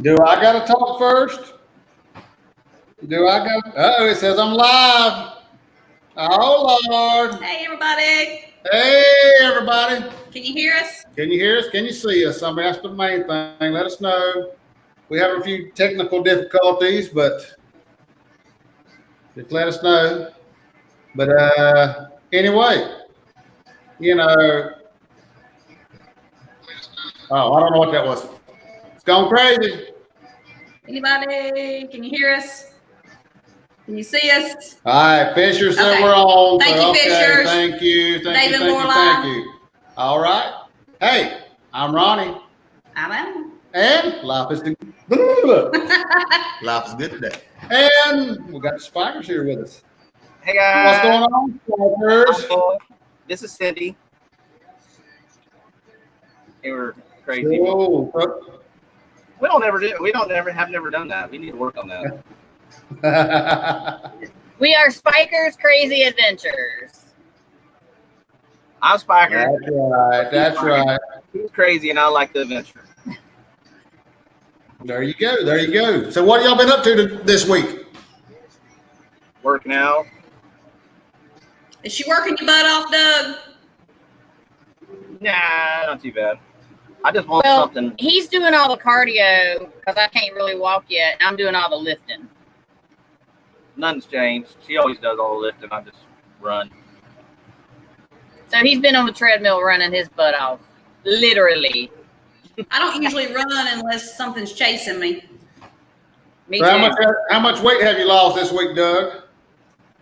Do I got to talk first? Do I got? Oh, it says I'm live. Oh Lord! Hey everybody! Hey everybody! Can you hear us? Can you hear us? Can you see us? I mean, that's the main thing. Let us know. We have a few technical difficulties, but just let us know. But anyway, you know, oh, I don't know what that was. It's gone crazy. Anybody? Can you hear us? Can you see us? All right, Fisher said Okay. we're on. Thank you, Fisher. Thank you. David, Thank you. All right. Hey, I'm Ronnie. I'm Emma. And life is good. Life is good today. And we got the Spikers here with us. Hey guys. What's going on, Spikers? This is Cindy. They were crazy. Cool. We don't never done that. We need to work on that. We are Spikers Crazy Adventures. I'm Spiker. That's right. He's crazy and I like the adventure. There you go. So what have y'all been up to this week? Working out. Is she working your butt off, Doug? Nah, not too bad. I just want something. He's doing all the cardio because I can't really walk yet. I'm doing all the lifting. Nothing's changed. She always does all the lifting. I just run. So he's been on the treadmill running his butt off. Literally. I don't usually run unless something's chasing me. Me So too. how much weight have you lost this week, Doug?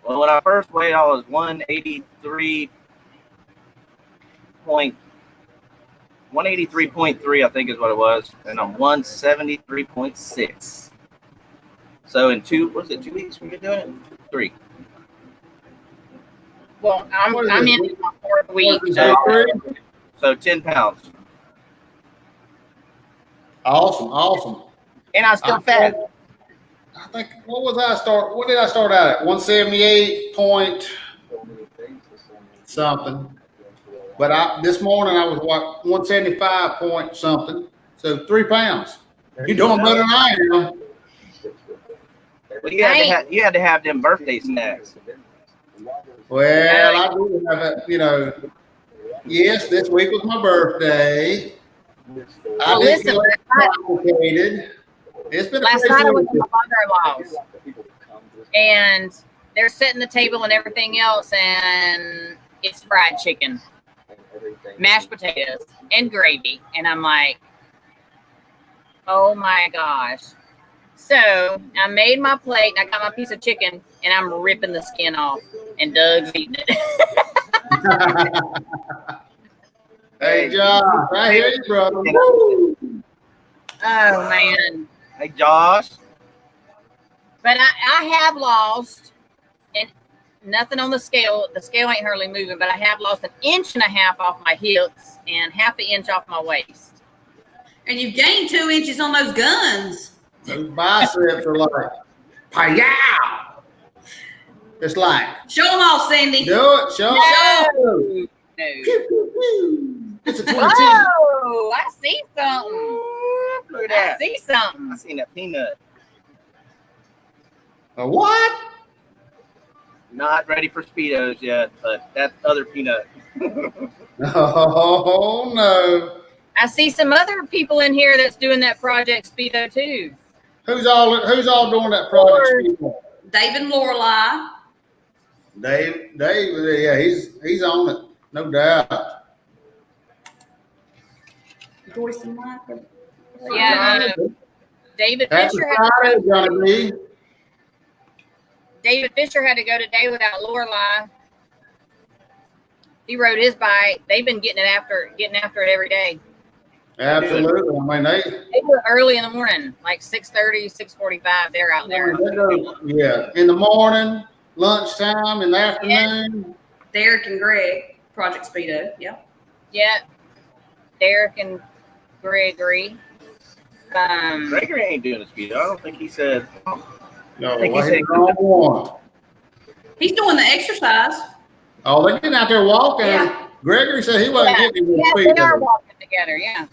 Well, when I first weighed, I was 183.3, I think is what it was. And I'm 173.6. So in 2 weeks we've been doing it? 3. Well, I'm in my 4th week. So 10 pounds. Awesome. And I'm still fat. I think what did I start out at? 178 point something. But this morning I was 175 point something. So 3 pounds. You're doing better than I am. Well, you had to have them birthday snacks. Well, I do have a, yes, this week was my birthday. Listen, complicated. It's been last night I was with my mother-in-law's, and they're setting the table and everything else, and it's fried chicken, mashed potatoes, and gravy, and I'm like, oh my gosh. So I made my plate, and I got my piece of chicken, and I'm ripping the skin off, and Doug's eating it. Hey, John, I hear you, brother. Oh, man. Hey, Josh. But I have lost, and nothing on the scale. The scale ain't hardly moving, but I have lost 1.5 inches off my hips and 1/2 inch off my waist. And you've gained 2 inches on those guns. Those biceps are like, pow! It's like, Show them all, Cindy. do it, show it. No. It's a 22. Oh, I see something. Look at I that. see something. I seen that peanut. A what? Not ready for Speedos yet, but that other peanut. Oh, no. I see some other people in here that's doing that Project Speedo too. Who's all doing that project? David and Lorelei. Dave, yeah, he's on it, no doubt. Joyce and Michael. Yeah, David Happy Fisher Friday, Johnny B. David Fisher had to go today without Lorelei. He rode his bike. They've been getting after it every day. Absolutely. I mean, They do it early in the morning, like 6:30, 6:45. They're out there. Yeah, in the morning, lunchtime, in the afternoon. Derek and Greg, Project Speedo. Yeah. Yeah, Derek and Gregory. Gregory ain't doing a Speedo. I don't think he said. No, think he's he said- the wrong one. He's doing the exercise. Oh, they're getting out there walking. Yeah. Gregory said he wasn't getting any Yeah, they are speed. walking together. Yeah.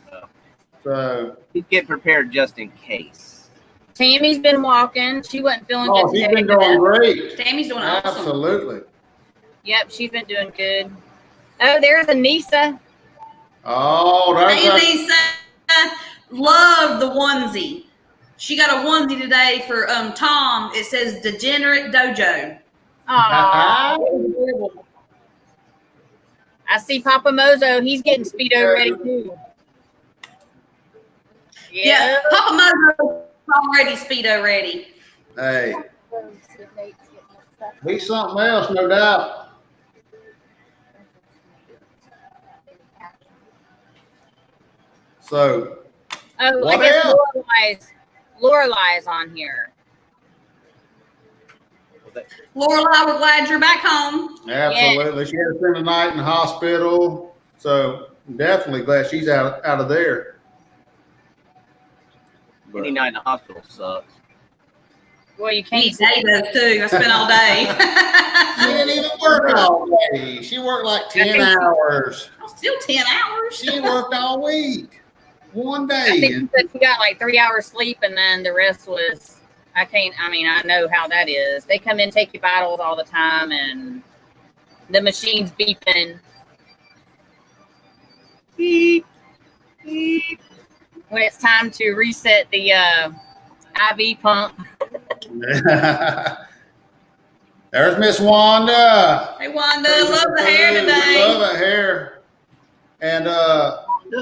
So So, He's getting prepared just in case. Tammy's been walking. She wasn't feeling oh, good she's today. been doing great. Tammy's doing awesome. Absolutely. Yep, she's been doing good. Oh, there's Anissa. Oh, Hey, that's Lisa, love the onesie. She got a onesie today for Tom. It says Degenerate Dojo. Aww. I see Papa Mozo. He's getting Speedo ready too. Yeah, Papa Mozo's already Speedo ready. Hey, be something else, no doubt. So, Oh, what I guess else? Lorelai's on here. Lorelai, we're glad you're back home. Absolutely. She had to spend the night in the hospital. So definitely glad she's out of there. But, Any night in the hospital sucks. Well, you Any can't. day does too. I spent all she day. didn't even work all day. She worked like 10 hours. Still 10 hours. She worked all week. One I day. think she said she got like 3 hours sleep, and then the rest was. I know how that is. They come in, take your vitals all the time, and the machine's beeping. Beep, beep. When it's time to reset the IV pump. There's Miss Wanda. Hey, Wanda, love the hair We today. love the hair. And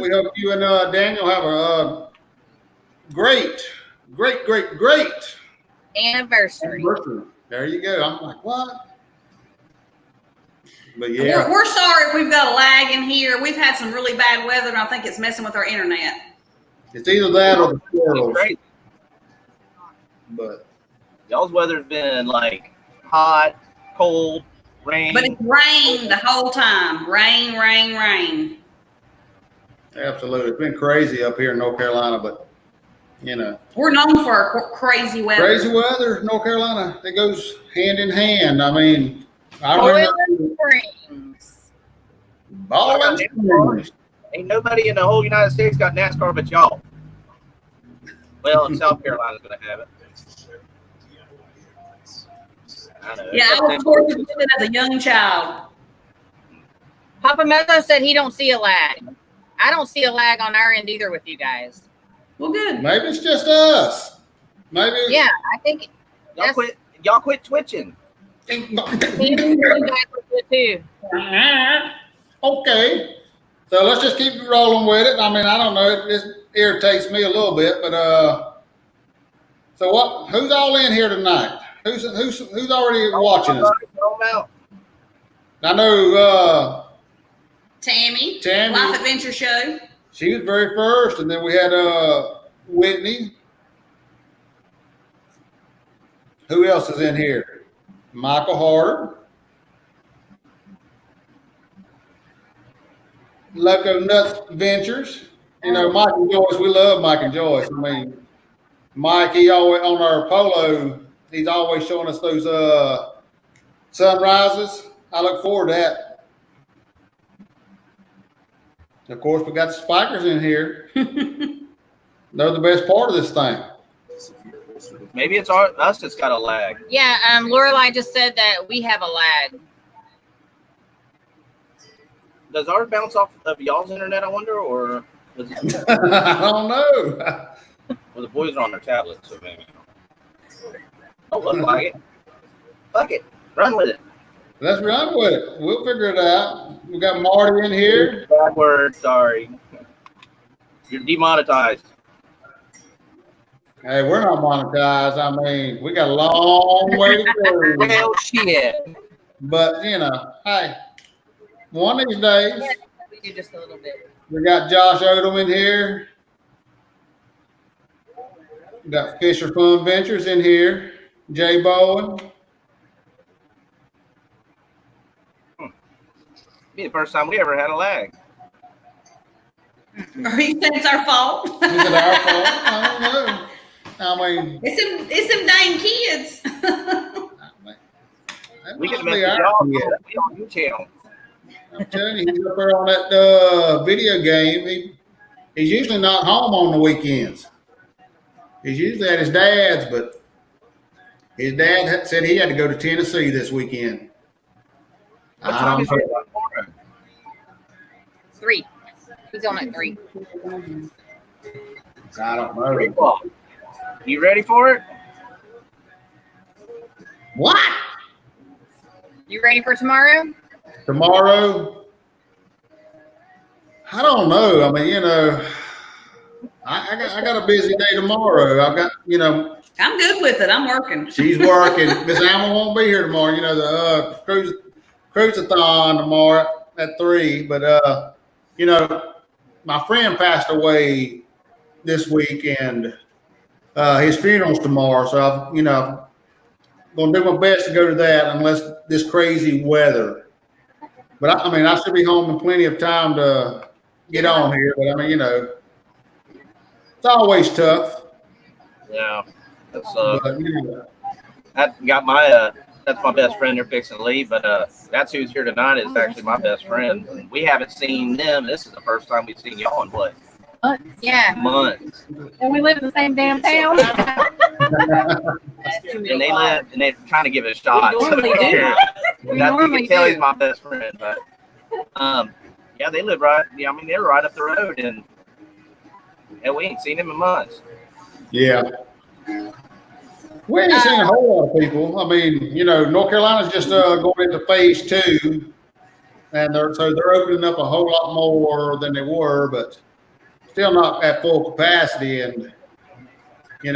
we hope you and Daniel have a great Anniversary. There you go. I'm like, what? But yeah. We're sorry if we've got a lag in here. We've had some really bad weather, and I think it's messing with our internet. It's either that or the It's squirrels. great. But Y'all's weather's been like hot, cold, rain. But it's rained the whole time. Rain, rain, rain. absolutely. It's been crazy up here in North Carolina, but you know. We're known for our crazy weather. Crazy weather, North Carolina. It goes hand in hand. I mean, I remember Boiling Springs. Boiling Springs. Ain't nobody in the whole United States got NASCAR but y'all. Well, and South Carolina's gonna have it. I know. Yeah, I was forced to do it as a young child. Papa Mozo said he don't see a lag. I don't see a lag on our end either with you guys. Well, good. Maybe it's just us. Maybe. Yeah, I think Y'all quit twitching. you guys were good too. Okay. So let's just keep rolling with it. I mean, I don't know. It irritates me a little bit, but so what? Who's all in here tonight? Who's already watching us? I know Tammy. Tammy. Life Adventure Show. She was very first, and then we had Whitney. Who else is in here? Michael Harder. Loco Nuts Ventures. You know, Mike and Joyce, we love Mike and Joyce. I mean, Mike, he always on our polo, he's always showing us those sunrises. I look forward to that. Of course, we got the spikers in here. They're the best part of this thing. Maybe it's us that's got a lag. Yeah, Lorelai just said that we have a lag. Does ours bounce off of y'all's internet, I wonder, or does it, I don't know. well, the boys are on their tablets, so maybe. Don't look like it. Fuck it. Run with it. Let's run with it. We'll figure it out. We got Marty in here. Bad word, sorry. You're demonetized. Hey, we're not monetized. I mean, we got a long way to go. Well, shit. But, you know, hey, one of these days, We do just a little bit. we got Josh Odom in here. We got Fisher Fun Ventures in here. Jay Bowen. Be the first time we ever had a lag. Are you saying it's our fault? Is it our fault? I don't know. I mean, It's them dang kids. that We might can be message our y'all. kid. We on your channel. I'm telling you, he's up there on that video game. He's usually not home on the weekends. He's usually at his dad's, but his dad said he had to go to Tennessee this weekend. What I time don't is know. it tomorrow? 3. He's on at 3. I don't 3 know. o'clock. You ready for it? What? You ready for tomorrow? Tomorrow? I don't know. I mean, I got a busy day tomorrow. I've got, I'm good with it. I'm working. she's working. Miss Alma won't be here tomorrow. The cruise-a-thon tomorrow at 3. But my friend passed away this week, and his funeral's tomorrow. So I'm gonna do my best to go to that, unless this crazy weather. But I should be home in plenty of time to get on here. But it's always tough. Yeah. That's But, that's my best friend. They're fixing to leave, but that's who's here tonight is actually my best friend. We haven't seen them. This is the first time we've seen y'all in what? Yeah. Months. And we live in the same damn town. And they're trying to give it a shot. We normally do. You can tell he's my best friend, but yeah, they live right. Yeah, they're right up the road, and we ain't seen him in months. yeah. We ain't seen a whole lot of people. North Carolina's just going into phase 2, and they're opening up a whole lot more than they were, but still not at full capacity. And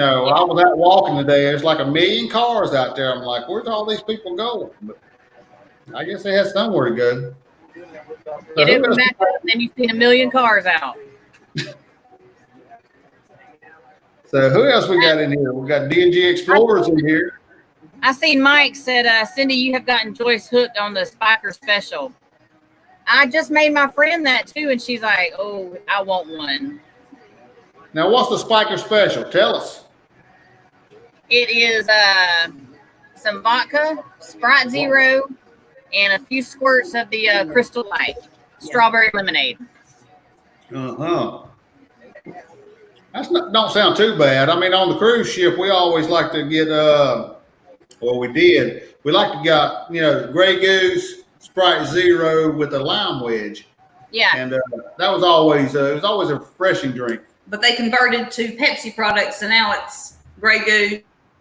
I was out walking today. There's like 1 million cars out there. I'm like, where's all these people going? But I guess they had somewhere to go. Get it from back up, and you've seen 1 million cars out. So who else we got in here? We got D&G Explorers in here. I seen Mike said, Cindy, you have gotten Joyce hooked on the Spiker special. I just made my friend that too, and she's like, oh, I want one. Now, what's the Spiker special? Tell us. It is some vodka, Sprite Zero, and a few squirts of the Crystal Light strawberry lemonade. Uh-huh. Don't sound too bad. On the cruise ship, we always like to get, we like to get, Grey Goose, Sprite Zero with a lime wedge. Yeah. And that was always, it was always a refreshing drink. But they converted to Pepsi products, and now it's Grey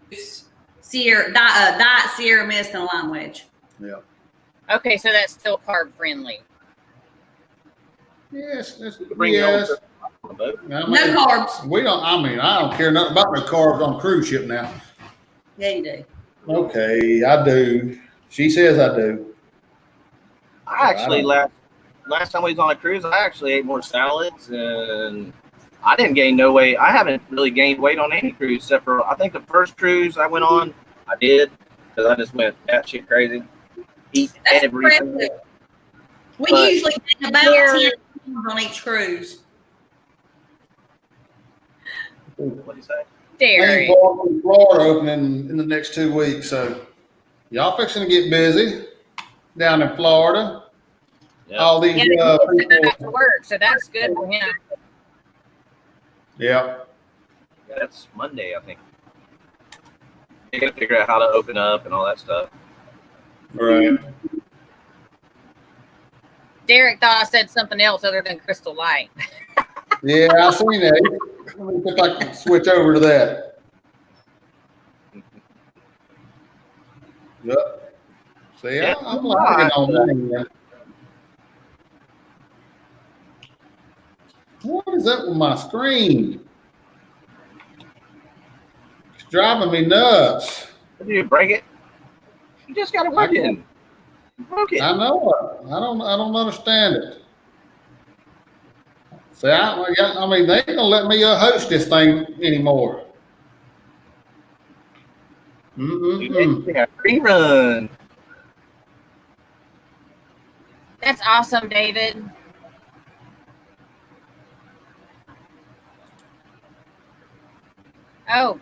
Goose, Diet Sierra Mist, and a lime wedge. Yeah. Okay, so that's still carb friendly. Yes. Bring Yes. No carbs. We don't, I don't care nothing about no carbs on a cruise ship now. Yeah, you do. Okay, I do. She says I do. I actually last time we was on a cruise, I actually ate more salads, and I didn't gain no weight. I haven't really gained weight on any cruise except for I think the first cruise I went on, I did because I just went batshit crazy, eat That's everything. impressive. We But- usually take about 10 pounds on each cruise. What do you say? Derek. Florida opening in the next 2 weeks, so y'all fixing to get busy down in Florida. Yeah. All these Yeah, he has to go back to people. work, so that's good for him. Yeah. That's Monday, I think. You gotta figure out how to open up and all that stuff. Right. Derek thought I said something else other than Crystal Light. Yeah, I seen that. Let me see if I can switch over to that. Yep. See, Yeah. I'm lagging on that. What is up with my screen? It's driving me nuts. Did you break it? You just got to work it. You broke it. I know it. I don't understand it. See, they ain't gonna let me host this thing anymore. Yeah, free run. That's awesome, David. Oh,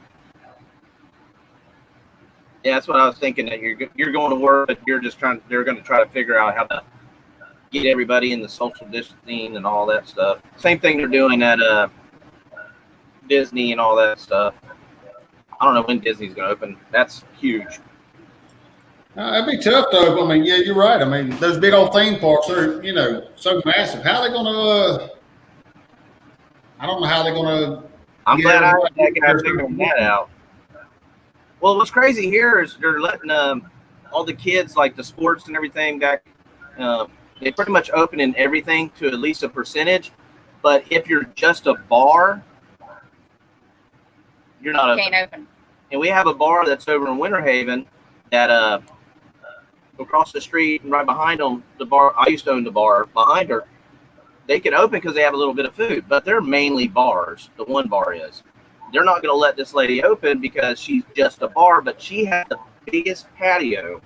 Yeah, that's what I was thinking. That you're going to work, but they're going to try to figure out how to get everybody in the social distancing and all that stuff. Same thing they're doing at Disney and all that stuff. I don't know when Disney's going to open. That's huge. It'd be tough to open. I mean, yeah, you're right. I mean, those big old theme parks are, so massive. How are they going to? I don't know how they're going to. I'm glad I heard that guy figuring that out. Well, what's crazy here is they're letting all the kids, like the sports and everything, back. They pretty much open in everything to at least a percentage. But if you're just a bar, you're not open. Can't open. And we have a bar that's over in Winter Haven that across the street and right behind them, the bar. I used to own the bar behind her. They can open because they have a little bit of food, but they're mainly bars. The one bar is. They're not going to let this lady open because she's just a bar, but she has the biggest patio.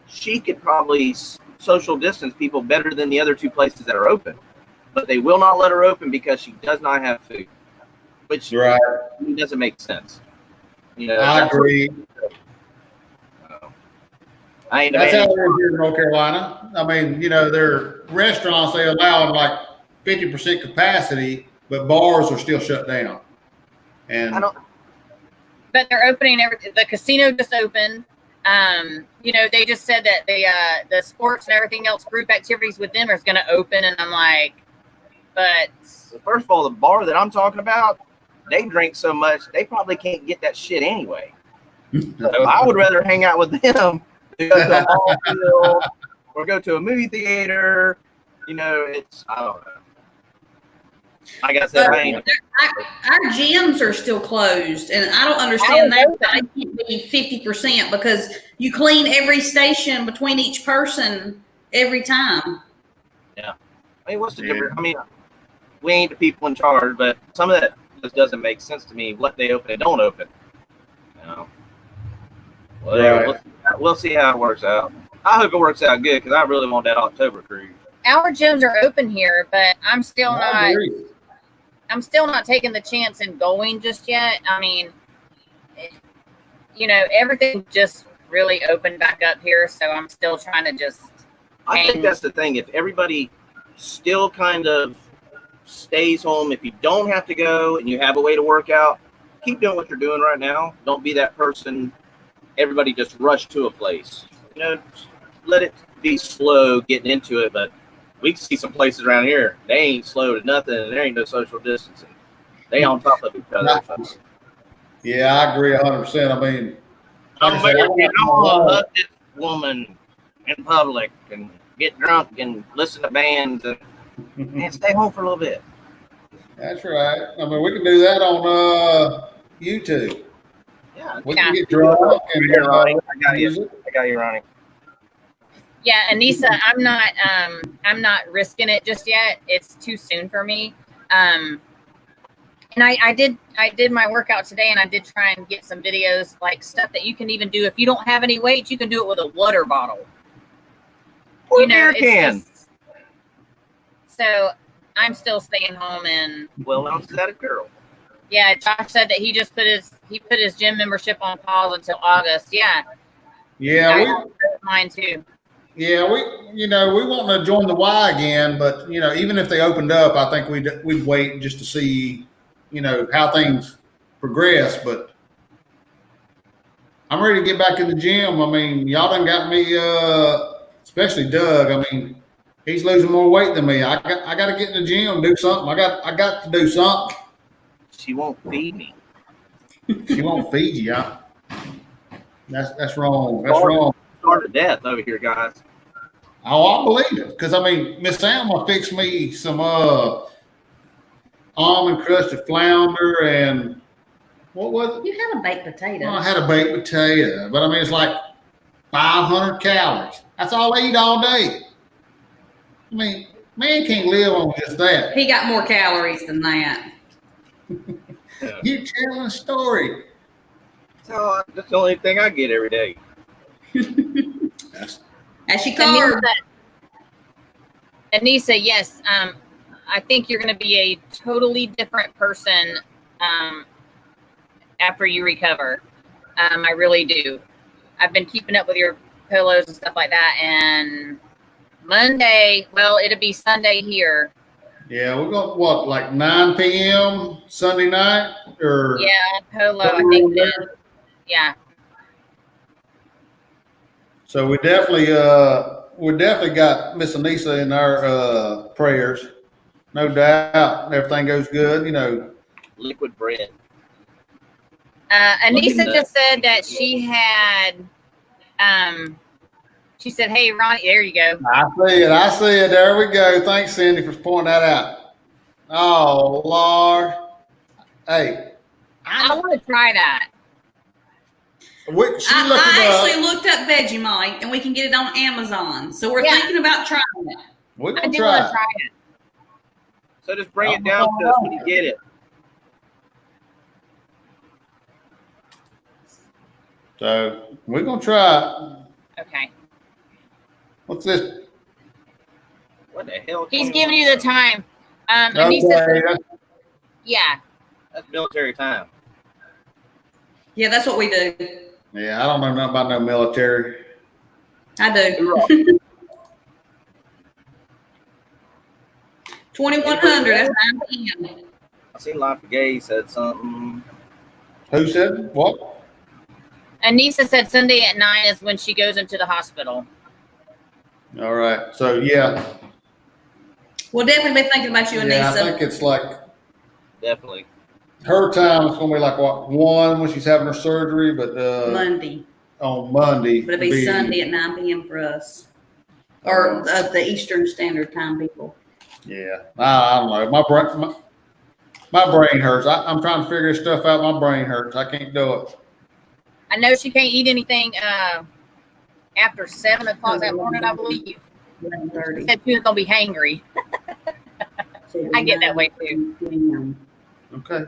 She could probably social distance people better than the other two places that are open, but they will not let her open because she does not have food, which doesn't make sense. I agree. That's how it is here in North Carolina. I mean, their restaurants, they allow like 50% capacity, but bars are still shut down. And but they're opening everything. The casino just opened. They just said that the sports and everything else, group activities with them is going to open, and I'm like, but first of all, the bar that I'm talking about, they drink so much they probably can't get that shit anyway. So I would rather hang out with them than go to a ball field or go to a movie theater. It's I don't know. Like I said, our gyms are still closed, and I don't understand that. It can't be 50% because you clean every station between each person every time. Yeah, I mean, what's the difference? I mean, we ain't the people in charge, but some of that just doesn't make sense to me. What they open and don't open. Whatever. We'll see how it works out. I hope it works out good because I really want that October cruise. Our gyms are open here, but I'm still not taking the chance in going just yet. I mean, everything just really opened back up here, so I'm still trying to just. I think that's the thing. If everybody still kind of stays home, if you don't have to go and you have a way to work out, keep doing what you're doing right now. Don't be that person. Everybody just rush to a place. Let it be slow getting into it, but we can see some places around here. They ain't slow to nothing, and there ain't no social distancing. They on top of each other. Yeah, I agree 100%. I mean, I'm gonna hug this woman in public and get drunk and listen to bands and stay home for a little bit. That's right. I mean, we can do that on YouTube. Yeah, we can get drunk and Ronnie. I got you, Ronnie. Yeah, Anissa, I'm not risking it just yet. It's too soon for me. And I did my workout today, and I did try and get some videos, like stuff that you can even do if you don't have any weights. You can do it with a water bottle. Or a beer can. So I'm still staying home, and I'm that a girl. Yeah, Josh said that he just put his gym membership on pause until August. Yeah. Yeah, mine too. Yeah, we want to join the Y again, but even if they opened up, I think we'd wait just to see, how things progress. But I'm ready to get back in the gym. I mean, y'all done got me, especially Doug. I mean, he's losing more weight than me. I got to get in the gym, do something. I got to do something. She won't feed me. She won't feed you. That's wrong. That's wrong. To death over here, guys. Oh, I believe it. Because, I mean, Miss Alma fixed me some almond crusted flounder and what was it? You had a baked potato. I had a baked potato. But, I mean, it's like 500 calories. That's all I eat all day. I mean, man can't live on just that. He got more calories than that. You telling a story. So that's the only thing I get every day. As she called Anissa, yes. I think you're going to be a totally different person after you recover. I really do. I've been keeping up with your pillows and stuff like that, and Monday, well, it'll be Sunday here. Yeah, we're going what, like 9 p.m. Sunday night, or Yeah, Polo, I think it is. Yeah. So we definitely got Miss Anissa in our prayers, no doubt. Everything goes good, you know. Liquid bread. Anissa just said that she had, she said, hey, Ronnie, there you go. I see it. There we go. Thanks, Cindy, for pointing that out. Oh Lord, hey, I want to try that. I actually looked up Vegemite, and we can get it on Amazon. So we're thinking about trying it. We're I gonna do want to try. try it. So just bring it down to us when you get it. So we're gonna try it. Okay. What's this? What the hell? He's giving you the time. Anissa said, yeah. That's military time. Yeah, that's what we do. Yeah, I don't know nothing about no military. I do. 2100. That's 9 p.m. I seen Life of Gay said something. Who said what? Anissa said Sunday at 9 is when she goes into the hospital. All right. So yeah. We'll definitely be thinking about you, Anissa. Yeah, I think it's like Definitely. her time is gonna be like what, 1 when she's having her surgery, but Monday. on Monday. But it'll be Sunday at 9 p.m. for us. Or the Eastern Standard Time people. Yeah. I don't know. My brain hurts. I'm trying to figure this stuff out. My brain hurts. I can't do it. I know she can't eat anything after 7 o'clock that morning, I believe. 11:30. She said she was going to be hangry. I get that way too. Okay.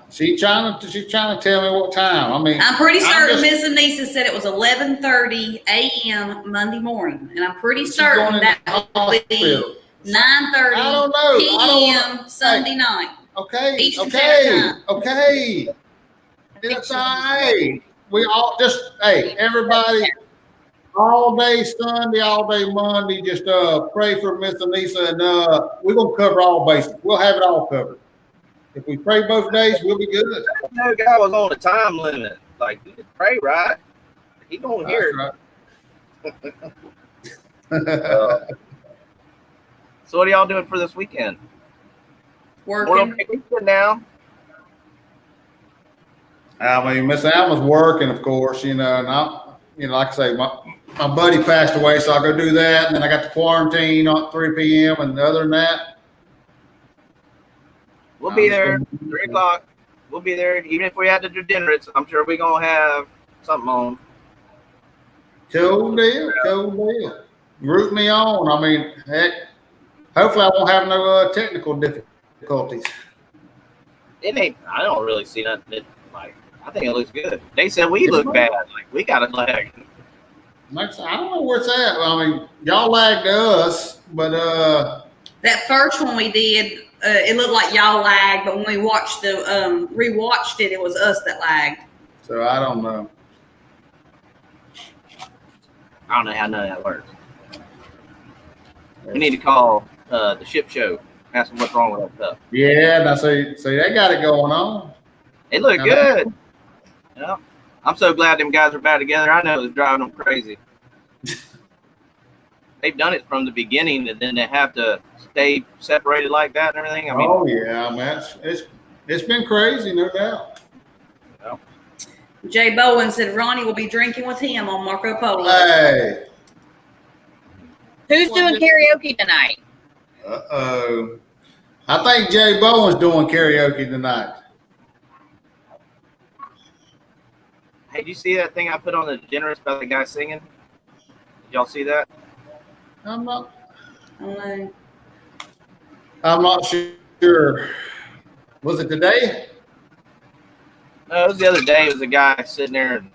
She's trying to tell me what time. I mean, I'm pretty certain Miss Anissa said it was 11:30 a.m. Monday morning, and I'm pretty certain that will be 9:30 p.m. Sunday night. Okay. Eastern Standard Time. Okay. It's all right. We all just, hey, everybody, all day Sunday, all day Monday, just pray for Miss Anissa, and we're gonna cover all bases. We'll have it all covered. If we pray both days, we'll be good. That guy was on a time limit. Like, you can pray, right? He gonna hear it. Right. So what are y'all doing for this weekend? Working. Now. I mean, Miss Alma's working, of course, and like I say, my buddy passed away, so I go do that, and then I got the quarantine at 3 p.m. And other than that, We'll be there 3 o'clock. We'll be there, even if we had to do dinner. I'm sure we're gonna have something on. cool deal. Root me on. I mean, heck, hopefully I won't have no technical difficulties. It ain't. I don't really see nothing. I think it looks good. They said we look bad. Like, we got a lag. I don't know where it's at. I mean, y'all lagged us, but That first one we did, it looked like y'all lagged, but when we watched rewatched it, it was us that lagged. so I don't know. I don't know how none of that works. We need to call the ship show. Ask them what's wrong with that stuff. Yeah, now see, they got it going on. It looked good. Yeah. I'm so glad them guys are back together. I know it was driving them crazy. They've done it from the beginning, and then they have to stay separated like that and everything. I mean, Oh yeah, man, it's been crazy, no doubt. Jay Bowen said Ronnie will be drinking with him on Marco Polo. Hey, Who's doing karaoke tonight? I think Jay Bowen's doing karaoke tonight. hey, did you see that thing I put on the Degenerates about the guy singing? Did y'all see that? I'm not Oh, sure. Was it today? No, it was the other day. It was a guy sitting there and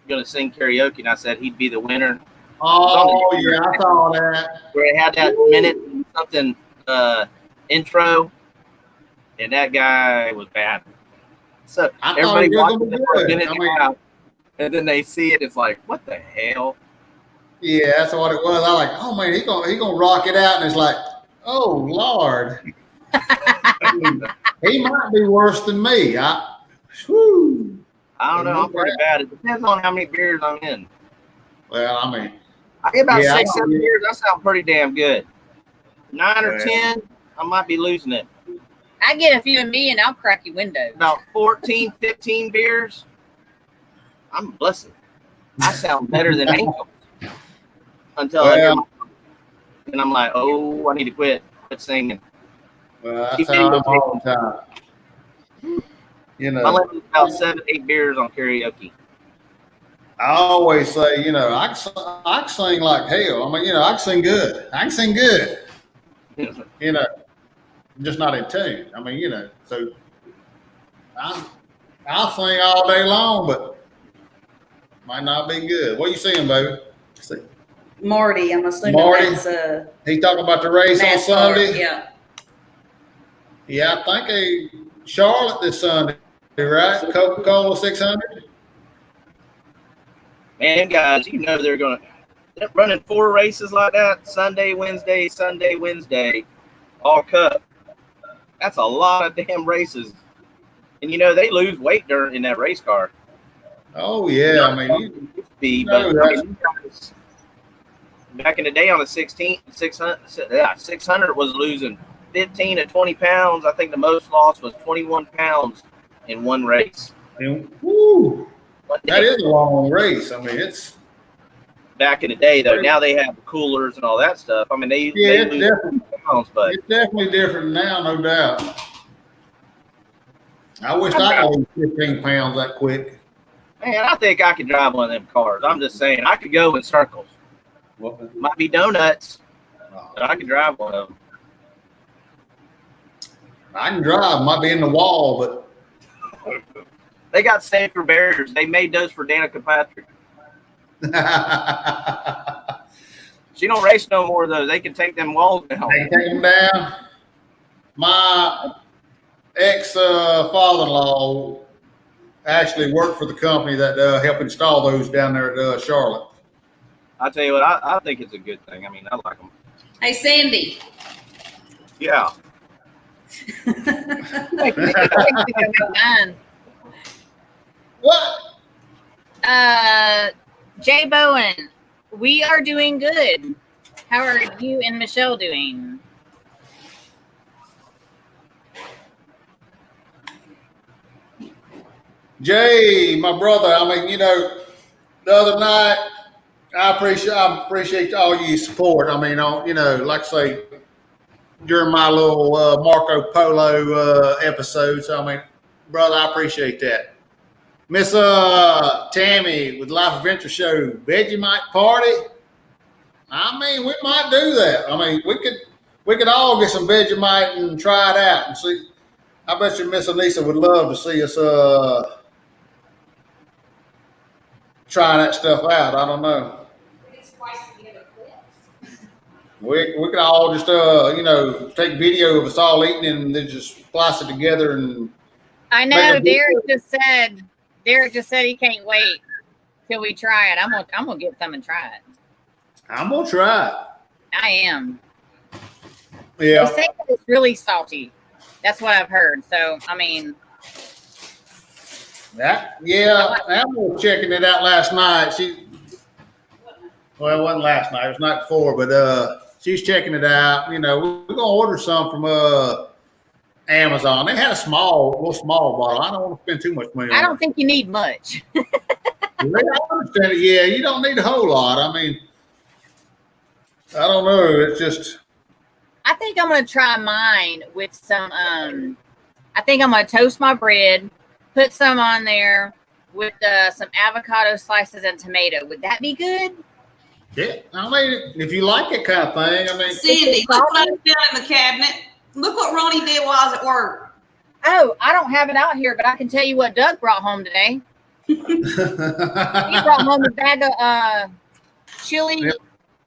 going to sing karaoke, and I said he'd be the winner. Oh yeah, I saw that. Where it had that minute something intro, and that guy was bad. So I thought everybody it was watched gonna it be for a good. minute I and mean, a half. and then they see it. It's like, what the hell? Yeah, that's what it was. I like, oh man, he gonna rock it out, and it's like, oh Lord, he might be worse than me. Whew. I don't know. I'm pretty bad. It depends on how many beers I'm in. Well, I mean, I get about Yeah, 6-7 beers. I sound pretty damn good. 9 or Yeah. 10, I might be losing it. I get a few in me and I'll crack your window. About 14, 15 beers, I'm blessed. I sound better than Angel. Until I hear and I'm like, oh, I need to quit singing. well, that's how I'm all the time. You My know, limit is about 7-8 beers on karaoke. I always say, you know, I can sing like hell. I mean, you know, I can sing good. I can sing good. You know, I'm just not in tune. I mean, you know, so I'll sing all day long, but might not be good. What you seeing, baby? See, Marty, I'm assuming Marty? that's he talking about the race on NASCAR. Sunday. Yeah. Yeah, I think Charlotte this Sunday, right? Coca-Cola 600. Man, guys, you know they're running 4 races like that, Sunday, Wednesday, all cup. That's a lot of damn races. And you know, they lose weight in that race car. Oh yeah, I mean, Back in the day on the 600 was losing 15 to 20 pounds. I think the most lost was 21 pounds in one race. woo, that is a long race. I mean, it's back in the day though. Now they have coolers and all that stuff. I mean, they lose pounds, but it's definitely different now, no doubt. I wish I could lose 15 pounds that quick. man, I think I could drive one of them cars. I'm just saying, I could go in circles. Might be donuts, but I could drive one of them. I can drive. Might be in the wall, but They got safer barriers. They made those for Danica Patrick. She don't race no more though. They can take them walls down. they take them down. My ex-father-in-law actually worked for the company that helped install those down there at Charlotte. I tell you what, I think it's a good thing. I mean, I like them. Hey, Sandy. Yeah. What? Jay Bowen, we are doing good. How are you and Michelle doing? Jay, my brother, I mean, you know, the other night, I appreciate all your support. I mean, you know, like I say, during my little Marco Polo episodes, I mean, brother, I appreciate that. Miss Tammy with Life Adventure Show, Vegemite Party. I mean, we might do that. I mean, we could all get some Vegemite and try it out and see. I bet you Miss Anissa would love to see us try that stuff out. I don't know. We could all just you know, take video of us all eating and then just splice it together and. I know Derek just said he can't wait till we try it. I'm gonna get some and try it. I'm gonna try it. I am. Yeah. They say that it's really salty. That's what I've heard. So I mean, I'm checking it out last night. Well, it wasn't last night. It was the night before, but she's checking it out. You know, we're gonna order some from Amazon. They had a little small bottle. I don't want to spend too much money on it. I don't think you need much. I understand it. Yeah, you don't need a whole lot. I mean, I don't know. It's just. I think I'm gonna try mine with some. I think I'm gonna toast my bread, put some on there with some avocado slices and tomato. Would that be good? Yeah, I mean, if you like it kind of thing, I mean. Sandy, look what I found in the cabinet. Look what Ronnie did while I was at work. Oh, I don't have it out here, but I can tell you what Doug brought home today. He brought home a bag of chili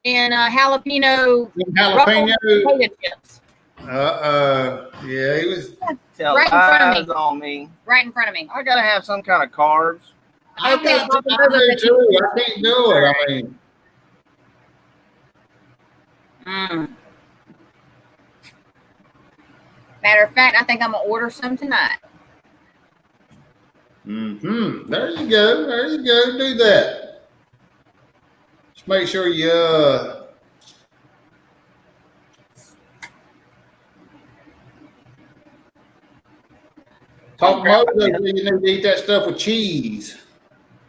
and jalapeno potato chips. Yeah, he was. Tell Right in front of me. on me. Right in front of me. I gotta have some kind of carbs. I Okay, do too. I can't do it. I mean, Matter of fact, I think I'm gonna order some tonight. there you go. There you go. Do that. Just make sure you talk about you need to eat that stuff with cheese.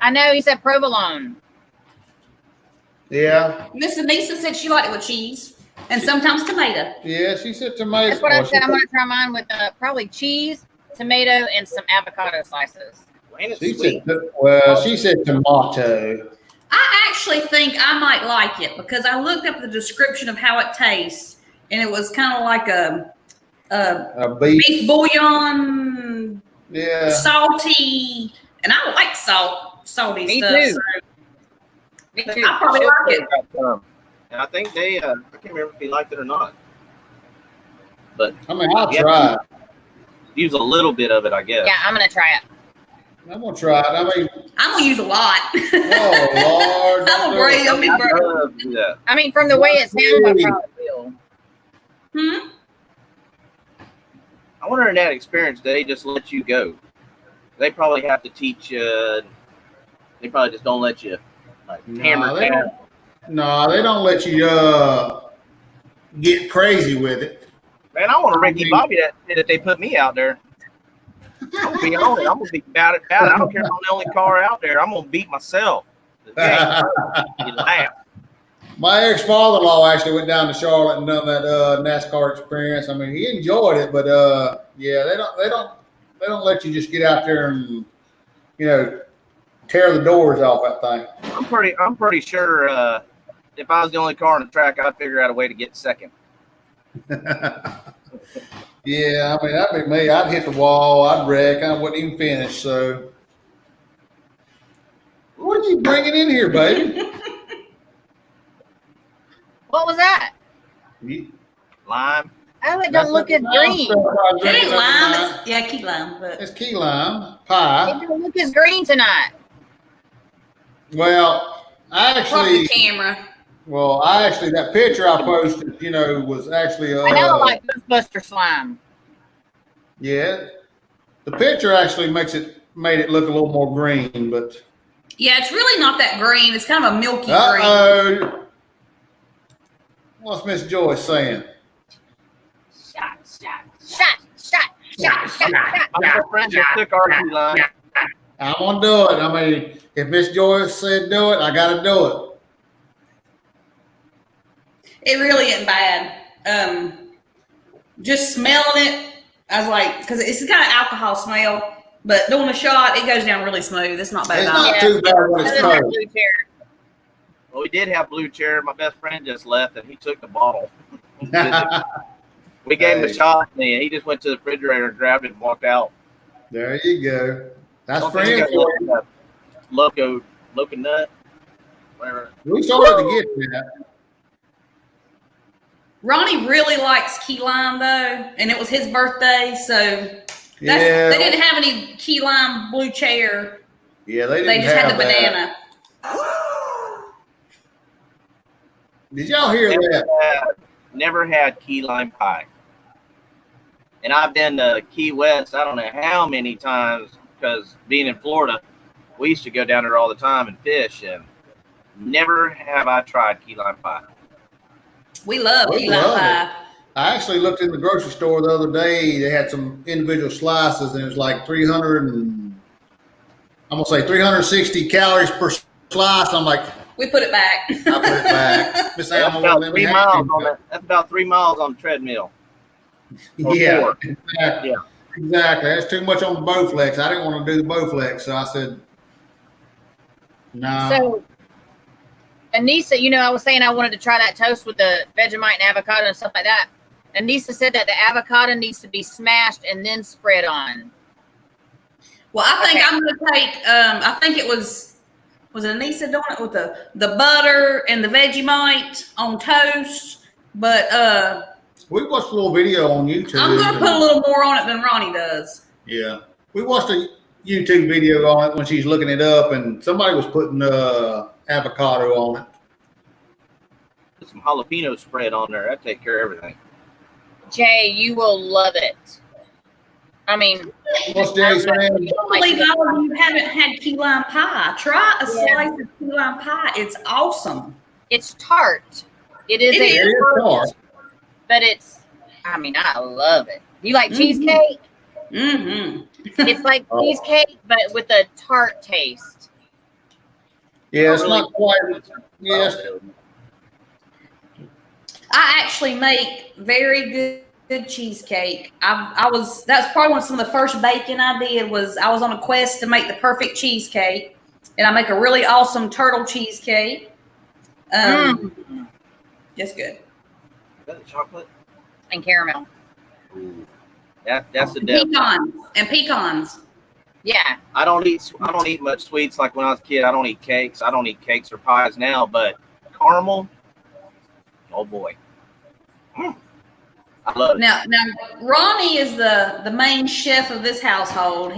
I know he said provolone. Yeah. Miss Anissa said she liked it with cheese and sometimes tomato. Yeah, she said tomato. That's what I said. I'm gonna try mine with probably cheese, tomato, and some avocado slices. Ain't it She sweet? said, well, she said tomato. I actually think I might like it because I looked up the description of how it tastes, and it was kind of like a beef bouillon, Yeah. salty, and I like salty Me stuff. too. So Me too. I probably like it. And I think they, I can't remember if he liked it or not. But I mean, I'll Yeah. try it. use a little bit of it, I guess. Yeah, I'm gonna try it. I'm gonna try it. I mean, I'm gonna use a lot. oh Lord. I'm a brave. I'm I a brave. love to do that. I mean, from the way it sounds, I probably will. I wonder in that experience, do they just let you go? They probably have to teach you. They probably just don't let you like hammer they down. No, they don't let you get crazy with it. Man, I want to Ricky Bobby that they put me out there. I'm gonna be on it. I'm gonna be about it. I don't care if I'm the only car out there. I'm gonna beat myself. You laugh. My ex-father-in-law actually went down to Charlotte and done that NASCAR experience. I mean, he enjoyed it, but yeah, they don't let you just get out there and tear the doors off that thing. I'm pretty sure if I was the only car on the track, I'd figure out a way to get second. Yeah, I mean, that'd be me. I'd hit the wall. I'd wreck. I wouldn't even finish. So, what are you bringing in here, baby? What was that? Lime. Oh, it don't look as green. It ain't lime. It's, key lime. But It's key lime pie. It don't look as green tonight. Well, probably the camera. that picture I posted, was actually I know, like Ghostbuster slime. Yeah, the picture actually made it look a little more green, but yeah, it's really not that green. It's kind of a milky green. uh-oh. What's Miss Joyce saying? Shot. My friend just took our lime. I'm gonna do it. I mean, if Miss Joyce said do it, I gotta do it. It really isn't bad. Just smelling it, I was like, because it's got an alcohol smell, but doing a shot, it goes down really smooth. It's not bad It's at all. not too bad when it's cold. Well, we did have blue chair. My best friend just left, and he took the bottle. We gave him a shot, and he just went to the refrigerator and grabbed it and walked out. There you go. That's Don't think he friends. got Loco nut, whatever. We started to get that. Ronnie really likes key lime though, and it was his birthday, so Yeah. they didn't have any key lime blue chair. Yeah, they didn't They just had have the that. banana. Did y'all hear that? Never had key lime pie. And I've been to Key West, I don't know how many times, because being in Florida, we used to go down there all the time and fish, and never have I tried key lime pie. We love We key lime love pie. I actually looked in the grocery store the other day. They had some individual slices, and it was like 360 calories per slice. I'm like, We put it back. I put it back. Miss That's Alma about won't let 3 me have miles it. on that. That's about 3 miles on the treadmill. Or Yeah, 4. exactly. Yeah. Exactly. That's too much on the Bowflex. I didn't want to do the Bowflex, so I said, no. So, Anissa, I was saying I wanted to try that toast with the Vegemite and avocado and stuff like that. Anissa said that the avocado needs to be smashed and then spread on. Well, I think Okay. I'm going to take. I think it was it Anissa doing it with the butter and the Vegemite on toast. But We watched a little video on YouTube. I'm going to put a little more on it than Ronnie does. Yeah. We watched YouTube video on it when she's looking it up, and somebody was putting avocado on it. Put some jalapeno spread on there. That take care of everything. Jay, you will love it. I mean, What's Jay saying? I can't believe all of you haven't had key lime pie. Try a slice of key lime pie. It's awesome. it's tart. It is It a is. It is tart. but it's, I mean, I love it. You like cheesecake? Mm-hmm. It's like Oh. cheesecake, but with a tart taste. Yeah, it's not quite. Yes. I actually make very good cheesecake. That's probably some of the first baking I did was I was on a quest to make the perfect cheesecake, and I make a really awesome turtle cheesecake. It's good. Is that a chocolate? And caramel. Ooh. That's the devil. Pecans. Yeah. I don't eat much sweets like when I was a kid. I don't eat cakes. I don't eat cakes or pies now, but caramel, oh boy. I love it. Now Ronnie is the main chef of this household.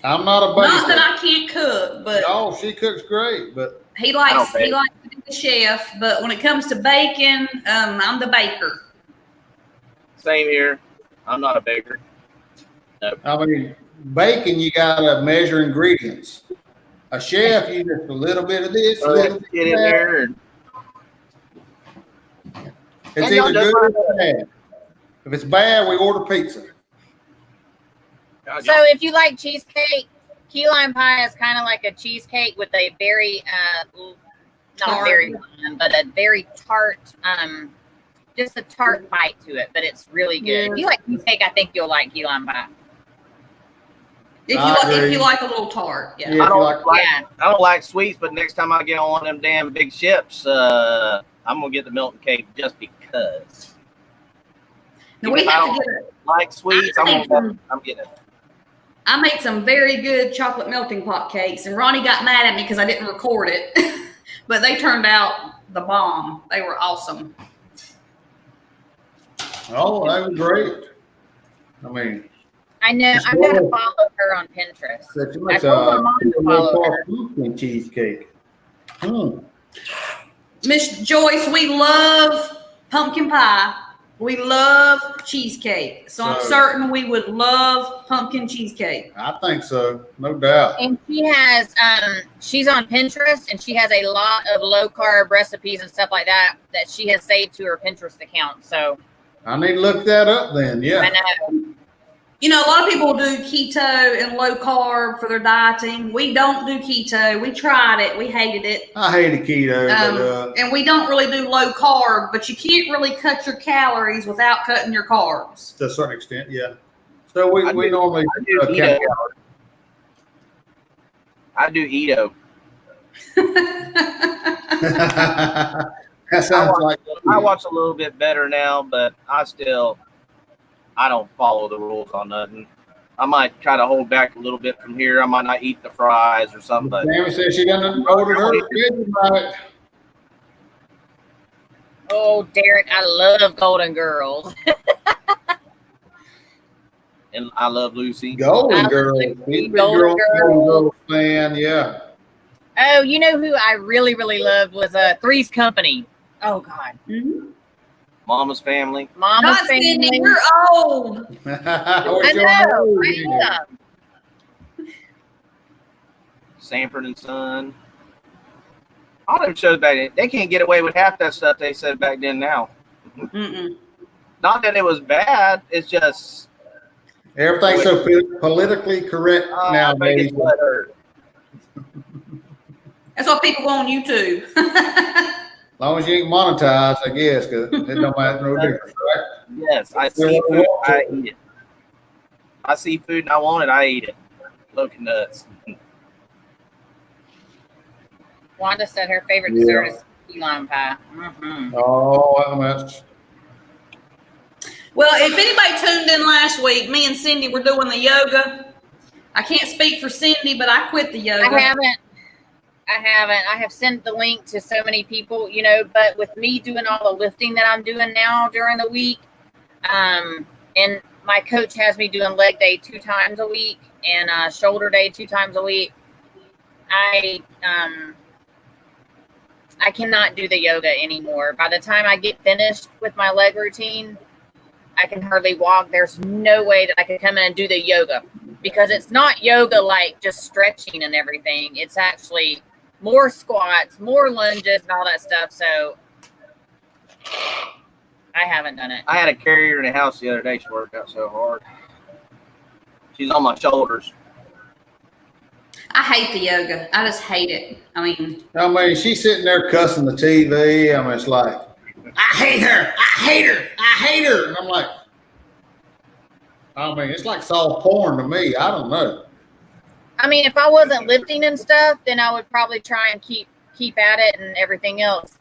I'm not a baker. Not that I can't cook, but Oh, she cooks great, but he likes bake. to be the chef. But when it comes to baking, I'm the baker. Same here. I'm not a baker. I mean, baking, you gotta measure ingredients. A chef, you just a little bit of this, a little bit Get of in that. there and It's And y'all either just good or bad. If it's bad, we order pizza. So if you like cheesecake, key lime pie is kind of like a cheesecake with a very, not Tart. very, but a very tart, just a tart bite to it. But it's really good. If you like cheesecake, I think you'll like key lime pie. I If agree. you like a little tart, yeah. Yeah. I if you like- I don't like sweets, but next time I get on one of them damn big ships, I'm gonna get the Milton cake just because. Now, Even we if I have to don't get it. like sweets, I'm getting it. I made some very good chocolate melting pot cakes, and Ronnie got mad at me because I didn't record it, but they turned out the bomb. They were awesome. Oh, that was great. I mean, I know. It's I've got to good. follow her on Pinterest. that you I make told my mom to follow her. pumpkin cheesecake. Miss Joyce, we love pumpkin pie. We love cheesecake. So I'm So- certain we would love pumpkin cheesecake. I think so, no doubt. And she has, she's on Pinterest, and she has a lot of low carb recipes and stuff like that that she has saved to her Pinterest account. So I need to look that up then. I Yeah. know. You know, a lot of people do keto and low carb for their dieting. We don't do keto. We tried it. We hated it. I hate keto, but And we don't really do low carb, but you can't really cut your calories without cutting your carbs. to a certain extent, yeah. So we I do- normally I do count- Edo. I do Edo. That sounds like I watch a little bit better now, but I don't follow the rules on nothing. I might try to hold back a little bit from here. I might not eat the fries or something, but Sammy said she done ordered her schedule right. Oh, Derek, I love Golden Girls. and I love Lucy. Golden I Girl. like Big Golden Girls. fan, yeah. Oh, you know who I really, really loved was Three's Company. Oh God, Mama's Family. Mama's Not Cindy, Family. you're old. What's I your know. name? I am. Sanford and Son. All them shows back then, they can't get away with half that stuff they said back then now. Mm-mm. Not that it was bad, it's just Everything's so politically correct nowadays. making blood hurt. That's what people go on YouTube. As long as you ain't monetized, I guess, because it don't matter no difference, right? Yes, I see food, I eat it. I see food and I want it, I eat it. Look nuts. Wanda said her favorite Yeah. dessert is key lime pie. Mm-hmm. Oh, that's Well, if anybody tuned in last week, me and Cindy were doing the yoga. I can't speak for Cindy, but I quit the yoga. I haven't. I have sent the link to so many people, you know, but with me doing all the lifting that I'm doing now during the week, and my coach has me doing leg day 2 times a week and shoulder day 2 times a week. I cannot do the yoga anymore. By the time I get finished with my leg routine, I can hardly walk. There's no way that I can come in and do the yoga, because it's not yoga like just stretching and everything. It's actually more squats, more lunges, and all that stuff. So I haven't done it. I had to carry her in the house the other day. She worked out so hard. She's on my shoulders. I hate the yoga. I just hate it. I mean, she's sitting there cussing the TV. I mean, it's like, I hate her. I hate her. I hate her. And I'm like, it's like soft porn to me. I don't know. I mean, if I wasn't lifting and stuff, then I would probably try and keep at it and everything else.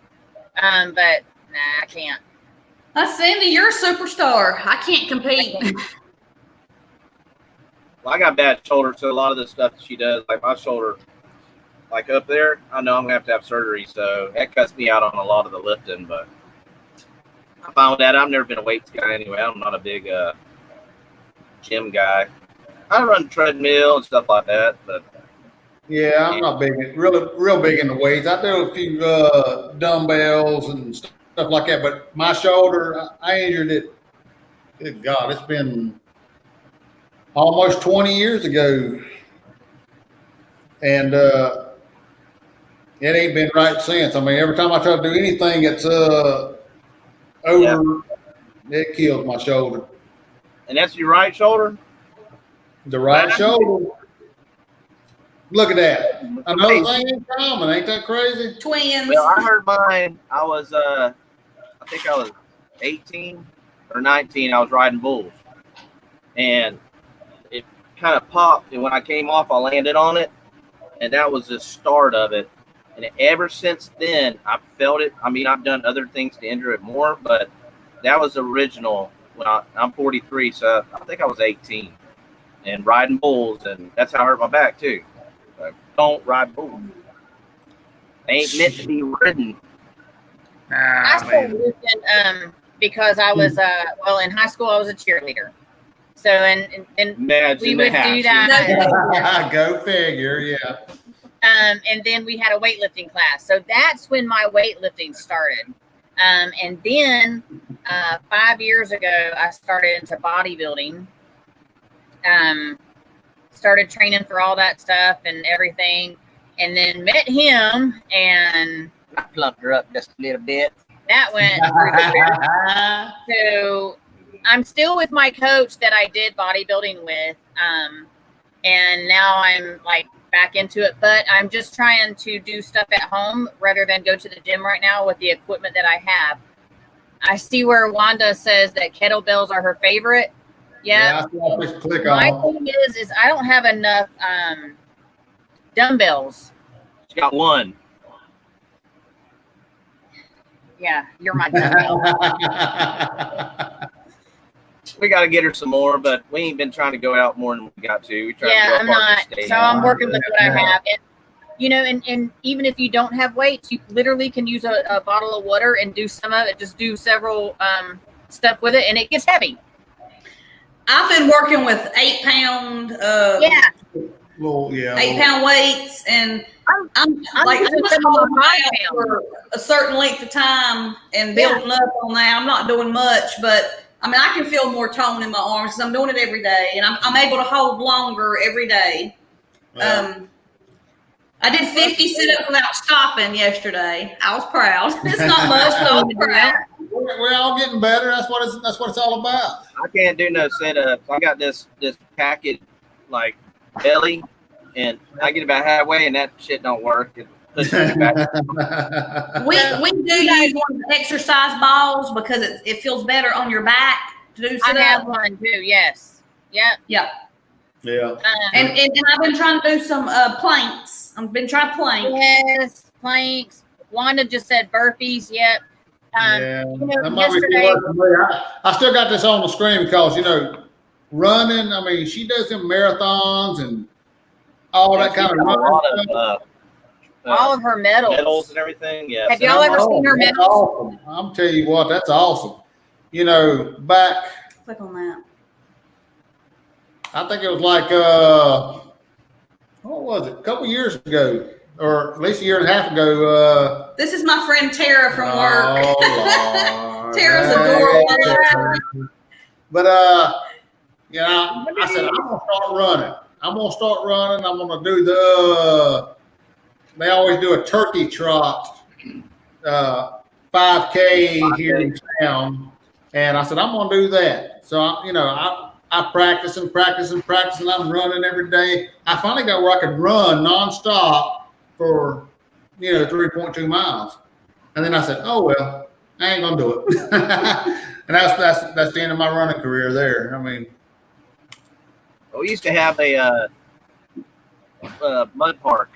But nah, I can't. Cindy, you're a superstar. I can't compete. Well, I got bad shoulder, so a lot of the stuff that she does, like my shoulder, like up there, I know I'm going to have surgery, so that cuts me out on a lot of the lifting. But I found that I've never been a weights guy anyway. I'm not a big gym guy. I run treadmill and stuff like that, but yeah, I'm not big, real big into weights. I do a few dumbbells and stuff like that, but my shoulder, I injured it. Good God, it's been almost 20 years ago, and it ain't been right since. I mean, every time I try to do anything that's over, it kills my shoulder. And that's your right shoulder? The right shoulder. Look at that. Another thing in common. Ain't that crazy? Twins. Well, I heard mine. I was, I think I was 18 or 19. I was riding bulls. And it kind of popped. And when I came off, I landed on it. And that was the start of it. And ever since then, I've felt it. I mean, I've done other things to injure it more, but that was original. When I'm 43, so I think I was 18. And riding bulls, and that's how I hurt my back, too. So don't ride bulls. They ain't meant to be ridden. I started lifting because I was, in high school, I was a cheerleader. So, and we would do that. Go figure, yeah. And then we had a weightlifting class. So that's when my weightlifting started. And then 5 years ago, I started into bodybuilding. Started training for all that stuff and everything. And then met him, and I plumped her up just a little bit. That went through the So I'm still with my coach that I did bodybuilding with. And now I'm like back into it, but I'm just trying to do stuff at home rather than go to the gym right now with the equipment that I have. I see where Wanda says that kettlebells are her favorite. Yeah. Click My on. thing is I don't have enough dumbbells. She got one. Yeah, you're my dumbbell. We got to get her some more, but we ain't been trying to go out more than we got to. We try to go I'm not. So I'm working with what I have. And, and even if you don't have weights, you literally can use a bottle of water and do some of it. Just do several stuff with it, and it gets heavy. I've been working with 8 pound. Well, yeah. 8 pound weights, and I'm using just some of holding my out for a certain length of time and building up on that. I'm not doing much, but I mean, I can feel more tone in my arms because I'm doing it every day, and I'm able to hold longer every day. Yeah. I did 50 sit-ups without stopping yesterday. I was proud. It's not much, but I was proud. We're all getting better. That's what it's all about. I can't do no sit-ups. I got this packet like belly, and I get about halfway, and that shit don't work. It pushes me back. We do use one of the exercise balls because it feels better on your back to do sit-ups. I have one too. Yes. Yep. Yeah. Yeah. And I've been trying to do some planks. I've been trying to plank. Yes, planks. Wanda just said burpees. Yep. Yeah. That might be Yesterday, too much for me. I still got this on the screen because running. I mean, she does them marathons and all that kind of a lot running stuff. of all of her medals. and everything. Yeah. Have y'all ever seen her That's medals? awesome. I'm telling you what, that's awesome. Back Click on that. I think it was like what was it? A couple years ago, or at least a year and a half ago. This is my friend Tara from work. Oh, Lord. Tara's adorable. But you know, I said I'm gonna start running. I'm gonna do they always do a turkey trot, 5K here in town, and I said I'm gonna do that. So I practice and practice and practice, and I'm running every day. I finally got where I could run nonstop for 3.2 miles, and then I said, oh well, I ain't gonna do it. And that's the end of my running career there. I mean, we used to have a mud park,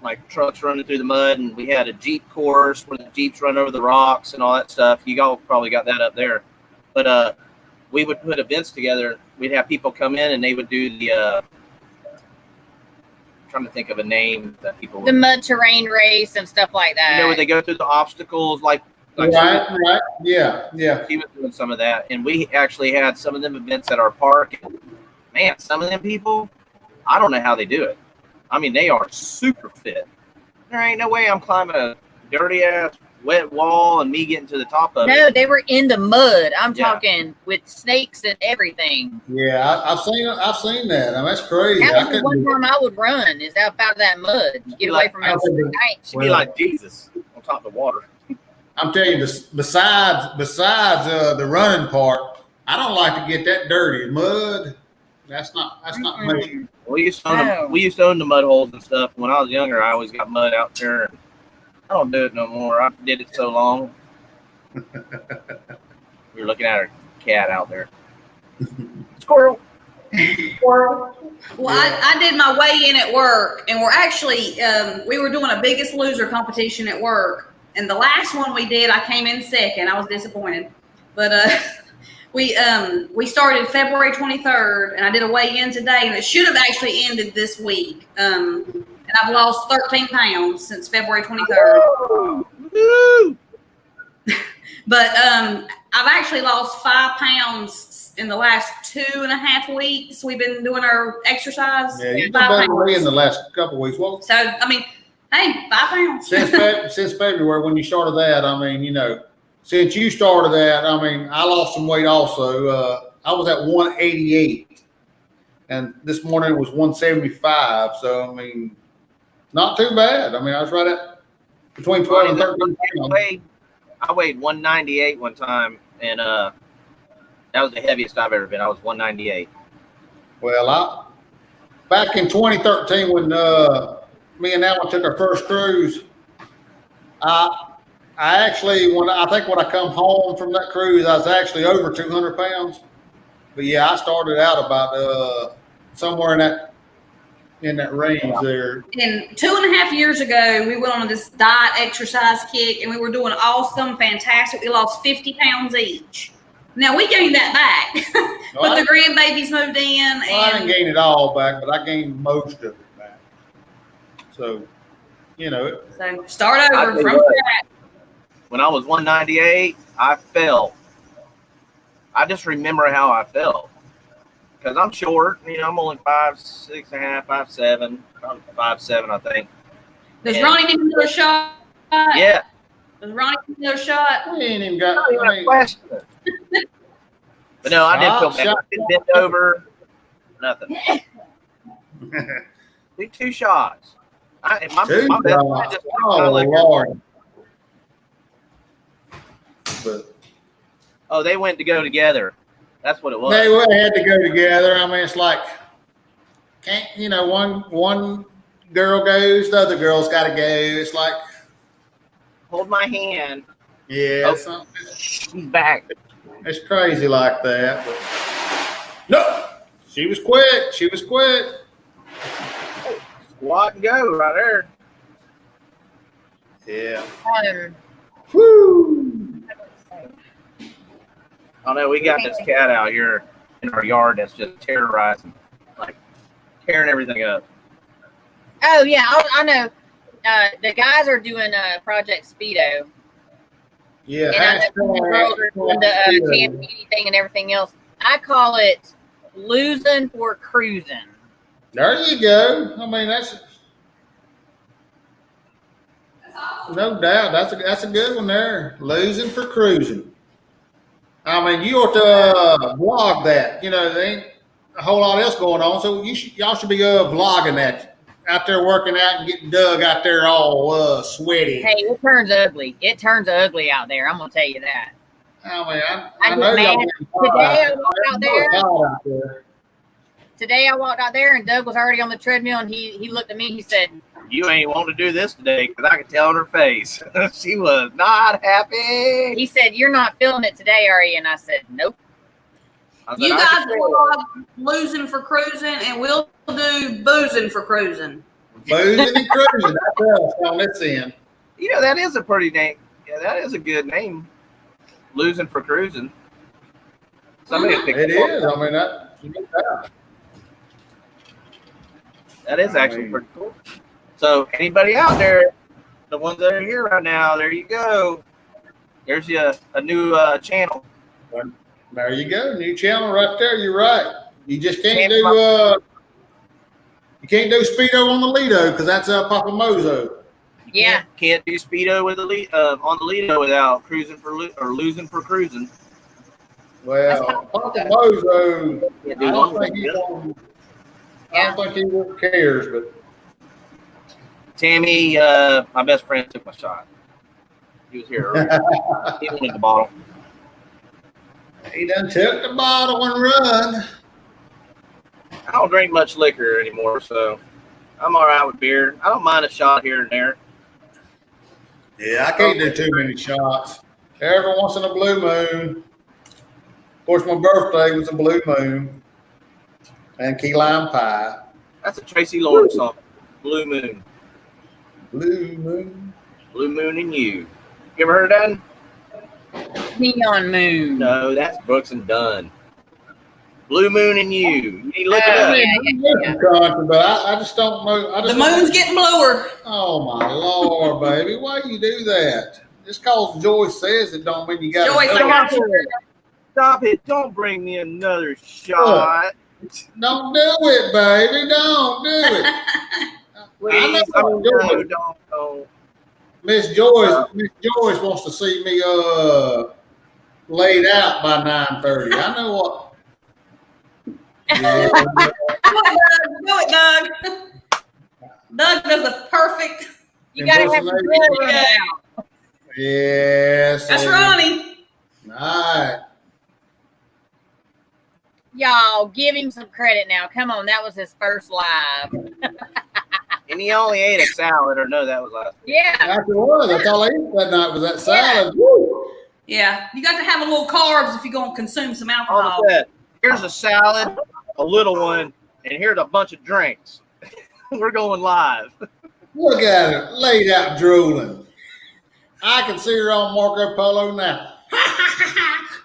like trucks running through the mud, and we had a Jeep course where the Jeeps run over the rocks and all that stuff. You all probably got that up there. But we would put events together. We'd have people come in and they would do the trying to think of a name that people The mud terrain race and stuff like that. where they go through the obstacles like right, yeah. he was doing some of that, and we actually had some of them events at our park. And man, some of them people, I don't know how they do it. I mean, they are super fit. There ain't no way I'm climbing a dirty ass wet wall and me getting to the top of it. No, they were in the mud. I'm Yeah. talking with snakes and everything. Yeah, I've seen that. I mean, that's crazy. That I was the couldn't one do it. time I would run is out of that mud. Get away from I those wouldn't- snakes. Should be like Jesus on top of the water. I'm telling you, besides the running part, I don't like to get that dirty. Mud, that's not me. We used to own No. we used to own the mud holes and stuff. When I was younger, I always got mud out there. And I don't do it no more. I did it so long. We were looking at our cat out there. Squirrel. Well, I did my weigh-in at work, and we're actually we were doing a Biggest Loser competition at work, and the last one we did, I came in second. I was disappointed, but we started February 23rd, and I did a weigh-in today, and it should have actually ended this week. And I've lost 13 pounds since February 23rd. Woo! But I've actually lost 5 pounds in the last 2.5 weeks. We've been doing our exercise. Yeah, you've 5 been better than me pounds. in the last couple of weeks. Well, So, I mean, hey, 5 pounds. since February when you started that, I mean, since you started that, I mean, I lost some weight also. I was at 188, and this morning it was 175. So, I mean, not too bad. I mean, I was right at between 12 and 13 pounds. I weighed 198 one time, and that was the heaviest I've ever been. I was 198. Well, back in 2013 when me and Alan took our first cruise, I actually when I come home from that cruise, I was actually over 200 pounds. But yeah, I started out about somewhere in that range there. And 2.5 years ago, we went on this diet exercise kick, and we were doing awesome, fantastic. We lost 50 pounds each. Now we gained that back, but the grandbabies moved in, Well, I didn't and gain it all back, but I gained most of it back. So, so start I over tell from you what. scratch. When I was 198, I fell. I just remember how I felt. Because I'm short, I'm only 5'6.5", 5'7", probably 5'7", I think. Does And- Ronnie need another shot? Yeah. Does Ronnie need another shot? we ain't even got. Not even I a mean, question. But no, I didn't feel bad. Shot. I didn't bend over. Nothing. Do 2 shots. My Two best friend shots. just Oh like, Lord! But oh, they went to go together. That's what it was. they would had to go together. I mean, it's like one girl goes, the other girl's got to go. It's like, Hold my hand. yeah, Oh. She's back. it's crazy like that. But no, she was quick. She was quick. Squat and go right there. Yeah. Woo. Oh no, we got this cat out here in our yard that's just terrorizing, like tearing everything up. Oh yeah, I know. The guys are doing Project Speedo, Yeah. and I know the girls are doing the tan beauty thing and everything else. I call it Losing for cruising. There you go. I mean, that's no doubt. That's a good one there. Losing for cruising. I mean, you ought to vlog that. You know, there ain't a whole lot else going on, so y'all should be vlogging that. Out there working out and getting Doug out there all sweaty. Hey, it turns ugly. It turns ugly out there. I'm gonna tell you that. I mean, I I know get y'all mad. getting hot Today I out walked out there. there. It's hot out there. Today I walked out there and Doug was already on the treadmill and he looked at me. He said, You ain't want to do this today because I could tell in her face. She was not happy. he said, "You're not feeling it today, are you?" And I said, "Nope." I said, You I guys can feel it. vlog losing for cruising, and we'll do boozing for cruising. Boozing and cruising. That's us on this end. You know, that is a pretty name. Yeah, that is a good name. Losing for cruising. Somebody will pick It that is. up. I mean, That is actually pretty cool. So, anybody out there, the ones that are here right now, there you go. There's a new channel. there you go. New channel right there. You're right. You just can't do you can't do Speedo on the Lido because that's Papa Mozo. Yeah. Can't do Speedo with the on the Lido without cruising for or losing for cruising. Well, Papa Mozo, Can't I do don't one think he without- I don't think he really cares, but Tammy, my best friend, took my shot. He was here earlier. He wanted the bottle. he done took the bottle and run. I don't drink much liquor anymore, so I'm all right with beer. I don't mind a shot here and there. Yeah, I can't do too many shots. Every once in a blue moon. Of course, my birthday was a blue moon. And key lime pie. That's a Tracy Lawrence song. Blue Moon. Blue moon. Blue Moon and You. You ever heard that? Neon Moon. No, that's Brooks and Dunn. Blue Moon and You. You need to look it up. Yeah. Country, but I just don't know. I The just moon's getting bluer. Oh my Lord, baby. Why you do that? Just cause Joyce says it don't mean you got Joyce, to. I got you. Stop it. Don't bring me another shot. Don't do it, baby. Don't do it. Please. I know, No, don't. Miss Joyce wants to see me laid out by 9:30. I know what. Yeah, Do it, Doug. Doug does a perfect. You gotta have the Impersonation. door running out. yes. That's sir. Ronnie. All right. Y'all, give him some credit now. Come on, that was his first live. And he only ate a salad, or no, that was last. Yeah. After was. That's all I ate that night was that salad. Woo. Yeah, you got to have a little carbs if you're gonna consume some On alcohol. the set. Here's a salad, a little one, and here's a bunch of drinks. We're going live. Look at her, laid out drooling. I can see her on Marco Polo now.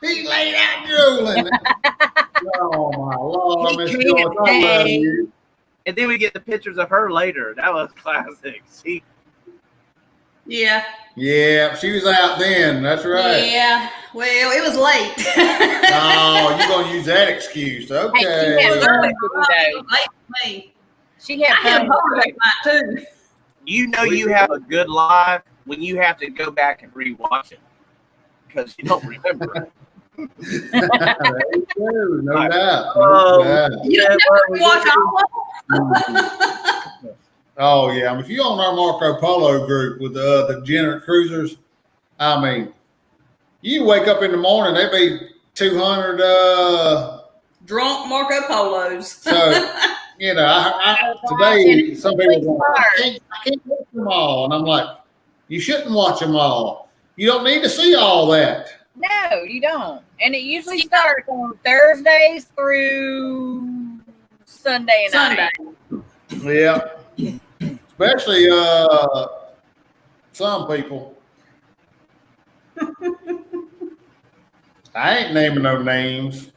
He laid out drooling. Oh my Lord, Miss Joyce, I love you. And then we get the pictures of her later. That was classic. See, Yeah, Yeah, she was out then. That's right. yeah. Well, it was late. Oh, you're gonna use that excuse. Hey, Okay. she had fun today. Late for me. She had I had a fun. hard that night too. you know you have a good live when you have to go back and rewatch it because you don't remember. There you go, no doubt. Oh. No doubt. You don't never watch all of Oh yeah, I mean, if you're on our Marco Polo group with the degenerate cruisers, I mean, you wake up in the morning, there be 200. drunk Marco Polos. So you know, I today some people are like, I can't watch them all, and I'm like, you shouldn't watch them all. You don't need to see all that. No, you don't. And it usually starts on Thursdays through Sunday night. Sunday. Yeah, especially some people. I ain't naming no names.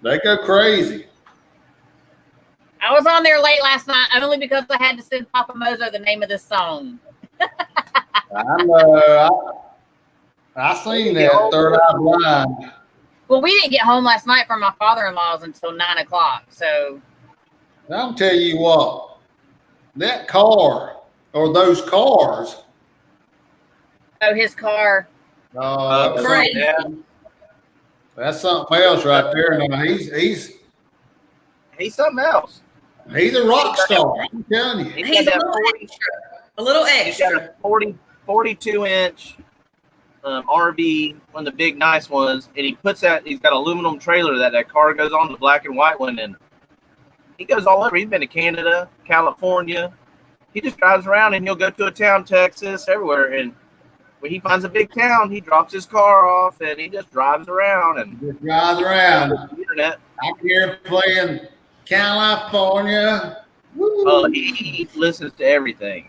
They go crazy. I was on there late last night only because I had to send Papa Mozo the name of this song. I know. I seen that Third Eye Blind. Well, we didn't get home last night from my father-in-law's until 9 o'clock. So I'll tell you what, that car or those cars. his car. Oh, Great. that's something else right there. No, he's something else. a rock star. I'm telling you. He's a got little that 40 extra. A little He's got extra. a 42-inch RV, one of the big nice ones, and he puts that. He's got an aluminum trailer that car goes on, the black and white one, and he goes all over. He's been to Canada, California. He just drives around, and he'll go to a town, Texas, everywhere. And when he finds a big town, he drops his car off, and he just drives around and Just drives around. the internet. I'm here playing California. Woo. He listens to everything.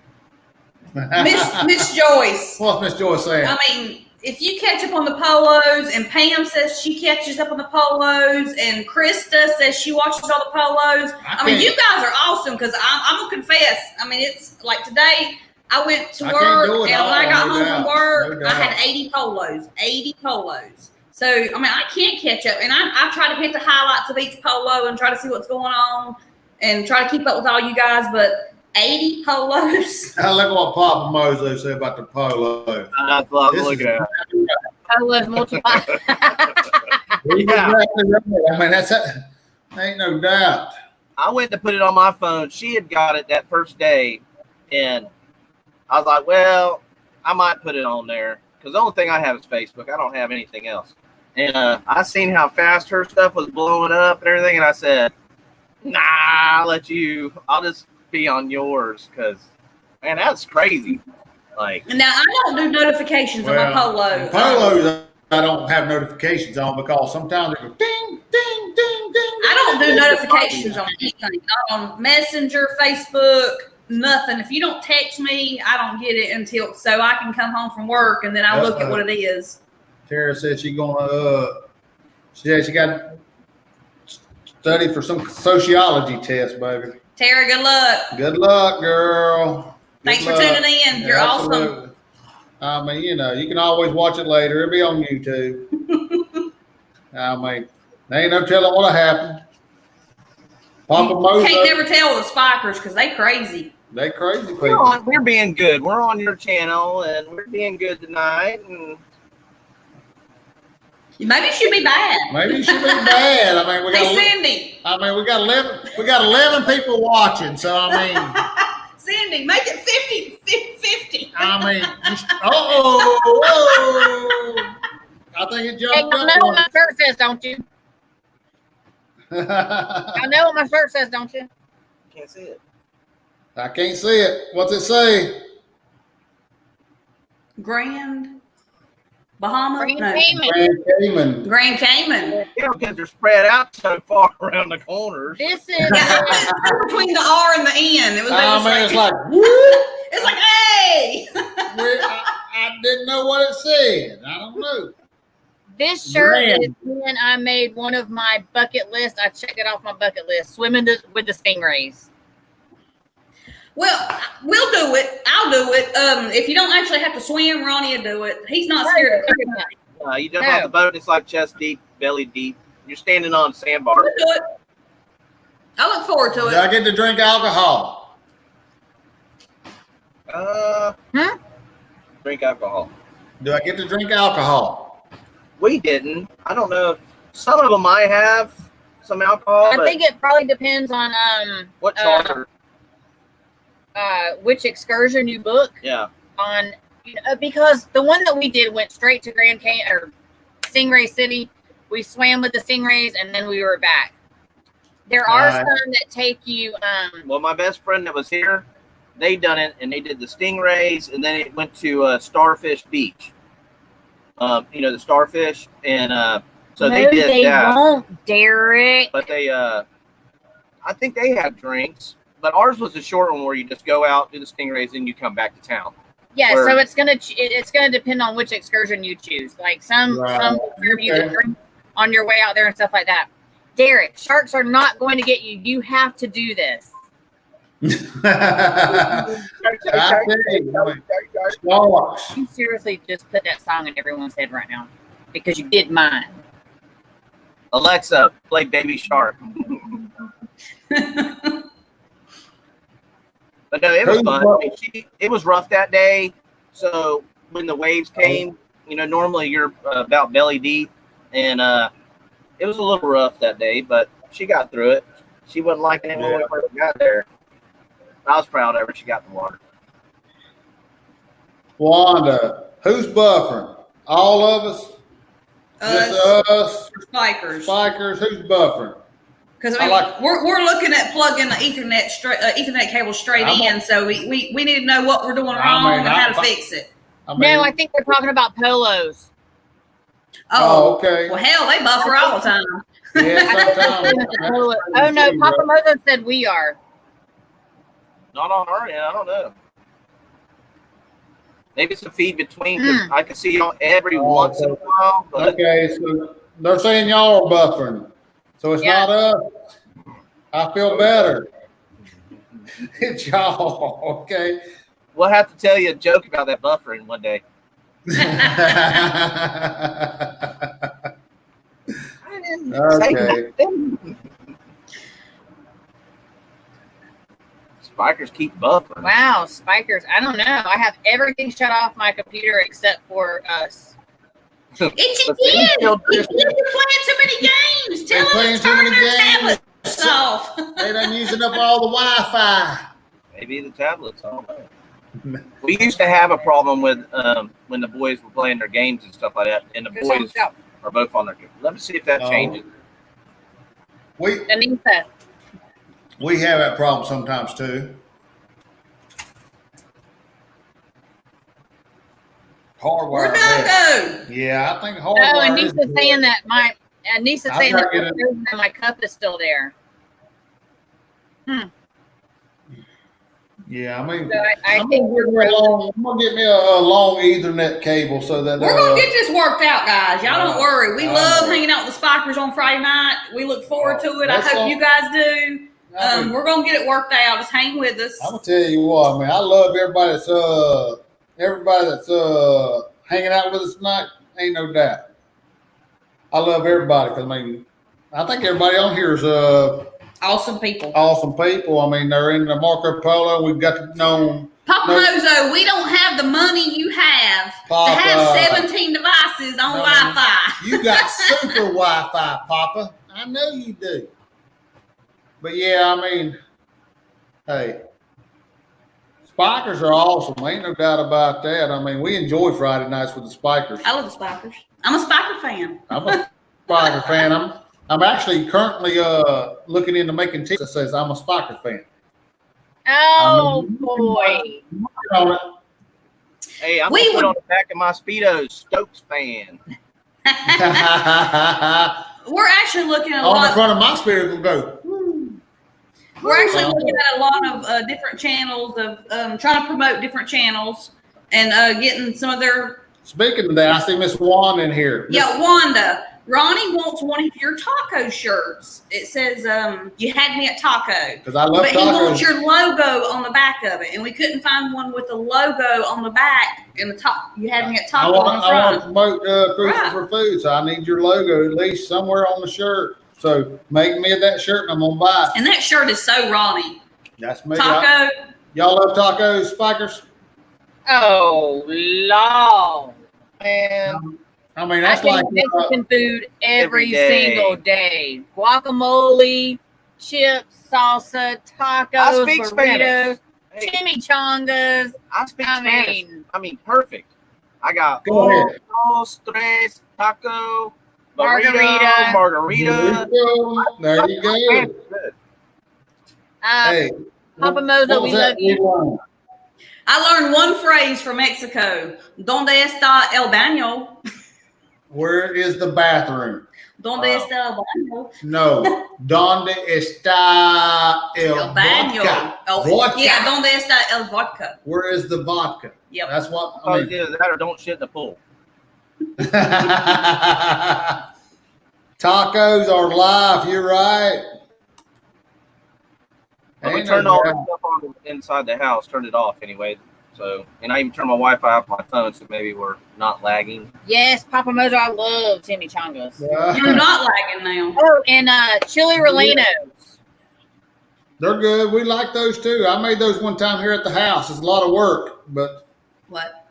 Miss Joyce. What's Miss Joyce saying? I mean, if you catch up on the polos, and Pam says she catches up on the polos, and Krista says she watches all the polos. I mean, you guys are awesome because I'm gonna confess. I mean, it's like today I went to I can't work, do and it when all, I got no home doubt, from work, no I doubt. had 80 polos. 80 polos. So I mean, I can't catch up, and I try to hit the highlights of each polo and try to see what's going on, and try to keep up with all you guys, but. 80 polos. I look what Papa Mozo said about the polo. That's what I'm This looking is- at. Polos multiply. Yeah. I mean, ain't no doubt. I went to put it on my phone. She had got it that first day, and I was like, well, I might put it on there because the only thing I have is Facebook. I don't have anything else. And I seen how fast her stuff was blowing up and everything, and I said, nah, I'll just be on yours because, man, that's crazy. Like, Now I don't do notifications on my polo. Polos, I don't have notifications on because sometimes it goes ding, ding, ding, ding. I don't do notifications on anything, not on Messenger, Facebook, nothing. If you don't text me, I don't get it until so I can come home from work and then I look at what it is. Tara said she got to study for some sociology test, baby. Tara, good luck. Good luck, girl. Thanks Good for luck. tuning in. You're Yeah, awesome. absolutely. I mean, you can always watch it later. It'll be on YouTube. I mean, there ain't no telling what'll happen. Papa You can't Mozo, never tell with the spikers because they crazy. they crazy people. we're being good. We're on your channel, and we're being good tonight. And Maybe it should be bad. Maybe it should be bad. I mean, Hey, Cindy. we got 11 people watching. So I mean, Cindy, make it 50. whoa! I think it Hey, jumped I know what up. my shirt says, don't you? I know what my shirt says, don't you? can't see it. I can't see it. What's it say? Grand Bahama? Grand No. Cayman. Grand Cayman. Grand Cayman. Yeah, because they're spread out so far around the corners. This is Yeah, it's between the R and the N. It was I mean, it's like, whoop. it's like, hey. I didn't know what it said. I don't know. this shirt Grand. is when I made one of my bucket lists. I checked it off my bucket list. Swimming with the stingrays. Well, we'll do it. I'll do it. If you don't actually have to swim, Ronnie will do it. He's not scared of cricket. You jump off the boat, it's like chest deep, belly deep. You're standing on a sandbar. We'll do it. I look forward to Did I it. get to drink alcohol? Drink alcohol. Do I get to drink alcohol? We didn't. I don't know. If some of them might have some alcohol. I but think it probably depends on what charter? which excursion you book. Yeah. On because the one that we did went straight to Grand Cayman or Stingray City. We swam with the stingrays and then we were back. There are some that take you. Well, my best friend that was here, they done it, and they did the stingrays, and then it went to Starfish Beach. The starfish, and so they did they that. won't, Derek. But they, I think they had drinks, but ours was a short one where you just go out, do the stingrays, and you come back to town. Yeah, Where- so it's gonna depend on which excursion you choose. Like some will serve you the drink on your way out there and stuff like that. Derek, sharks are not going to get you. You have to do this. I tell you, sharks. You seriously just put that song in everyone's head right now because you did mine. Alexa, play Baby Shark. But no, it was fun. I mean, it was rough that day. So when the waves came, normally you're about belly deep, and it was a little rough that day, but she got through it. She wasn't liking it when we first got there. I was proud of her. She got in the water. Wanda, who's buffering? All of us? Just us? Spikers. Who's buffering? Because we're looking at plugging the Ethernet cable straight in, so we need to know what we're doing wrong and how to fix it. No, I think they're talking about polos. Oh, okay. Well, hell, they buffer all the time. Yeah, sometimes. Oh no, Papa Mozo said we are. Not on our end. I don't know. Maybe it's a feed between. 'Cause I can see y'all every once in a while. But Okay, so they're saying y'all are buffering. So it's not us. I feel better. It's y'all, okay? We'll have to tell you a joke about that buffering one day. Okay. Spikers keep buffering. Wow, Spikers. I don't know. I have everything shut off my computer except for us. It's again. You're playing too many games. Tell them to turn their tablets off. They done using up all the Wi-Fi. Maybe the tablets. I don't know. We used to have a problem with when the boys were playing their games and stuff like that, and the boys are both on their. Let me see if that changes. Anissa. We have that problem sometimes too. Hardwire. Where'd that go? Yeah, I think hardwire. Oh, Anissa's saying that my cup is still there. Yeah, I mean, So I I'm think gonna get me a long Ethernet cable so that we're gonna get this worked out, guys. Y'all don't worry. We love hanging out with the Spikers on Friday night. We look forward to it. I hope you guys do. We're gonna get it worked out. Just hang with us. I'm gonna tell you what, man. I love everybody that's hanging out with us tonight. Ain't no doubt. I love everybody because I think everybody on here is awesome people. Awesome people. I mean, they're in the Marco Polo. We've got to know. Papa Mozo, we don't have the money you have to have 17 devices on Wi-Fi. You got super Wi-Fi, Papa. I know you do. But yeah, I mean, hey, Spikers are awesome. Ain't no doubt about that. I mean, we enjoy Friday nights with the Spikers. I love the Spikers. I'm a Spiker fan. I'm a Spiker fan. I'm actually currently looking into making t-shirts that says I'm a Spiker fan. Oh boy! Hey, I'm gonna put on the back of my Speedos, Stokes fan. We're actually looking at on the front of my Speedos will go. We're actually looking at a lot of different channels of trying to promote different channels and getting some of their. Speaking of that, I see Miss Wanda in here. Yeah, Wanda. Ronnie wants one of your taco shirts. It says, you had me at taco. Because I love tacos. But he wants your logo on the back of it. And we couldn't find one with the logo on the back and the top. You had me at taco on the front. I want to promote Crucial for Food, so I need your logo at least somewhere on the shirt. So make me that shirt and I'm going to buy it. And that shirt is so Ronnie. That's me. Taco. Y'all love tacos, Spikers? Oh, Lord. Man. I mean, that's like Mexican food every single day. Guacamole, chips, salsa, tacos, burritos, chimichangas. I speak Spanish. I mean, perfect. I got dos, tres, taco, margarita. There you go. Hey, Papa Mozo, we love you. I learned one phrase from Mexico. ¿Dónde está el baño? Where is the bathroom? ¿Dónde está el baño? No. ¿Dónde está el vodka? Vodka. Yeah, ¿dónde está el vodka? Where is the vodka? Yep. That's what I mean. Either that or don't shit in the pool. Tacos are life. You're right. Well, we turned all that stuff on inside the house. Turned it off anyway. So, and I even turned my Wi-Fi off my phone, so maybe we're not lagging. Yes, Papa Mojo, I love chimichangas. You're not lagging now. Oh, and chili rellenos. They're good. We like those too. I made those one time here at the house. It's a lot of work, but What?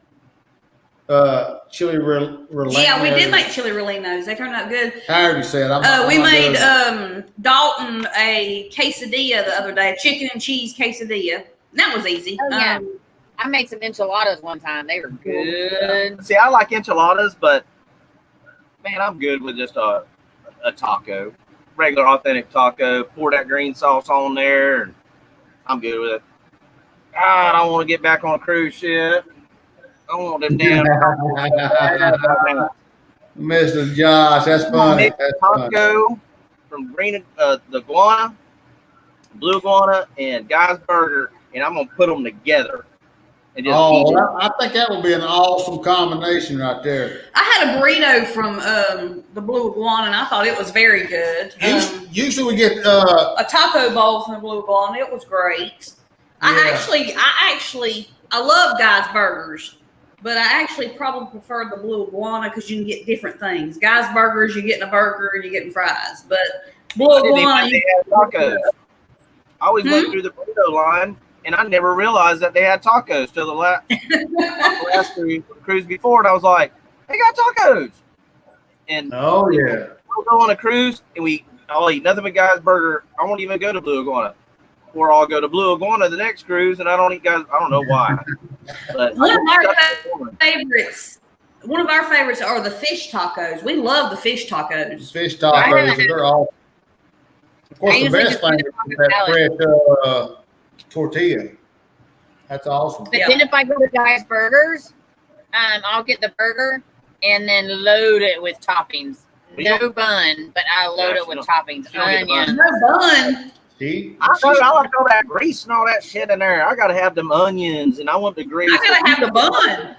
chili rellenos. Yeah, we did make chili rellenos. They turned out good. However you say it. We made Dalton a quesadilla the other day, a chicken and cheese quesadilla. And that was easy. Oh, yeah. I made some enchiladas one time. They were good. See, I like enchiladas, but man, I'm good with just a taco, regular authentic taco. Pour that green sauce on there, and I'm good with it. I don't want to get back on cruise ship. I want them damn Mr. Josh, that's funny. That's funny. taco from the iguana, blue iguana, and Guy's Burger, and I'm gonna put them together and just eat it. I think that would be an awesome combination right there. I had a burrito from the Blue Iguana, and I thought it was very good. Usually we get A taco bowl from the Blue Iguana. It was great. Yeah. I love Guy's Burgers, but I actually probably prefer the Blue Iguana because you can get different things. Guy's Burgers, you're getting a burger and you're getting fries. But Blue Iguana, They had tacos. I always went through the burrito line, and I never realized that they had tacos till the last cruise before, and I was like, they got tacos. And oh yeah. we'll go on a cruise, and I'll eat nothing but Guy's Burger. I won't even go to Blue Iguana. Or I'll go to Blue Iguana the next cruise, and I don't eat Guys. I don't know why. But one of our favorites are the fish tacos. We love the fish tacos. Fish tacos, they're all. Of course, the best thing is that fresh tortilla. That's awesome. But then if I go to Guy's Burgers, I'll get the burger and then load it with toppings. No bun, but I load it with toppings. Onions. No bun. See? I like all that grease and all that shit in there. I gotta have them onions, and I want the grease. I gotta have the bun.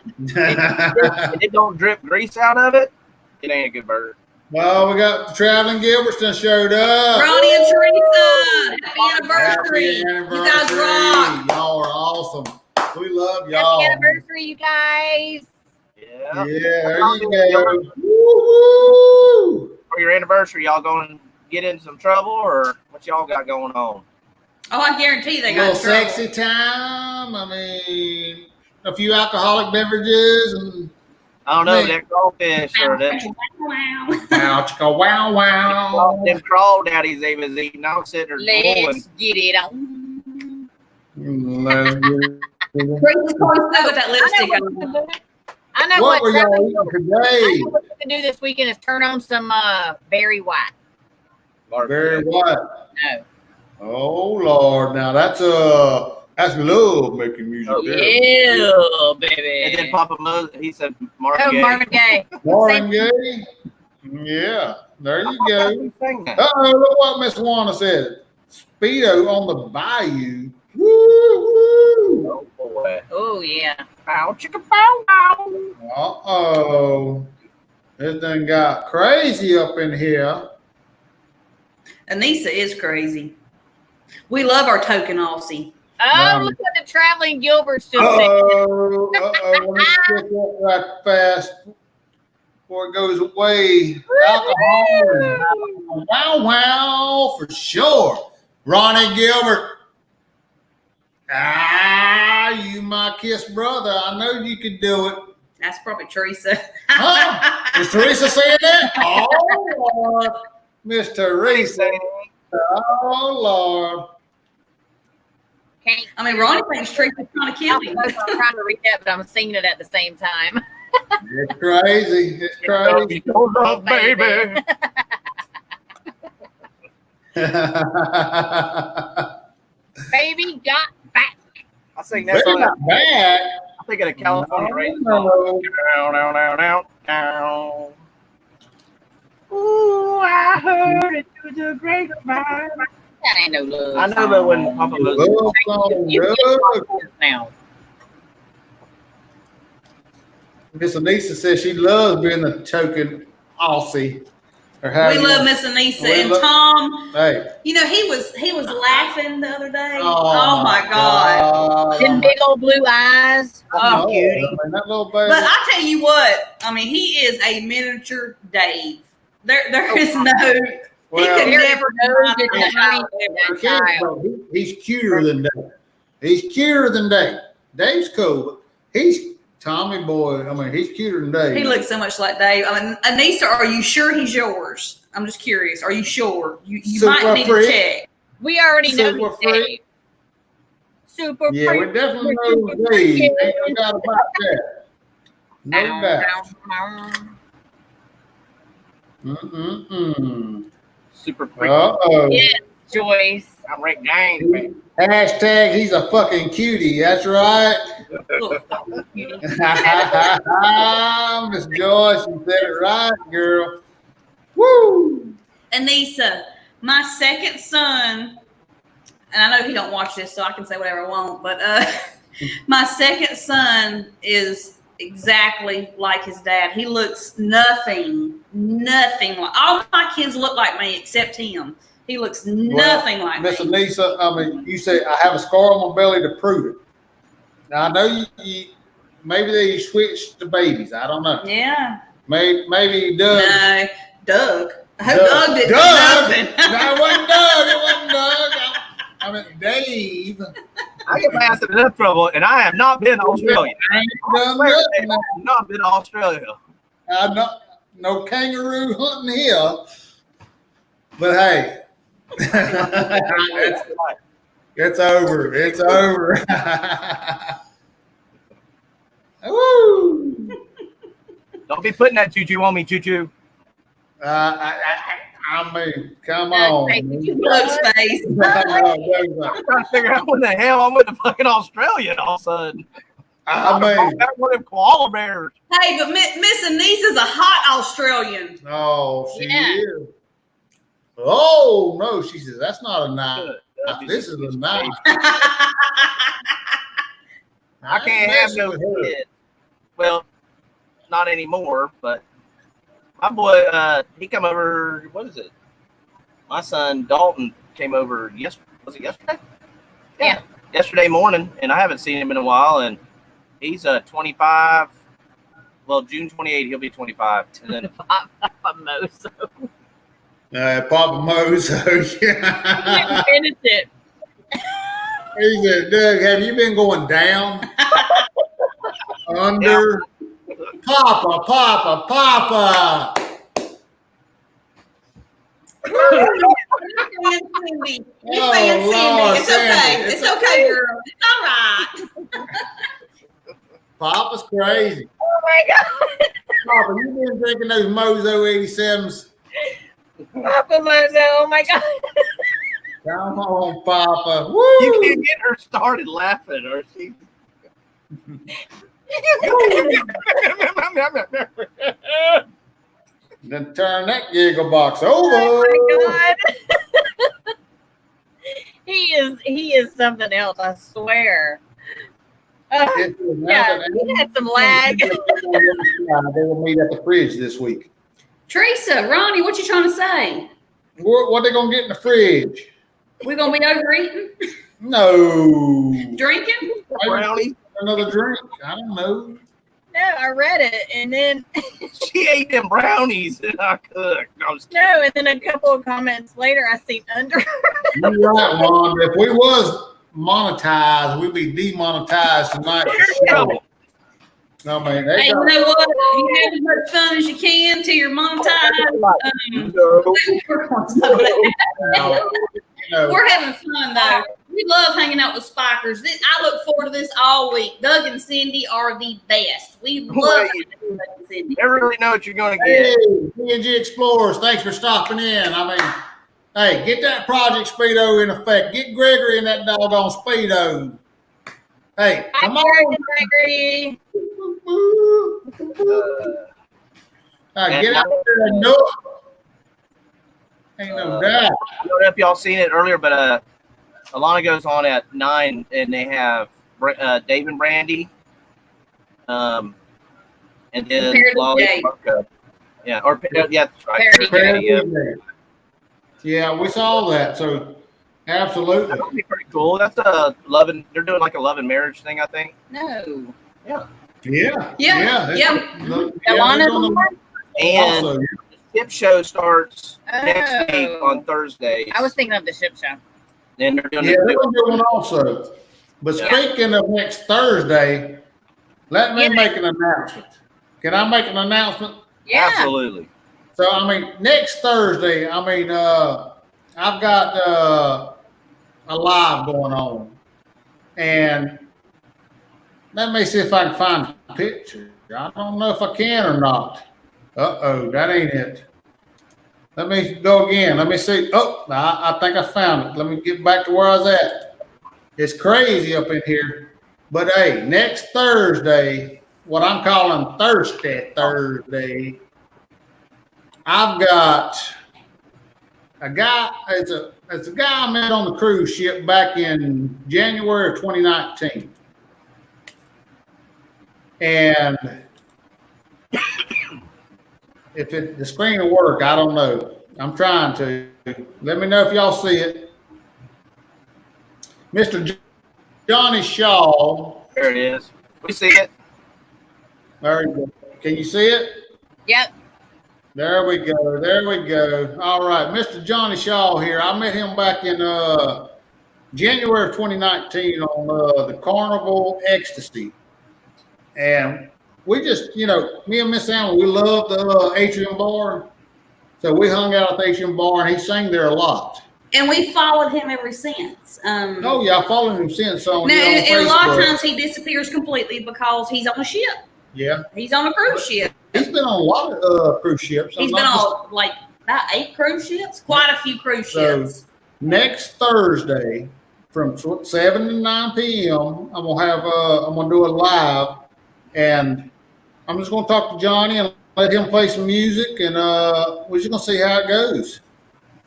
If it don't drip grease out of it, it ain't a good burger. Well, we got the Traveling Gilberts done showed up. Ronnie and Teresa, happy anniversary. Happy anniversary. You guys rock. Y'all are awesome. We love y'all. Happy anniversary, you guys. Yeah. Yeah, there you go. Woo-hoo. For your anniversary, y'all going to get in some trouble, or what y'all got going on? Oh, I guarantee they A got little in trouble. sexy time. I mean, a few alcoholic beverages and I don't know, that crawfish or that wow, wow. them crawdaddies they was eating. I was sitting there going. Let's get it on. Teresa's probably still got that lipstick on. I know What what were y'all Trevor- eating I today? know what we can do this weekend is turn on some Berry White. Very what? No. Oh Lord! Now that's love making music. Oh, there. Yeah, baby. And then Papa Mo, he said Marvin Oh, Gaye. Marvin Gaye. Marvin Gaye. Yeah, there you go. He sang that. Look what Miss Wanda said. Speedo on the bayou. Woo woo. Oh boy. Oh, yeah. Bow chicka bow bow. Uh-oh. This done got crazy up in here. Anissa is crazy. We love our token Aussie. Oh, look what the Traveling Gilberts just said. Uh-oh. Let me get that right fast before it goes away. Alcohol. Wow, wow, for sure. Ronnie Gilbert. You my kiss brother. I know you could do it. That's probably Teresa. Huh? Is Teresa saying that? Oh, Lord. Miss Teresa. Oh, Lord. Can't- I mean, Ronnie thinks Teresa's trying to kill him. I'm trying to read that, but I'm singing it at the same time. It's crazy. It's crazy. Oh, baby. Baby got back. I sing They're that song. not bad. I'm thinking of California Rain No. song. Down, down, down, down, down. Ooh, I heard it through the grapevine. That ain't no love. I know, but when Papa Mo, Love song, You love. now. Miss Anissa says she loves being the token Aussie. Or how We you love want- Miss Anissa We and love- Tom. Hey. You know, he was laughing the other day. Oh my God. Them big old blue eyes. Oh, I mean, that little baby. But I tell you what, I mean, he is a miniature Dave. There is no. Well, he could There is never no find denying that child. He's cuter than Dave. He's cuter than Dave. Dave's cool, but he's Tommy boy. I mean, he's cuter than Dave. He looks so much like Dave. I mean, Anissa, are you sure he's yours? I'm just curious. Are you sure? You might Super need freak. to check. We already know Super he's freak. Dave. Super Yeah, we freak. definitely know he's Dave. Ain't no doubt about that. No doubt. Super freak. Uh-oh. Yes, Joyce. I'm Rick James, man. Hashtag he's a fucking cutie. That's right. Miss Joyce, you said it right, girl. Woo! Anissa, my second son, and I know he don't watch this, so I can say whatever I want, but my second son is exactly like his dad. He looks nothing like. All my kids look like me except him. He looks nothing like Miss me. Anissa, I mean, you say I have a scar on my belly to prove it. Now I know you maybe they switched to babies. I don't know. Yeah. Maybe Doug. No, Doug. I hope Doug didn't do Doug. nothing. No, it wasn't Doug. It wasn't Doug. I mean Dave. I get past enough trouble, and I have not been to Australia. I ain't done I nothing. have not been to Australia. I'm not no kangaroo hunting here. But hey, it's over. It's over. Woo! Don't be putting that choo-choo on me, choo-choo. I mean, come on. Doug's face. I'm trying to figure out when the hell I'm with the fucking Australia all of a sudden. I mean, That's one of them koala bears. Hey, but Miss Anissa's a hot Australian. oh, she Yeah. is. Oh no, she says that's not a knife. This is a knife. I can't have no kid. Well, not anymore, but my boy, he come over, what is it? My son Dalton came over was it yesterday? Yeah. Yesterday morning, and I haven't seen him in a while, and he's 25. Well, June 28th, he'll be 25. And then Famoso. Papa Mozo. Yeah. Finished it. He said, Doug, have you been going down? Under? Papa. Cindy. You're saying Cindy. Lord, It's okay. Sandy. It's okay, girl. It's all right. Papa's crazy. Oh my God. Papa, you been drinking those Mozo 87s? Papa Mozo. Oh my God. Come on, Papa. Woo! you can't get her started laughing, or she. Then turn that giggle box over. Oh my God. He is something else, I swear. Yeah, he had some lag. They will meet at the fridge this week. Teresa, Ronnie, what you trying to say? What they gonna get in the fridge? We gonna be overeating, No. drinking? Brownie. Another drink. I don't know. No, I read it, and then She ate them brownies that I cooked. I was no, and then a couple of comments later, I seen under. You're right, Ron. If we was monetized, we'd be demonetized tonight. trouble. No, man. Hey, They you got, know what? You have as much fun as you can till you're monetized. We're having fun though. We love hanging out with Spikers. I look forward to this all week. Doug and Cindy are the best. We love hanging out with Doug and Cindy. Never really know what you're going to hey, get. PNG Explorers, thanks for stopping in. I mean, hey, get that Project Speedo in effect. Get Gregory in that doggone Speedo. Hey, Hi, come on. Gregory. Get out there and do it. Ain't no doubt. I don't know if y'all seen it earlier, but Alana goes on at 9, and they have Dave and Brandy, and then Compared to Lolly Dave. Marco. Yeah, or yeah, that's right. Parody Parody, yeah. Yeah, we saw that. So Absolutely. That would be pretty cool. That's a love and they're doing like a love and marriage thing, I think. No. Yeah. Yeah. Yeah. Alana's on one? And also, the ship show starts next week on Thursdays. I was thinking of the ship show. And they're doing yeah, they're going to do one also. But Yeah. speaking of next Thursday, let me make an announcement. Can I make an announcement? Yeah. Absolutely. So, I mean, next Thursday, I've got a live going on. And let me see if I can find a picture. I don't know if I can or not. Uh-oh, that ain't it. Let me go again. Let me see. Oh, I think I found it. Let me get back to where I was at. It's crazy up in here. But hey, next Thursday, what I'm calling Thursday, I've got a guy. It's a guy I met on the cruise ship back in January of 2019, and if the screen will work, I don't know. I'm trying to. Let me know if y'all see it. Mr. Johnny Shaw. There it is. We see it. There you go. Can you see it? Yep. There we go. There we go. All right. Mr. Johnny Shaw here. I met him back in January of 2019 on the Carnival Ecstasy. And we just, me and Miss Allen, we love the Atrium Bar. So we hung out at the Atrium Bar, and he sang there a lot. And we followed him ever since. Oh, yeah. I followed him since on, Now, on and Facebook. a lot of times he disappears completely because he's on a ship. Yeah. He's on a cruise ship. He's been on a lot of cruise ships. He's been on like about 8 cruise ships, quite a few cruise ships. Next Thursday from 7 to 9 p.m., I'm gonna do a live, and I'm just gonna talk to Johnny and let him play some music, and we're just gonna see how it goes.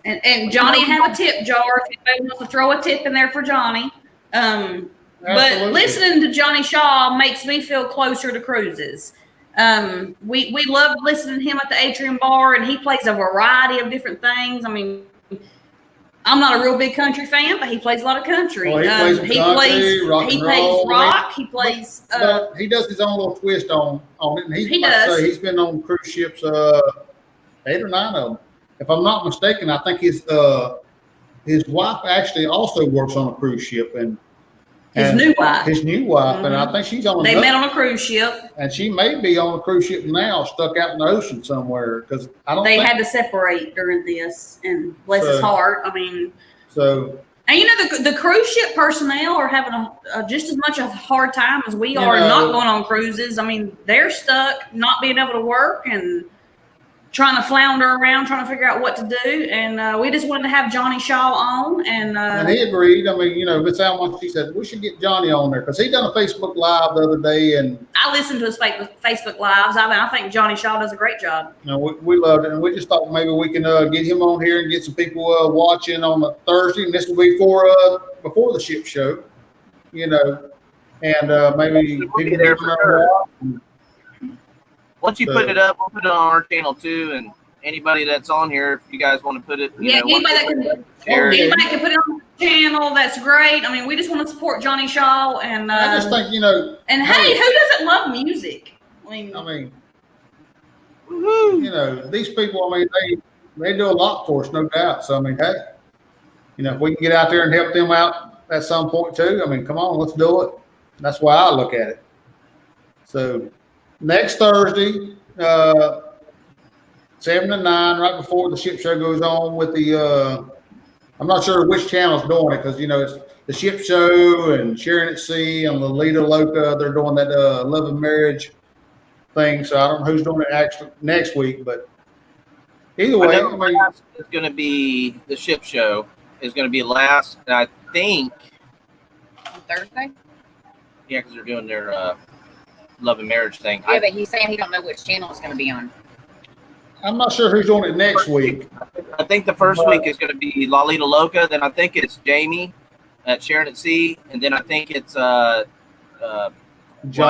And Johnny have a tip jar if anybody wants to throw a tip in there for Johnny. But Absolutely. listening to Johnny Shaw makes me feel closer to cruises. We love listening to him at the Atrium Bar, and he plays a variety of different things. I mean, I'm not a real big country fan, but he plays a lot of country. Well, he plays rock and roll. Rock. He plays. But he does his own little twist on it. And He like I does. say, he's been on cruise ships, 8 or 9 of them. If I'm not mistaken, I think his wife actually also works on a cruise ship, and His new wife. His new wife, and I think she's on. They met on a cruise ship. And she may be on a cruise ship now, stuck out in the ocean somewhere. Because I don't. They think, had to separate during this, and bless his So- heart. I mean, So and the cruise ship personnel are having just as much a hard time as we are know- not going on cruises. I mean, they're stuck, not being able to work and trying to flounder around, trying to figure out what to do. And we just wanted to have Johnny Shaw on, and he agreed. I mean, Miss Alma, she said we should get Johnny on there because he done a Facebook Live the other day, and I listened to his Facebook lives. I think Johnny Shaw does a great job. we loved it. And we just thought maybe we can get him on here and get some people watching on the Thursday, and this will be before the ship show, and maybe We'll be people there can for sure. Once you So- put it up, we'll put it on our channel too. And anybody that's on here, if you guys want to put it, Anybody that can. share it. Anybody can put it on the channel. That's great. I mean, we just want to support Johnny Shaw, and I just think and hey, who doesn't love music? I mean, these people. I mean, they do a lot for us, no doubt. So I mean, hey, if we can get out there and help them out at some point too. I mean, come on, let's do it. That's why I look at it. So next Thursday, 7 to 9, right before the ship show goes on with the. I'm not sure which channel's doing it because it's the ship show and Sharing at Sea and the Lido Loca. They're doing that Love and Marriage thing. So I don't know who's doing it actually next week, but either way, I know it's going to be the ship show is going to be last. And I think, On Thursday? yeah, because they're doing their love and marriage thing. Yeah, but he's saying he don't know which channel it's going to be on. I'm not sure who's doing it next week. I think the first week is going to be Lalita Loca. Then I think it's Jamie at Sharon at Sea, and then I think it's well, I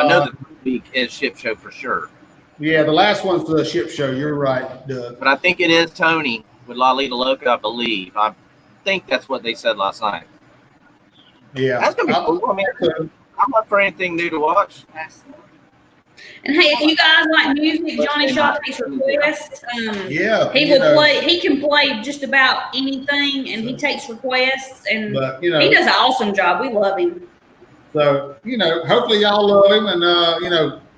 know the first week is ship show for sure. Yeah, the last one's the ship show. You're right, Doug. But I think it is Tony with Lalita Loca. I believe. I think that's what they said last night. Yeah. That's gonna be cool. I mean, I'm up for anything new to watch. And hey, if you guys like music, Johnny Shaw takes requests. Yeah. He will play. He can play just about anything, and he takes requests, and But, he does an awesome job. We love him. So, hopefully y'all love him, and,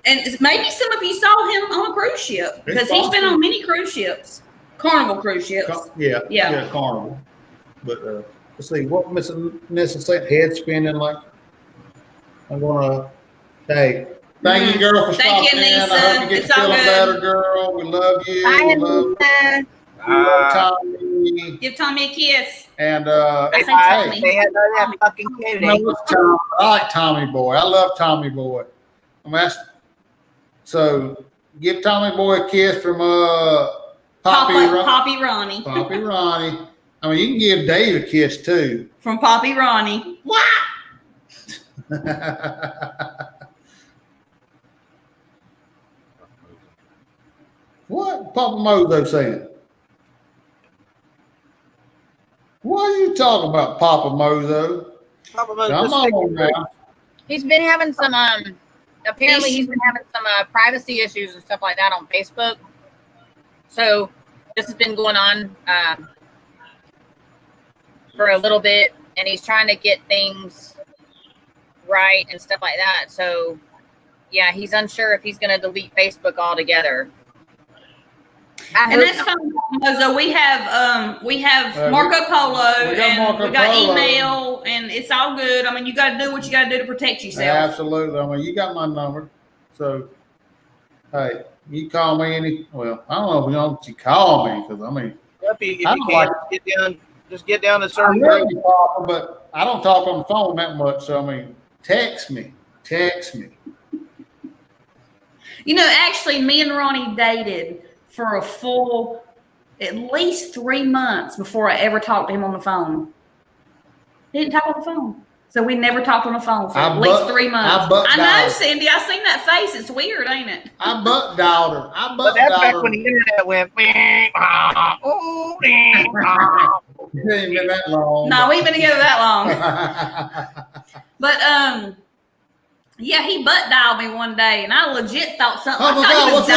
And maybe some of you saw him on a cruise ship because he's been on many cruise ships, Carnival cruise ships. Yeah, Carnival. But let's see, what Miss Nissa head spinning like. I'm gonna thank you, girl, for Thank stopping you, in. Nissa. I hope you get It's to all feeling good. better, girl. We love you. We love Tommy. Give Tommy a kiss. And I say Tommy. They had that fucking kid. I like Tommy Boy. I love Tommy Boy. So give Tommy Boy a kiss from Poppy Ronnie. Poppy Ronnie. I mean, you can give Dave a kiss too. From Poppy Ronnie. What? What Papa Mozo saying? What are you talking about, Papa Mozo? Come on now. He's been having some apparently he's been having some privacy issues and stuff like that on Facebook. So this has been going on for a little bit, and he's trying to get things right and stuff like that. So yeah, he's unsure if he's going to delete Facebook altogether. And that's fine. So we have Marco Polo, and we got email, and it's all good. I mean, you got to do what you got to do to protect yourself. Absolutely. I mean, you got my number, so hey, you call me I don't know if you know what you call me, because I mean, if you can, just get down to certain but I don't talk on the phone that much. So I mean, text me. Actually, me and Ronnie dated for a full at least 3 months before I ever talked to him on the phone. He didn't talk on the phone. So we never talked on the phone for at least 3 months. I know, Cindy. I seen that face. It's weird, ain't it? I butt dialed her. But that's back when the internet went. It ain't been that long. No, we ain't been together that long. But yeah, he butt dialed me one day, and I legit thought something. Oh my God, what's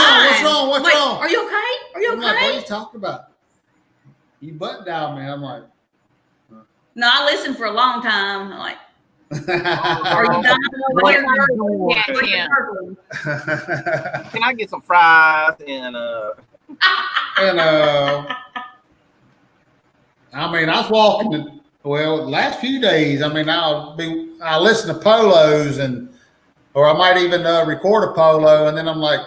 wrong? What's wrong? Are you okay? I'm like, what are you talking about? You butt dialed me. I'm like, no, I listened for a long time. I'm like, are you dying? Can I get some fries and I mean, I was walking the last few days. I mean, I listen to polos or I might even record a polo, and then I'm like,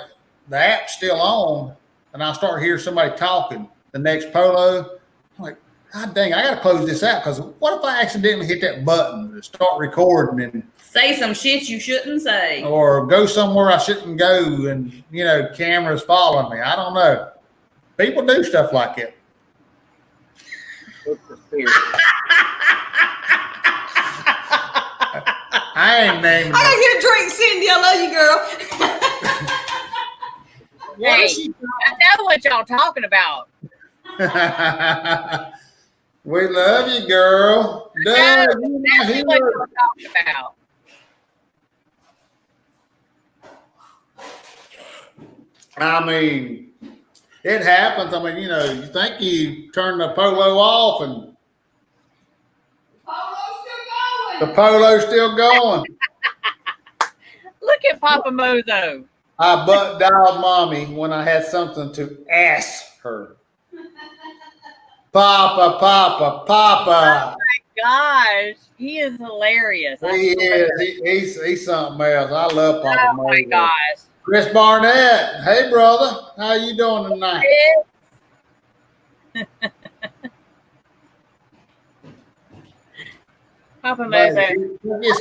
the app's still on, and I start hearing somebody talking. The next polo, I'm like, God dang, I got to close this out, because what if I accidentally hit that button to start recording and say some shit you shouldn't say, or go somewhere I shouldn't go, and cameras following me? I don't know. People do stuff like it. I ain't naming. I gotta get a drink, Cindy. I love you, girl. Hey, I know what y'all talking about. We love you, girl. That's exactly what y'all talking about. I mean, it happens. I mean, you think you turn the polo off, and the polo's still going. Look at Papa Mozo. I butt dialed mommy when I had something to ask her. Papa. Oh my gosh, he is hilarious. He is. He's something else. I love Papa Mozo. Oh my gosh. Chris Barnett. Hey, brother. How you doing tonight? Papa Mozo, I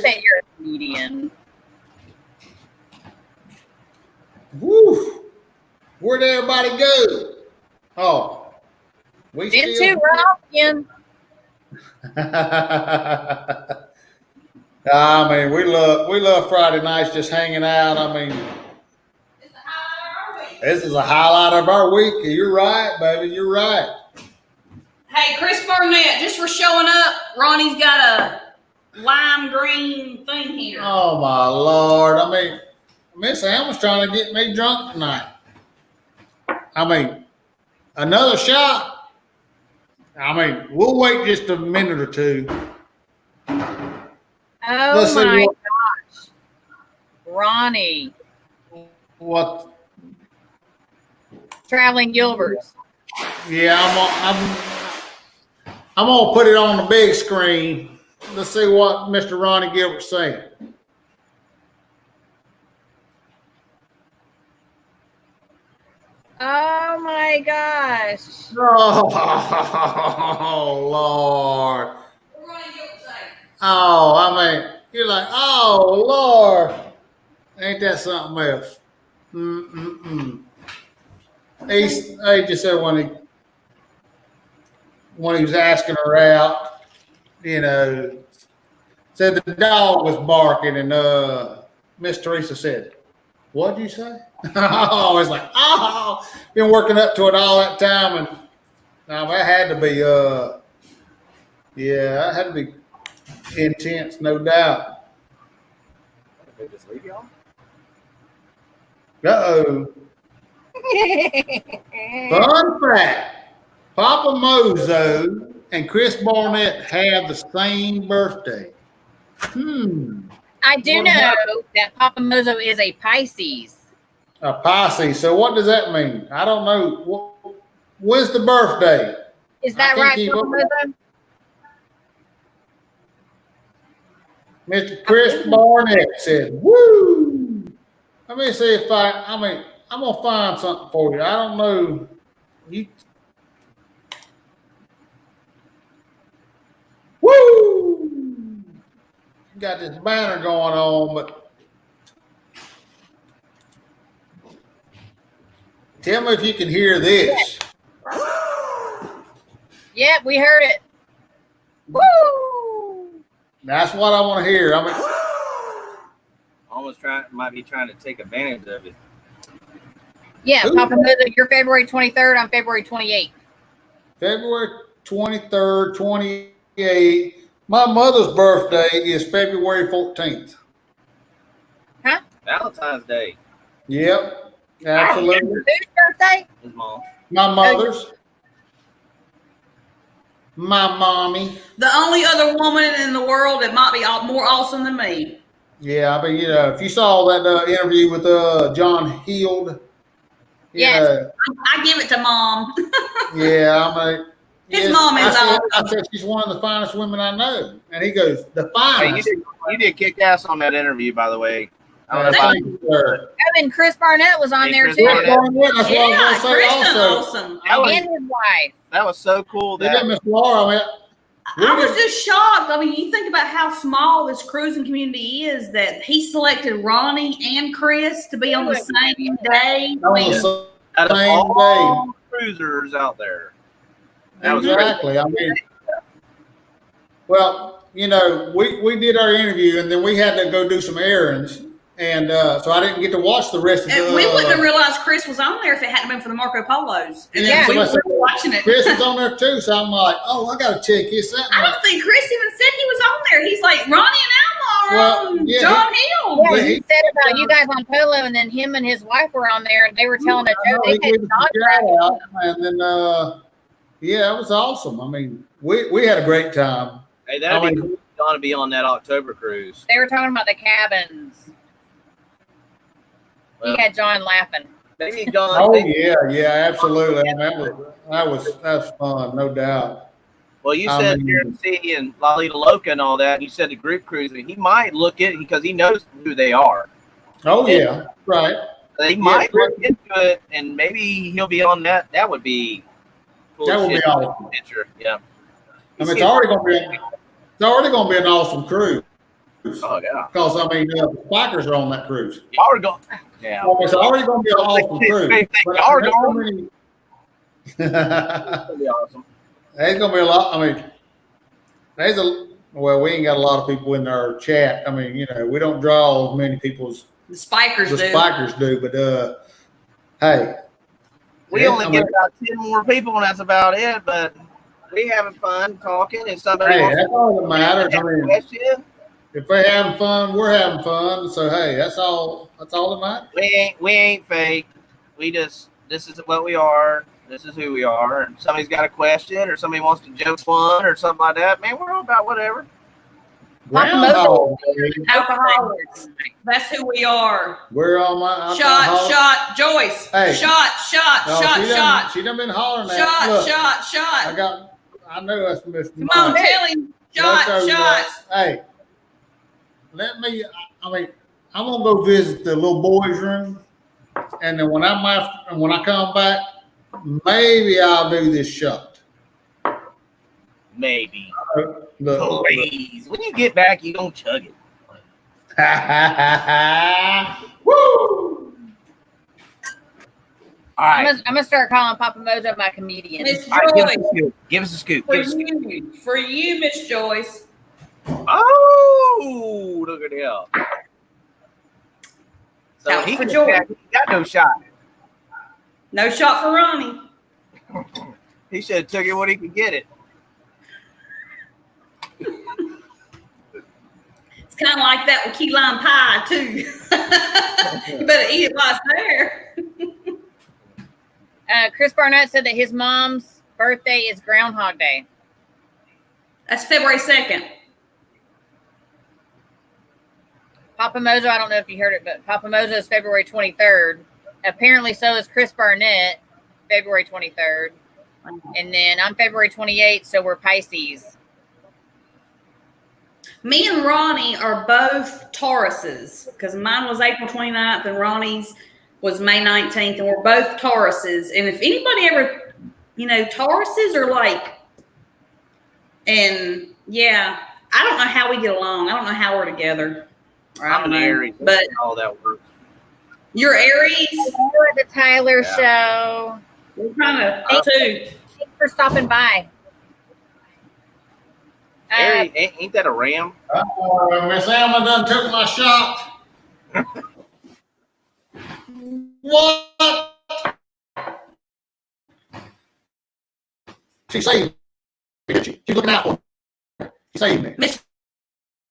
bet you're a comedian. Woo! Where'd everybody go? Oh, we Into Ralph again. I mean, we love Friday nights, just hanging out. I mean, this is a highlight of our week. You're right, baby. You're right. Hey, Chris Barnett, just for showing up, Ronnie's got a lime green thing here. Oh my Lord! I mean, Miss Ann was trying to get me drunk tonight. I mean, another shot. I mean, we'll wait just a minute or two. Oh my gosh. Ronnie. What? Traveling Gilberts. Yeah, I'm gonna put it on the big screen. Let's see what Mr. Ronnie Gilbert's saying. Oh my gosh. Oh Lord. What Ronnie Gilbert say? Oh, I mean, you're like, oh Lord, ain't that something else? He just said when he was asking her out, you know, said the dog was barking, and Miss Teresa said, "What'd you say?" I was like, "Oh, been working up to it all that time," and that had to be, yeah, that had to be intense, no doubt. Uh-oh. Fun fact, Papa Mozo and Chris Barnett have the same birthday. I do What know about- that Papa Mozo is a Pisces. A Pisces. So what does that mean? I don't know. When's the birthday? Is I that can't right, keep Papa up. Mozo? Mr. Chris Barnett said, "Woo!" Let me see if I'm gonna find something for you. I don't know. Woo! Got this banner going on, but tell me if you can hear this. Yep, we heard it. Woo! That's what I want to hear. I mean, Might be trying to take advantage of it. Yeah, Who? Papa Mozo, you're February 23rd. I'm February 28th. February 23rd, 28. My mother's birthday is February 14th. Valentine's Day. Yep, absolutely. Whose birthday? His mom. My mother's. My mommy. The only other woman in the world that might be more awesome than me. Yeah, I mean, you know, if you saw that interview with John Heald, Yes. I give it to Mom. yeah, I mean, His mom is I awesome. said she's one of the finest women I know, and he goes, "The Hey, finest." you did kick ass on that interview, by the way. I don't know if Thank you, sir. Oh, and Chris Barnett was on Hey, there Chris too. Barnett. That's what I was Yeah, going to say Kristen's also. awesome. And his wife. that was so cool Yeah, that Miss Laura, I mean, I was just shocked. I mean, you think about how small this cruising community is that he selected Ronnie and Chris to be on the same day. I mean, out of same all cruisers out there. That was exactly. I mean, well, you know, we did our interview, and then we had to go do some errands, and so I didn't get to watch the rest of and the. we wouldn't have realized Chris was on there if it hadn't been for the Marco Polos. And Yeah, then we somebody were watching it. Chris is on there too, so I'm like, oh, I got to check his out. I don't think Chris even said he was on there. He's like, Ronnie and Alma are Well, on yeah, John Hill. Yeah, Yeah, he said about you guys on Polo, and then him and his wife were on there, and they were telling a joke. He They gave had us dog a shout out, and then yeah, it was awesome. I mean, we had a great time. Hey, that'd I be mean- cool to be on that October cruise. They were talking about the cabins. Well, He had John laughing. maybe John. Oh maybe- yeah, absolutely. I mean, that was fun, no doubt. Well, you I said mean- Jeremy and Lalita Loca and all that. You said the group cruise. He might look at it because he knows who they are. Oh yeah, right. He might look into it, and maybe he'll be on that. That would be cool. That would be shit. awesome. Picture. Yeah. I mean, it's already gonna be an awesome cruise. Oh yeah. Because I mean, the Spikers are on that cruise. Y'all are going. Yeah. Well, it's already gonna be an awesome cruise. But Y'all are there's going. there's That'd be awesome. gonna be a lot. I mean, well, we ain't got a lot of people in our chat. I mean, you know, we don't draw as many people as The Spikers the do. Spikers do. But hey, We yeah, only I get mean- about 10 more people, and that's about it. But We having fun talking, and somebody Hey, wants that's all that matters. I to mean, question. if they're having fun, we're having fun. So hey, that's all. That's all that matters. We ain't fake. We just this is what we are. This is who we are. And somebody's got a question, or somebody wants to joke fun, or something like that. Man, we're all about whatever. Groundhog Day. Alcoholics. That's who we are. We're on my Shot, Joyce. Hey. Shot, No, shot. she done been hollering at. Shot, Look, shot. I know that's Miss. Come on, tell him. Shot. Hey, let me. I mean, I'm gonna go visit the little boys' room, and then when I come back, maybe I'll do this shot. Maybe. Look. Please. When you get back, you don't chug it. Woo! All right. I'm gonna start calling Papa Mojo my comedian. Miss All right, Joyce. give us a scoop. For you, Miss Joyce. Oh, look at him. So Out he for got Joyce. no shot. No shot for Ronnie. He should have took it when he could get it. It's kind of like that with key lime pie, too. You better eat it while it's there. Chris Barnett said that his mom's birthday is Groundhog Day. That's February 2nd. Papa Mojo, I don't know if you heard it, but Papa Mojo is February 23rd. Apparently, so is Chris Barnett, February 23rd. And then I'm February 28th, so we're Pisces. Me and Ronnie are both Tauruses because mine was April 29th and Ronnie's was May 19th, and we're both Tauruses. And if anybody ever, Tauruses are like, and yeah, I don't know how we get along. I don't know how we're together. I'm an Aries, but all that works. You're Aries. We're at the Tyler show. We're kind of too. Thanks for stopping by. Aries, ain't that a ram? Miss Alma done took my shot. What? She saved me, didn't she? She's looking out for me. She saved me. Miss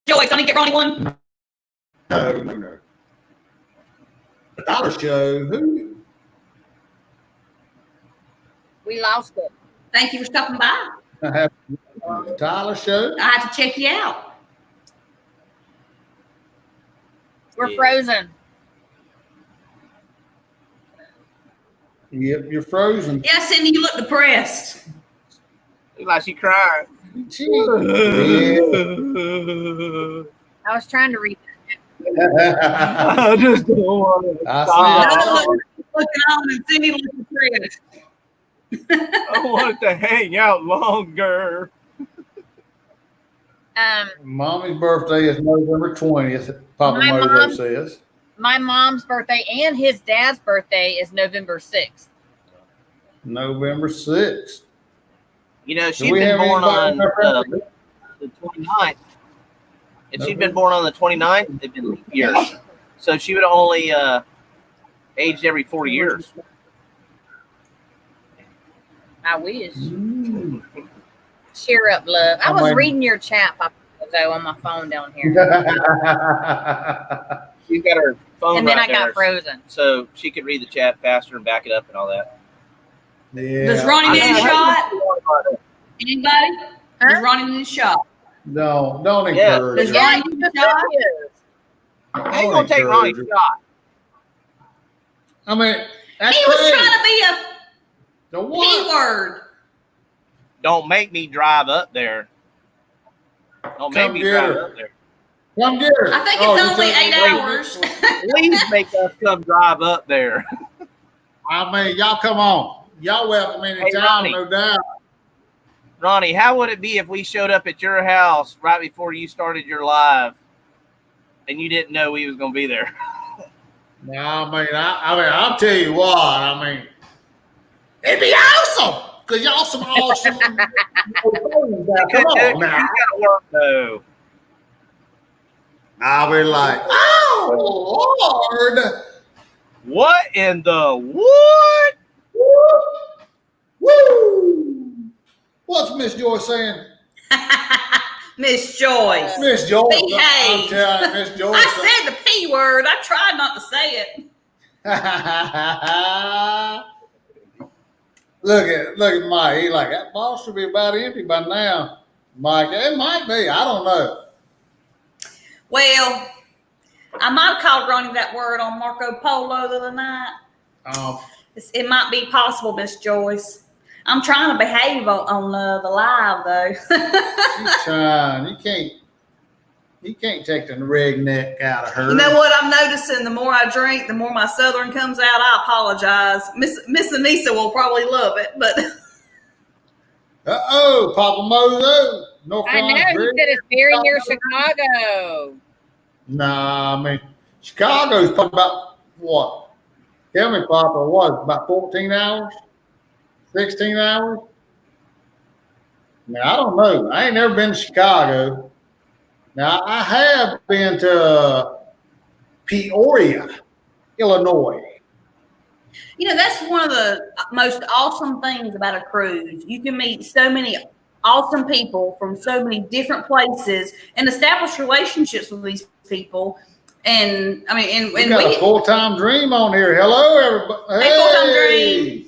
Joyce, don't you get Ronnie one? No. The dollar show. Who? We lost it. Thank you for stopping by. The Tyler show. I have to check you out. We're frozen. Yep, you're frozen. Yeah, Cindy, you look depressed. Look like she cried. Yeah. I was trying to read. I just don't want to. I Looking on and Cindy looking depressed. I want to hang out longer. Mommy's birthday is November 20th, Papa My Mojo mom- says. My mom's birthday and his dad's birthday is November 6th. November 6th. She'd been born on the 29th. If she'd been born on the 29th, it'd been leap years. So she would have only aged every 4 years. I wish. Cheer up, love. I was reading your chat, Papa Mojo, on my phone down here. She's got her phone And then right I got there, frozen. so she could read the chat faster and back it up and all that. Yeah. Does Ronnie need a shot? Anybody? Huh? Does Ronnie need a shot? No, don't Yeah. encourage Does her. Ronnie need a shot? I ain't gonna take Ronnie's shot. I mean, that's He was crazy. trying to be a The P what? word. Don't make me drive up there. Don't make Come me get drive her. up there. Come get her. I think Oh, it's you only think- 8 hours. Please make us come drive up there. I mean, y'all come on. Y'all welcome anytime, Ronnie. no doubt. Ronnie, how would it be if we showed up at your house right before you started your live and you didn't know we was going to be there? No, I'll tell you what. I mean, it'd be awesome because y'all some awesome. Come on now. You got to work, though. I'll be like, oh Lord, What in the what? woo! What's Miss Joyce saying? Miss Joyce. Miss Joyce. Behave. I'm telling you, Miss Joyce. I said the P word. I tried not to say it. Look at Mike. He like, that ball should be about empty by now. Mike, it might be. I don't know. Well, I might have called Ronnie that word on Marco Polo the other night. It might be possible, Miss Joyce. I'm trying to behave on the live though. She's trying. You can't take the redneck out of her. You know what I'm noticing? The more I drink, the more my Southern comes out. I apologize. Miss Anissa will probably love it, but. Papa Mozo. North I know, he said it's very near Chicago. Nah, I mean, Chicago's probably about what? Tell me, Papa, what? About 14 hours? 16 hours? Now, I don't know. I ain't never been to Chicago. Now, I have been to Peoria, Illinois. You know, that's one of the most awesome things about a cruise. You can meet so many awesome people from so many different places and establish relationships with these people. And I mean, we got a full-time dream on here. Hello, everybody. Hey, full-time dream.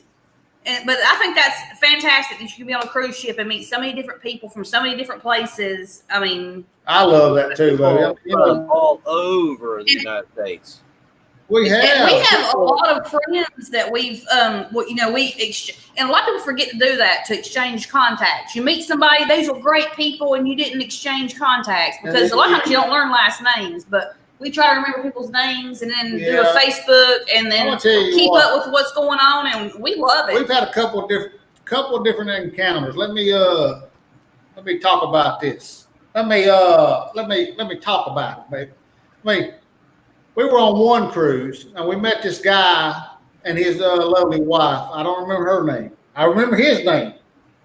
But I think that's fantastic that you can be on a cruise ship and meet so many different people from so many different places. I mean, I love that too, though. All over the United States. We have a lot of friends that we've, and a lot of people forget to do that, to exchange contacts. You meet somebody, those are great people, and you didn't exchange contacts because a lot of times you don't learn last names, but we try to remember people's names and then do a Facebook and then keep up with what's going on, and we love it. We've had a couple of different encounters. Let me talk about this. Let me talk about it, baby. I mean, we were on one cruise and we met this guy and his lovely wife. I don't remember her name. I remember his name.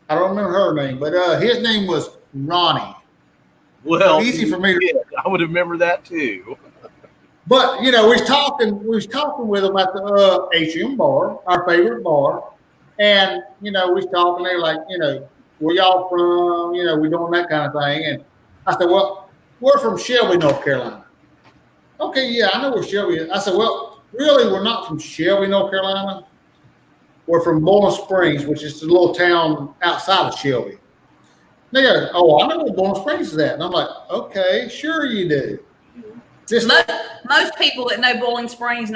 I don't remember her name, but his name was Ronnie. Well, easy for me to. I would remember that too. But we was talking with them at the Atrium Bar, our favorite bar, and we was talking. They're like, where y'all from? We doing that kind of thing. And I said, well, we're from Shelby, North Carolina. Okay, yeah, I know where Shelby is. I said, well, really, we're not from Shelby, North Carolina. We're from Bowling Springs, which is a little town outside of Shelby. They go, oh, I know where Bowling Springs is at. And I'm like, okay, sure you do. Most people that know Bowling Springs,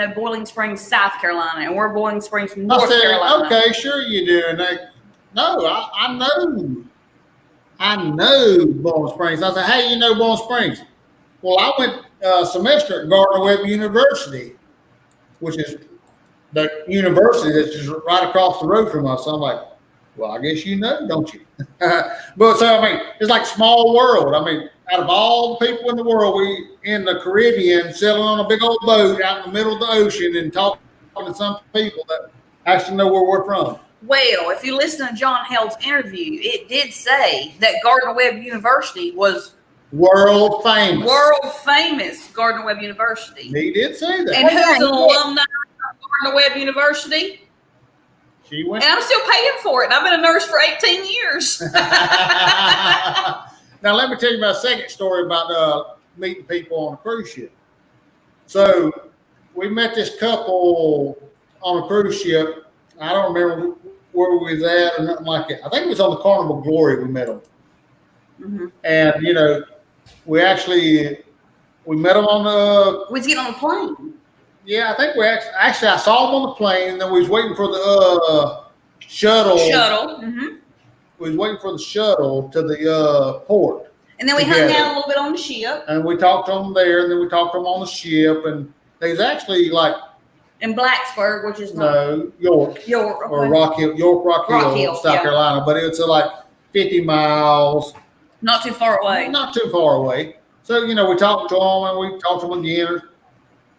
South Carolina, and we're Bowling Springs, North Carolina. Okay, sure you do. And they, no, I know Bowling Springs. I said, hey, you know Bowling Springs? Well, I went a semester at Gardner-Webb University, which is the university that's just right across the road from us. So I'm like, well, I guess you know, don't you? But so, I mean, it's like small world. I mean, out of all the people in the world, we in the Caribbean sailing on a big old boat out in the middle of the ocean and talking to some people that actually know where we're from. Well, if you listen to John Hell's interview, it did say that Gardner-Webb University was world famous Gardner-Webb University. He did say that. And who's an alumni of Gardner-Webb University? She went. And I'm still paying for it. I've been a nurse for 18 years. Now, let me tell you my second story about meeting people on a cruise ship. So we met this couple on a cruise ship. I don't remember where we was at or nothing like that. I think it was on the Carnival Glory we met them. Mm-hmm. And, we met them on the... We was getting on the plane. Yeah, I think I saw them on the plane, and then we was waiting for the shuttle. Mm-hmm. We was waiting for the shuttle to the port. And then we hung out a little bit on the ship. And we talked to them there, and then we talked to them on the ship, and they was actually like... In Blacksburg, which is York. Okay. Or Rock Hill, South Carolina. But it's like 50 miles. Not too far away. Not too far away. So, we talked to them, and we talked to them again.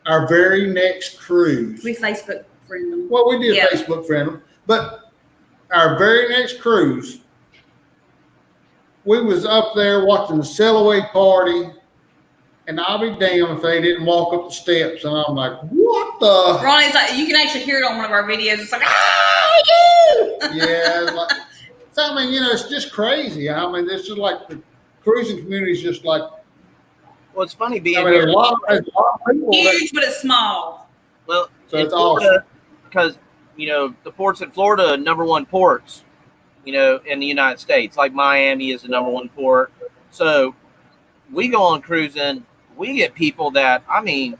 Our very next cruise. We Facebook friend them. Well, we did Facebook friend them. But our very next cruise, we was up there watching the sail away party, and I'll be damned if they didn't walk up the steps. And I'm like, what the? Ronnie's like, you can actually hear it on one of our videos. It's like, you! Yeah. I mean, it's just crazy. I mean, it's just like the cruising community is just like. Well, it's funny being I mean, here. there's a lot of people. Huge, but it's small. Well, So in it's Florida, because the ports in Florida are number one ports, in the United States. Like Miami is the number one port. So we go on cruising, we get people that, I mean,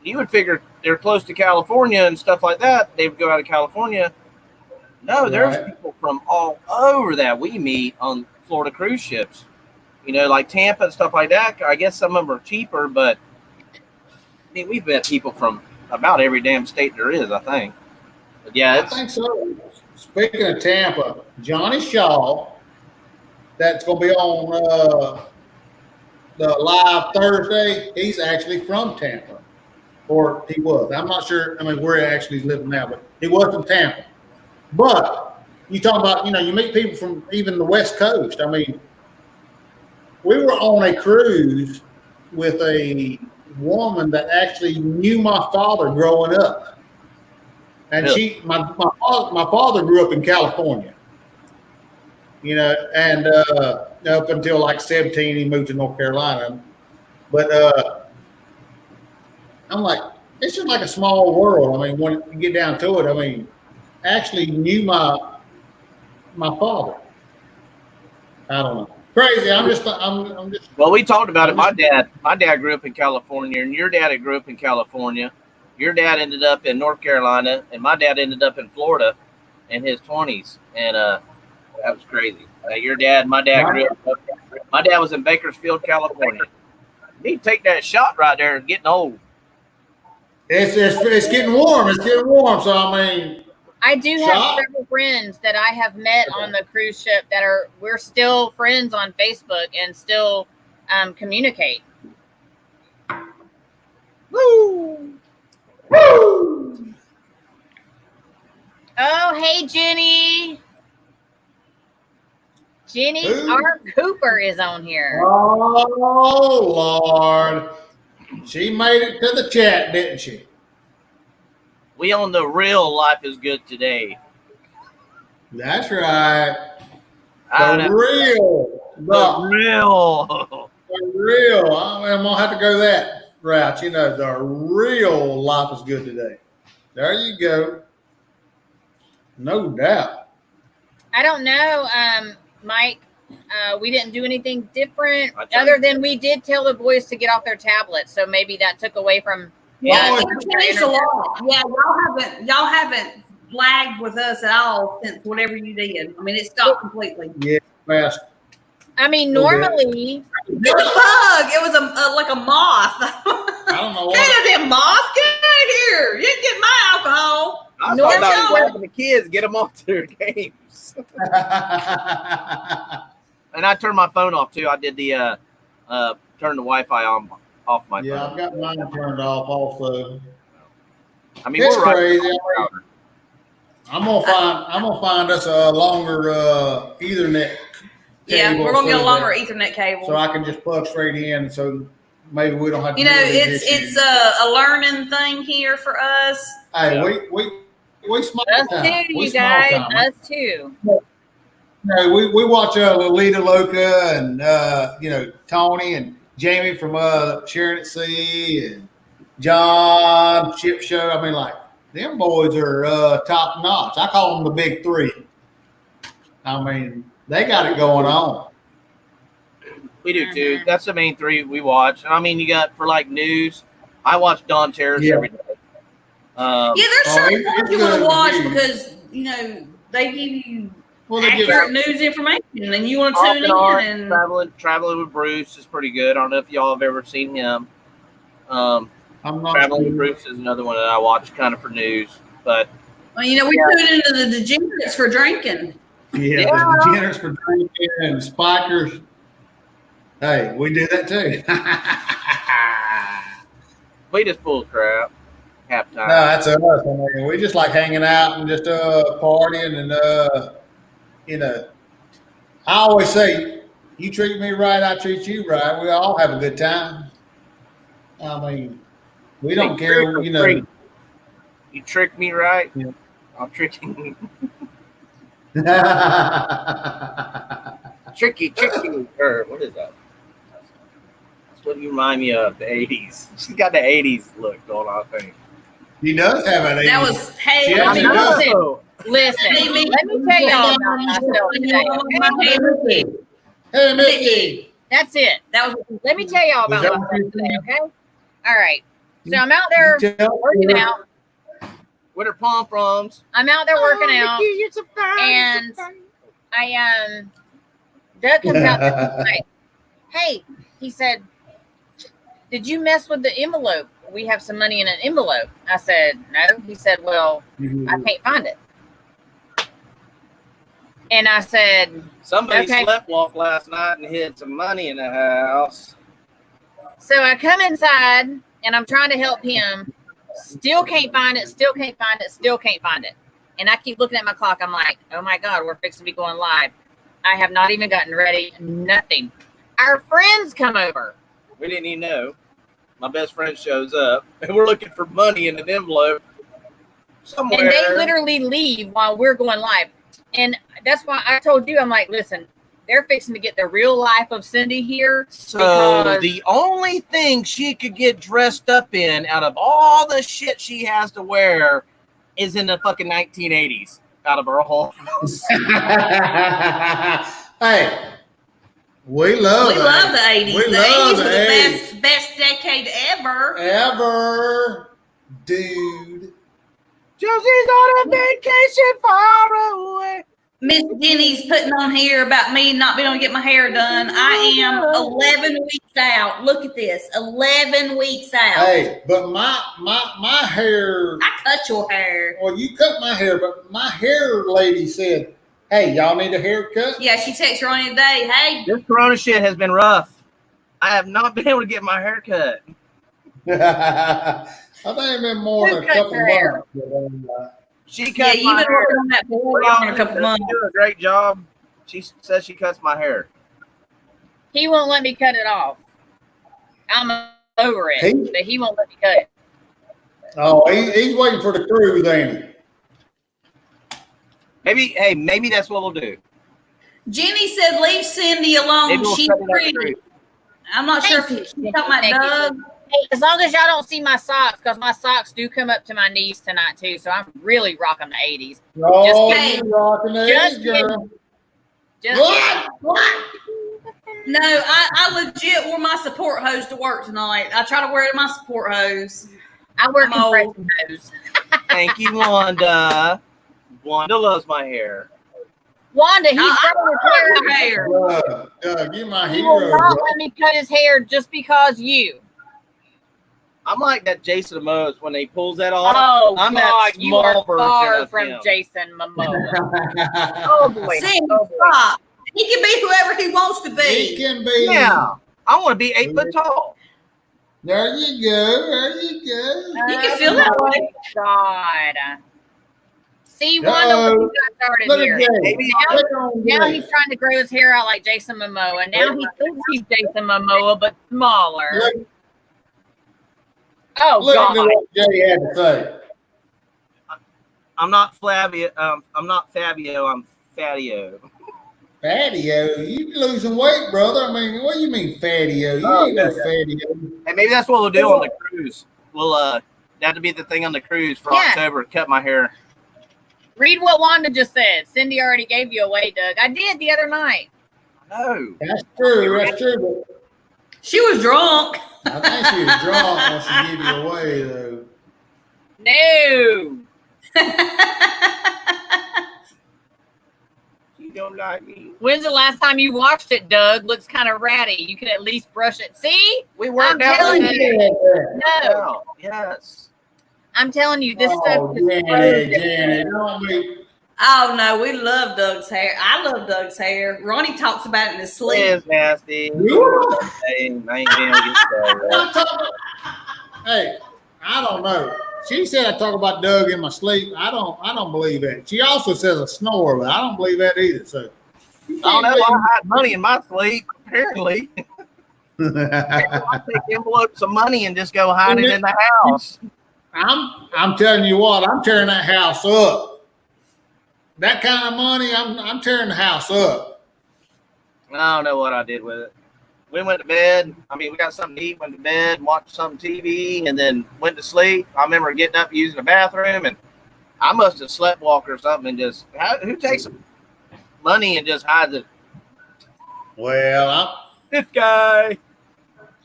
you would figure they're close to California and stuff like that. They would go out of California. No, there's Right. people from all over that we meet on Florida cruise ships. Like Tampa and stuff like that. I guess some of them are cheaper, but I mean, we've met people from about every damn state there is, I think. But yeah, I it's think so. Speaking of Tampa, Johnny Shaw, that's going to be on the live Thursday. He's actually from Tampa, or he was. I'm not sure. I mean, where he actually is living now, but he was from Tampa. But you talk about, you meet people from even the West Coast. I mean, we were on a cruise with a woman that actually knew my father growing up. And Really? my father grew up in California, and up until like 17, he moved to North Carolina. But I'm like, it's just like a small world. I mean, when you get down to it, I mean, actually knew my father. I don't know. Crazy. I'm just. Well, we talked about it. My dad grew up in California, and your dad grew up in California. Your dad ended up in North Carolina, and my dad ended up in Florida in his 20s, and that was crazy. My dad grew up. My dad was in Bakersfield, California. You need to take that shot right there. Getting old. It's getting warm. It's getting warm. So I mean, I do have several friends that I have met on the cruise ship that we're still friends on Facebook and still communicate. woo, woo. Oh, hey, Jenny. Jenny Who? R. Cooper is on here. Oh Lord, she made it to the chat, didn't she? We on the real Life is Good today. That's right. I The know. real, The real. the real. I'm gonna have to go that route. The real Life is Good today. There you go. No doubt. I don't know, Mike. We didn't do anything different I tell other you. than we did tell the boys to get off their tablets. So maybe that took away from. Yeah. It's changed a lot. Yeah, y'all haven't lagged with us at all since whatever you did. I mean, it stopped completely. Yeah, fast. I mean, Okay. normally. It was a bug. It was like a moth. I don't know Get what. out of there, moth. Get out of here. You didn't get my alcohol. I was No, talking about no. grabbing the kids, get them off to their games. And I turned my phone off too. I did the turn the Wi-Fi off my Yeah, phone. I've got mine turned off also. I mean, It's we're right. crazy. I'm gonna find us a longer Ethernet Yeah, cable we're gonna get a so longer that- Ethernet cable. so I can just plug straight in. So maybe we don't have to. You know, deal with these it's issues. a learning thing here for us. Hey, we small Us time. too, We you small guys. time. Us too. Hey, we watch Lolita Loca and Tony and Jamie from Sharing at Sea and John Chip Show. I mean, like them boys are top notch. I call them the big three. I mean, they got it going on. We do too. That's the main three we watch. And I mean, you got for like news. I watch Don Terrace Yeah. every day. Yeah, there's certain it's ones you want good to watch news. because they give you Well, they give accurate news information, and you want to Off tune and on, in. And traveling with Bruce is pretty good. I don't know if y'all have ever seen him. I'm not Traveling with sure. Bruce is another one that I watch kind of for news. But well, we tune into the degenerates for drinking. Yeah, the degenerates for drinking and spikers. Hey, we do that too. we just pull crap half time. No, that's us. I mean, we just like hanging out and just partying and I always say, you treat me right, I treat you right. We all have a good time. I mean, we don't care, You trick me right, Yeah. I'm tricking you. Tricky, or what is that? That's what you remind me of, the 80s. She's got the 80s look going on, I think. He does have an 80s. That was hey. Yeah, I she mean, does. Listen, Hey, Mickey. let me tell y'all about myself today. Okay? Hey, Mickey. That's it. That was Let me tell y'all Was about that myself what you today, okay? All right. So I'm out there working out. With her pom-poms. I'm out there working out. And Doug comes out there and he's like, hey, he said, did you mess with the envelope? We have some money in an envelope. I said, no. He said, well, I can't find it. And I said, Somebody okay. sleptwalked last night and hid some money in the house. So I come inside and I'm trying to help him. Still can't find it. And I keep looking at my clock. I'm like, oh my God, we're fixing to be going live. I have not even gotten ready. Nothing. Our friends come over. We didn't even know. My best friend shows up and we're looking for money in an envelope somewhere. And they literally leave while we're going live. And that's why I told you, I'm like, listen, they're fixing to get the real life of Cindy here. So the only thing she could get dressed up in out of all the shit she has to wear is in the fucking 1980s out of her whole house. Hey, we love the 80s. We the love 80s were the the 80s. best decade ever. Ever, dude. Josie's on a vacation far away. Miss Jenny's putting on here about me not being able to get my hair done. I am 11 weeks out. Look at this, 11 weeks out. Hey, but my hair. I cut your hair. Well, you cut my hair, but my hair lady said, "Hey, y'all need a haircut." Yeah, she texted Ronnie today. Hey, This Corona shit has been rough. I have not been able to get my hair cut. I think it's been more than a couple months. She cuts yeah, you've my been hair. working on that for a couple months. She does a great job. She says she cuts my hair. He won't let me cut it off. I'm over it, but he won't let me cut it. Oh, he's waiting for the cruise, ain't he? Maybe that's what we'll do. Jenny said, "Leave Cindy alone. We'll She's pretty." I'm not sure if she's talking about Doug. Hey, as long as y'all don't see my socks, because my socks do come up to my knees tonight too. So I'm really rocking the 80s. Oh, Just kidding. you're rocking the Just 80s, girl. Just What? No, I legit wore my support hose to work tonight. I try to wear my support hose. I wear I'm old. compression hose. Thank you, Wanda. Wanda loves my hair. Wanda, he's growing his hair. Doug, you're my He will hero. not bro. let me cut his hair just because you. I'm like that Jason Momoa when he pulls that off. Oh, I'm God, that you small are version far of from him. Jason Momoa. Oh, boy. Cindy, Oh, boy. stop. He can be whoever he wants to He be. can be. Yeah, I want to be 8 foot tall. There you go. There you go. You can feel that way. God. See, Wanda, Uh-oh. when you got started Look here. at Jay. Maybe Look on Now Jay. he's trying to grow his hair out like Jason Momoa. And now he thinks he's Jason Momoa, but smaller. Look, Oh, look at God. what Jay had to say. I'm not Flavio. I'm not Fabio. I'm Fatio. Fatio, you losing weight, brother. I mean, what do you mean fatio? You ain't no fatio. Hey, maybe that's what we'll do on the cruise. We'll that to be the thing on the cruise for Yeah. October. Cut my hair. Read what Wanda just said. Cindy already gave you away, Doug. I did the other night. No. That's true. That's true. She was drunk. But I think she was drunk when she gave you away, though. No. You don't like me. When's the last time you watched it, Doug? Looks kind of ratty. You can at least brush it. See? We worked I'm out. telling with you. it. No. Oh, yes. I'm telling you, this Oh, stuff is Janet, don't be. Oh no, we love Doug's hair. I love Doug's hair. Ronnie talks about it in his It sleep. is nasty. You? Hey, I ain't been able to get started. I'm talking- Hey, I don't know. She said I talk about Doug in my sleep. I don't believe that. She also says I snore, but I don't believe that either. So I don't know. I hide money in my sleep. Apparently, believe- I take envelopes of money and just go hide it in the house. I'm telling you what, I'm tearing that house up. that kind of money, I'm tearing the house up. I don't know what I did with it. We went to bed. I mean, we got something to eat, went to bed, watched some TV, and then went to sleep. I remember getting up, using the bathroom, and I must have sleptwalked or something and just, who takes money and just hides it? Well, This guy.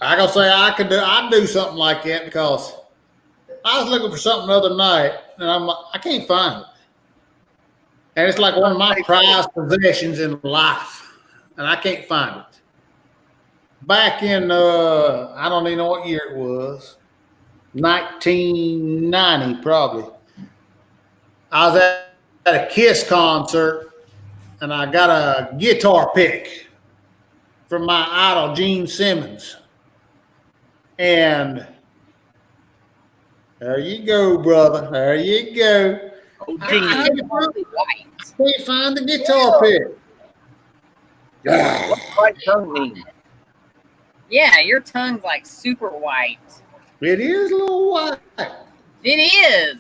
I gotta say I'd do something like that because I was looking for something the other night and I can't find it. And it's like one of my prized possessions in life, and I can't find it. Back in I don't even know what year it was, 1990 probably. I was at a Kiss concert, and I got a guitar pick from my idol Gene Simmons. And there you go, brother. There you go. Oh, I Gene. can't find the guitar pick. What's white tongue mean? Yeah, your tongue's like super white. It is a little white. It is.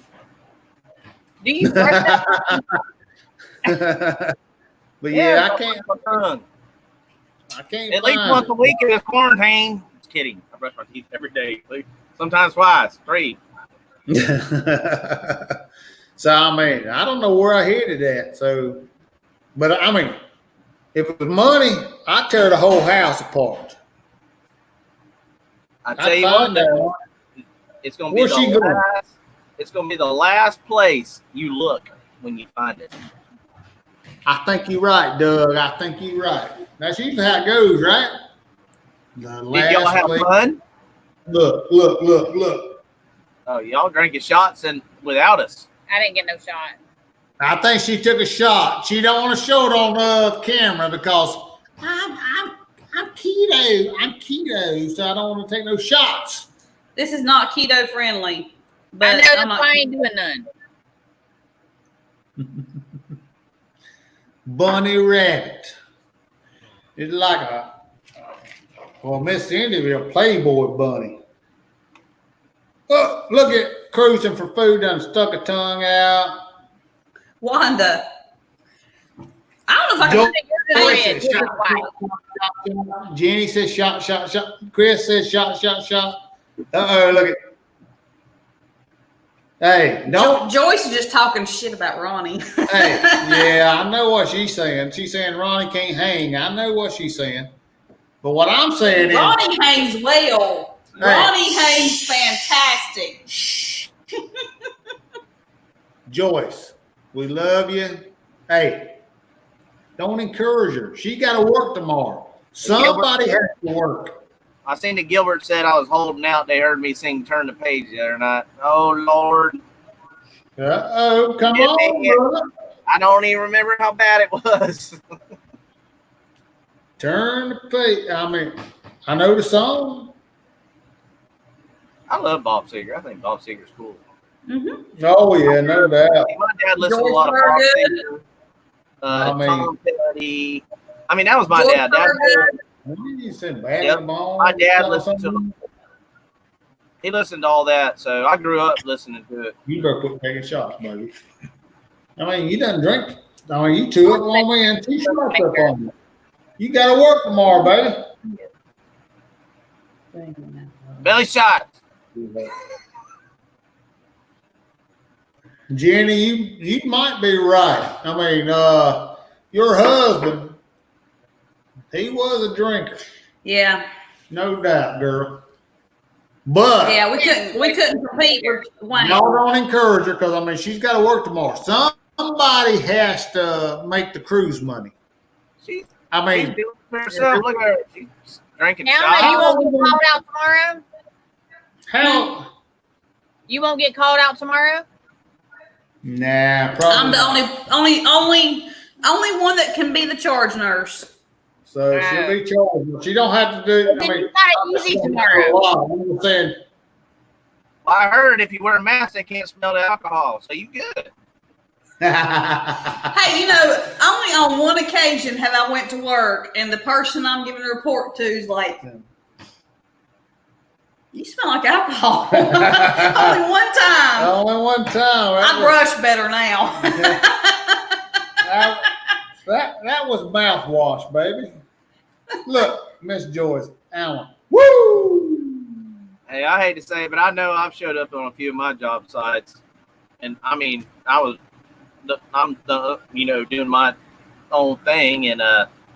Do you brush that? But yeah, I can't. Tongue. I can't. At least find once it. a week in this quarantine. Just kidding. I brush my teeth every day. Sometimes twice, 3. So I mean, I don't know where I hid it at. So, but I mean, if it was money, I'd tear the whole house apart. I tell I'd you what, find that though, one. it's gonna be Where's she the going? last. It's gonna be the last place you look when you find it. I think you're right, Doug. I think you're right. That's usually how it goes, right? The Did y'all have place. fun? Look. Oh, y'all drinking shots and without us. I didn't get no shot. I think she took a shot. She don't want to show it on camera because I'm keto. I'm keto, so I don't want to take no shots. This is not keto friendly. But I know I'm that's not why I ain't doing none. Bunny Rabbit. It's like Miss Cindy be a Playboy bunny. Oh, look at cruising for food, done stuck a tongue out. Wanda. I don't know if I Don't- can. Yours Chris is says red, yours is white. Jenny says shot. Chris says shot. Uh-oh, look at. Hey, don't. Joyce is just talking shit about Ronnie. Hey, yeah, I know what she's saying. She's saying Ronnie can't hang. I know what she's saying. But what I'm saying is. Ronnie hangs well. Hey. Ronnie hangs fantastic. Joyce, we love you. Hey, don't encourage her. She got to work tomorrow. Somebody has to work. I seen that Gilbert said I was holding out. They heard me sing "Turn the Page" the other night. Oh Lord, Uh-oh, come Yeah, on, yeah. brother. I don't even remember how bad it was. Turn the page. I mean, I know the song. I love Bob Seger. I think Bob Seger's cool. Mm-hmm. Oh, yeah, no doubt. My dad listened to a George lot of Bob Thorogood. Seger. I mean- Tom Petty. I mean, that was my George dad. Thorogood. You said bad Yep. ball. My dad or listened to something? He listened to all that, so I grew up listening to it. You better quit taking shots, baby. I mean, you done drink. I mean, you two up on me and 2 shots up on me. You got to work tomorrow, baby. Belly shots. Jenny, you might be right. I mean, your husband, he was a drinker, Yeah. no doubt, girl. But Yeah, we couldn't compete with Wayne. y'all don't encourage her because I mean she's got to work tomorrow. Somebody has to make the cruise money. She's I mean, doing it for herself. Look at her. She's drinking Now, shots. you won't get called out tomorrow? how? You won't get called out tomorrow? Nah, probably. I'm the not. only one that can be the charge nurse. So she'll be charged. She don't have to do. Then I mean, you got it easy tomorrow. I'm just saying. Well, I heard if you wear a mask, they can't smell the alcohol. So you good. Hey, you know, only on one occasion have I went to work and the person I'm giving a report to is like, "You smell like alcohol." Only one time. Only one time. I brush better now. That was mouthwash, baby. Look, Miss Joyce Allen. Woo! Hey, I hate to say it, but I know I've showed up on a few of my job sites, and I mean, I'm doing my own thing and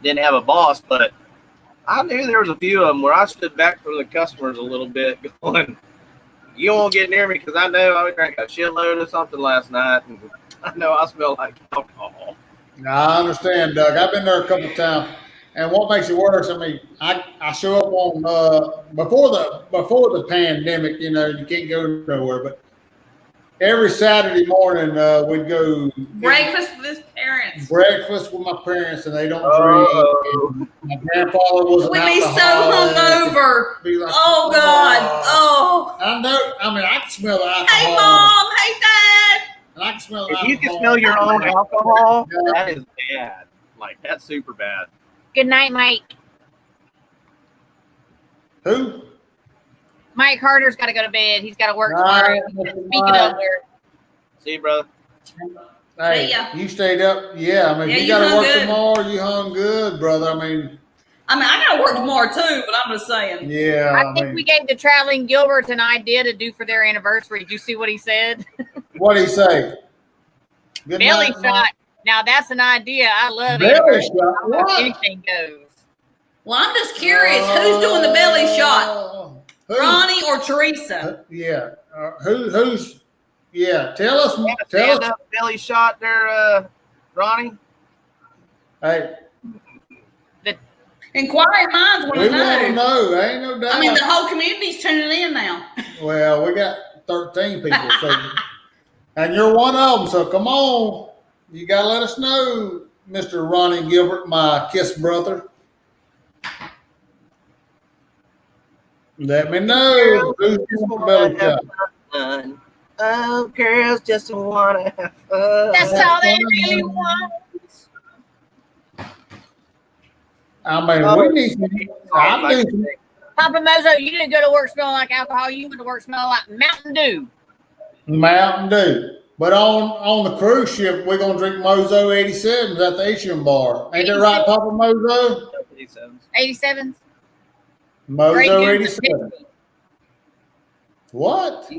didn't have a boss, but I knew there was a few of them where I stood back from the customers a little bit, going, "You won't get near me because I know I drank a shitload of something last night, and I know I smell like alcohol." Now, I understand, Doug. I've been there a couple of times, and what makes it worse? I mean, I show up on before the pandemic. You know, you can't go nowhere, but every Saturday morning we'd go Breakfast with his parents. breakfast with my parents, and they don't drink. My grandfather was an We'd be so alcoholic. hungover. Be like, Oh God. Oh. I know. I mean, I can smell the alcohol. Hey mom. Hey dad. And I can smell the If alcohol. you can smell your own alcohol, that is bad. Like, that's super bad. Good night, Mike. Who? Mike Carter's got to go to bed. He's got to work tomorrow. Speaking of work, See you, brother. Hey, See ya. you stayed up. Yeah, I mean, Yeah, you you got to hung work good. tomorrow. You hung good, brother. I mean, I gotta work tomorrow too, but I'm just saying. yeah. I think we gave the Traveling Gilberts an idea to do for their anniversary. Did you see what he said? What did he say? Good Belly night, Mom. shot. Now that's an idea. I love Belly anniversary. shot? What? Anything goes. Well, I'm just curious, who's doing the belly shot? Who? Ronnie or Teresa? Yeah. Who's? Yeah. Tell us. Tell Tell us. us. Belly shot there, Ronnie. Hey, Inquiring minds want we to want to know. know. Ain't no doubt. I mean, the whole community's tuning in now. Well, we got 13 people, so and you're one of them. So come on, you gotta let us know, Mr. Ronnie Gilbert, my kiss brother. Let me know who's doing the belly shot. Fun. Oh, girls just want to have fun. That's all they really want. I mean, we need. I do. Papa Mozo, you didn't go to work smelling like alcohol. You went to work smelling like Mountain Dew. Mountain Dew. But on the cruise ship, we're gonna drink Mozo 87s at the Atrium Bar. Ain't that right, Papa Mozo? 87s. Mozo Grey Goose and 87. Pepsi. What?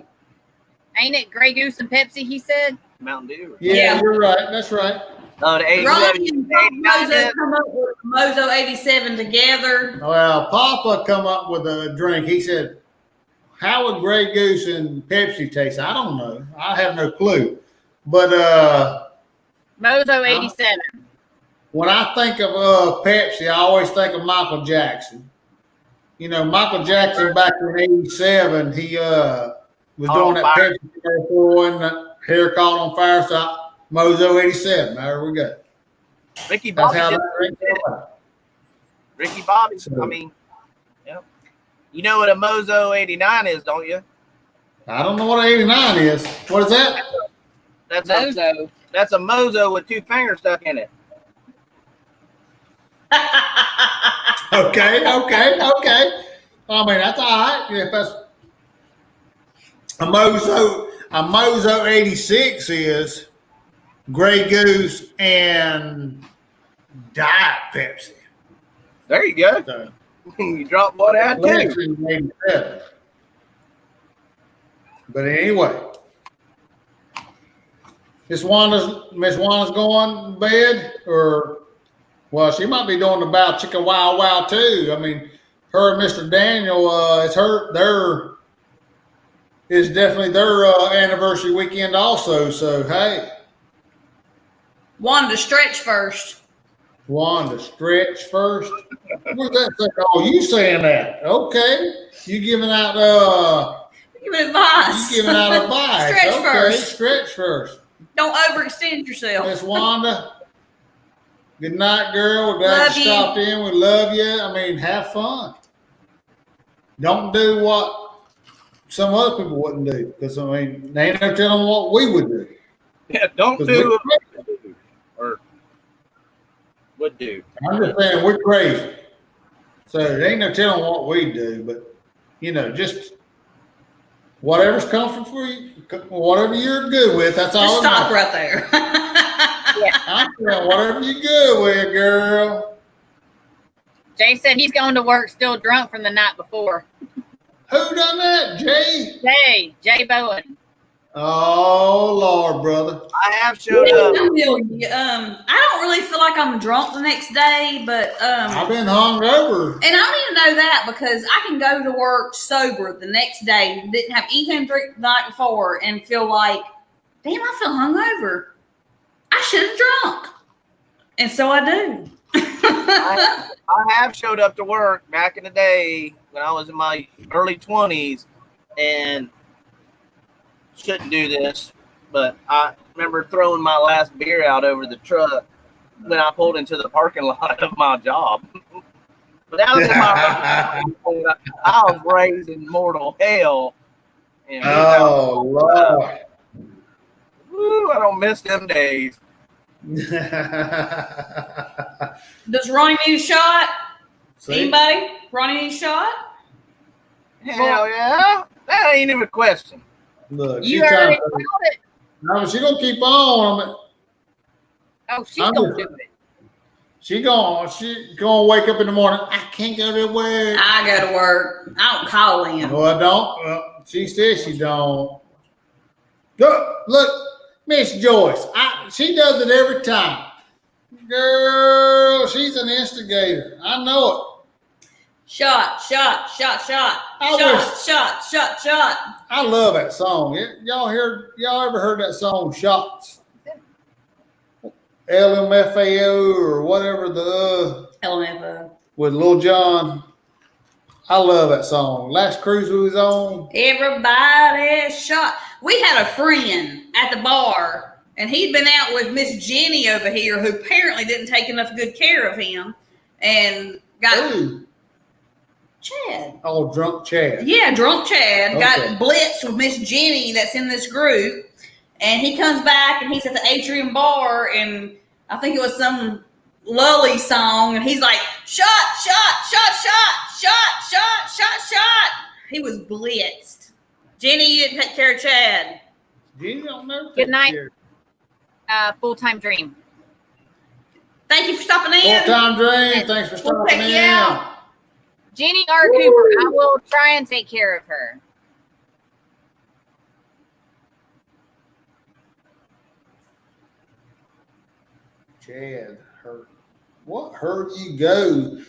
Ain't it Grey Goose and Pepsi, he said? Mountain Dew. Yeah, Yeah. you're right. That's right. No, the Ronnie and 87. Mozo come up with Mozo 87 together. Well, Papa come up with a drink. He said, "How would Grey Goose and Pepsi taste?" I don't know. I have no clue. But Mozo 87. when I think of Pepsi, I always think of Michael Jackson. You know, Michael Jackson back in '87, he was doing that fire. Pepsi commercial and the hair caught on fire. So Mozo 87. There we go. Ricky That's Bobby. how did that drink it. came out. Ricky Bobby. So- I mean, yeah. You know what a Mozo 89 is, don't you? I don't know what 89 is. What is that? That's Mozo. That's a Mozo with 2 fingers stuck in it. Okay. I mean, that's all right. If that's a Mozo 86 is Grey Goose and Diet Pepsi. There you go. So, You drop one out too. Lexington 87. But anyway, Miss Wanda's going to bed, or well, she might be doing the Bow Chicka Wow Wow too. I mean, her and Mr. Daniel, it's definitely their anniversary weekend also. So hey, Wanted to stretch first. Wanda, stretch first. What's that say? Oh, you saying that? Okay, you giving out Give advice. you giving out advice? Stretch Okay, first. stretch first. Don't overextend yourself. Miss Wanda, good night, girl. We're glad Love you you. stopped in. We love you. I mean, have fun. Don't do what some other people wouldn't do, because I mean, they ain't no telling what we would do. Yeah, don't 'Cause do we're- or would do. I'm just saying we're crazy, so there ain't no telling what we do. But you know, just whatever's comfortable for you, whatever you're good with. That's all. Just that stop matters. right there. I I'm saying whatever you good with, girl. Jay said he's going to work still drunk from the night before. Who done that, Jay? Jay Bowen. Oh Lord, brother. I have showed up. I don't really feel like I'm drunk the next day, but I've been hungover. and I don't even know that because I can go to work sober the next day, didn't have anything to drink the night before, and feel like, damn, I feel hungover. I should have drunk. And so I do. I have showed up to work back in the day when I was in my early 20s and shouldn't do this, but I remember throwing my last beer out over the truck when I pulled into the parking lot of my job. But that was in my I was raised in mortal hell. And Oh Lord. woo, I don't miss them days. Does Ronnie need a shot? See? Anybody? Ronnie need a shot? Hell yeah. That ain't even a question. Look, You she's trying already to. called it. No, she gonna keep on. Oh, she's I'm going to just- do it. She gonna wake up in the morning. I can't go to work. I go to work. I don't call in. No, I don't. She says she don't. Look, Miss Joyce. She does it every time. Girl, she's an instigator. I know it. Shot, shot, shot, shot. I Shot, wish- shot, shot, shot. I love that song. Y'all ever heard that song Shots? LMFAO or whatever LMFO. with Lil Jon. I love that song. Last cruise we was on. Everybody shot. We had a friend at the bar, and he'd been out with Miss Jenny over here, who apparently didn't take enough good care of him, and got Ooh, Chad. oh, drunk Chad. Yeah, drunk Chad got Okay. blitzed with Miss Jenny that's in this group, and he comes back and he's at the Atrium Bar, and I think it was some lully song, and he's like, shot, shot, shot, shot, shot, shot, shot, shot. He was blitzed. Jenny, you didn't take care of Chad. You don't know. Good night. Full-time dream. Thank you for stopping in. Full-time dream. Thanks for We'll stopping check you in. out. Jenny R. Cooper, I will try and take care of her. Chad, what hurt you go?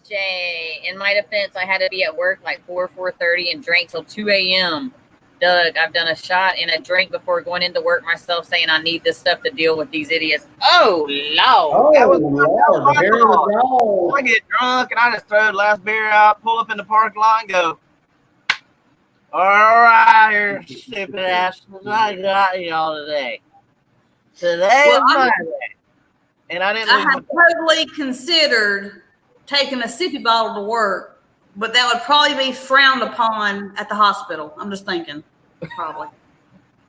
Jay, in my defense, I had to be at work like 4:30 and drank till 2 a.m. Doug, I've done a shot and a drink before going into work myself saying I need this stuff to deal with these idiots. Oh, Lord. Oh, that was Lord, the hair of the dog. I get drunk and I just throw the last beer out, pull up in the parking lot and go, all right, you stupid assholes, I got y'all today. Today Well, is my day. And I didn't I leave have totally considered taking a sippy bottle to work, but that would probably be frowned upon at the hospital. I'm just thinking, probably.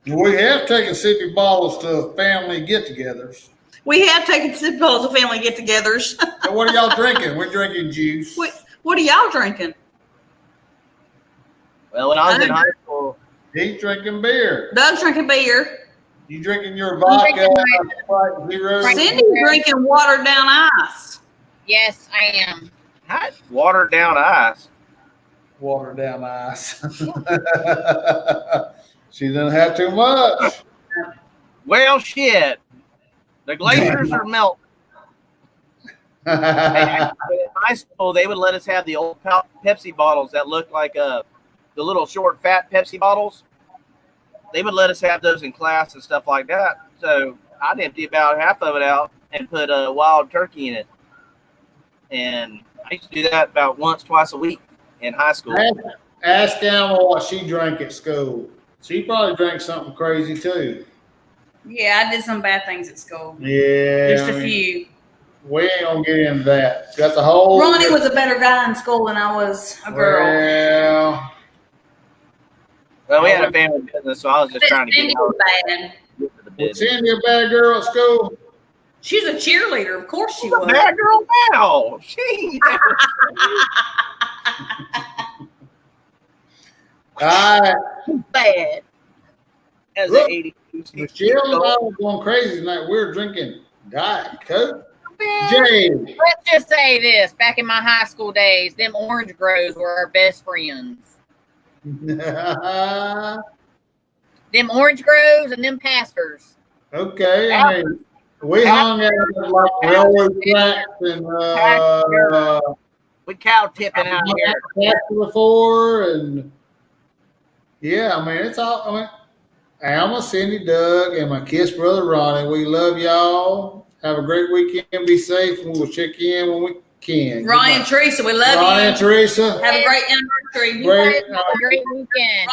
We have taken sippy bottles to family get-togethers. We have taken sippy bottles to family get-togethers. So what are y'all drinking? We're drinking juice. What are y'all drinking? Well, when I was in high school, He's drinking beer. Doug's drinking beer. You drinking your vodka, Sprite Zero? Cindy's drinking watered down ice. Yes, I am. hot watered down ice. Watered down ice. She doesn't have too much. Well, shit. The glaciers are melting. In high school, they would let us have the old Pepsi bottles that looked like the little short, fat Pepsi bottles. They would let us have those in class and stuff like that. So I'd empty about half of it out and put a wild turkey in it. And I used to do that about once, twice a week in high school. Ask Alma what she drank at school. She probably drank something crazy too. Yeah, I did some bad things at school. Yeah. Just a few. We ain't gonna get into that. That's a whole. Ronnie was a better guy in school than I was a girl. Well, Well, we had a family business, so I was just trying to Cindy get was bad. to the was business. Cindy a bad girl at school? She's a cheerleader. Of course she She's a was. bad girl now. She All right. Bad. As Look, an 82 Michelle and I were going crazy tonight. We were drinking Diet Coke. Jay. Let's just say this. Back in my high school days, them Orange Grows were our best friends. Them Orange Groves and them Pastors. Okay, I mean, we hung out at like railroad tracks and we cow tipping out here. before, and yeah, I mean, it's all. I mean, Alma, Cindy, Doug, and my kiss brother Ronnie. We love y'all. Have a great weekend. Be safe, and we'll check in when we can. Ronnie and Teresa, we love Ronnie you. and Teresa. Have a great anniversary. You guys have a great weekend.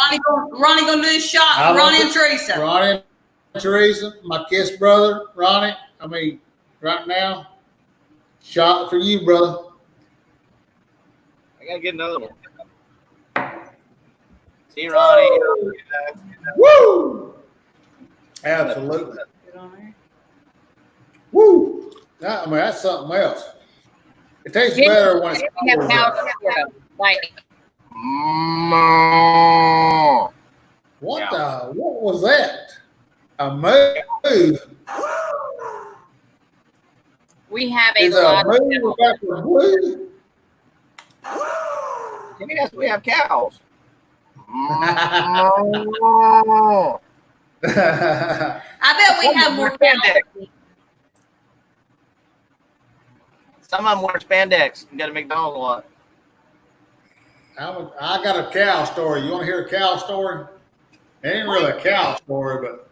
Ronnie gonna do his shot for Ronnie and Teresa. Ronnie and Teresa, my kiss brother Ronnie. I mean, right now, shot for you, brother. I gotta get another one. See you, Ronnie. Woo! Absolutely. Woo! I mean, that's something else. It tastes better when it's We have cows in Florida. Like, What was that? A move. we have a Is a lot of move about the blue? Yes, we have cows. I bet we have more cows. Some of them wear spandex. You got a McDonald's a lot. I got a cow story. You want to hear a cow story? It ain't really a cow story, but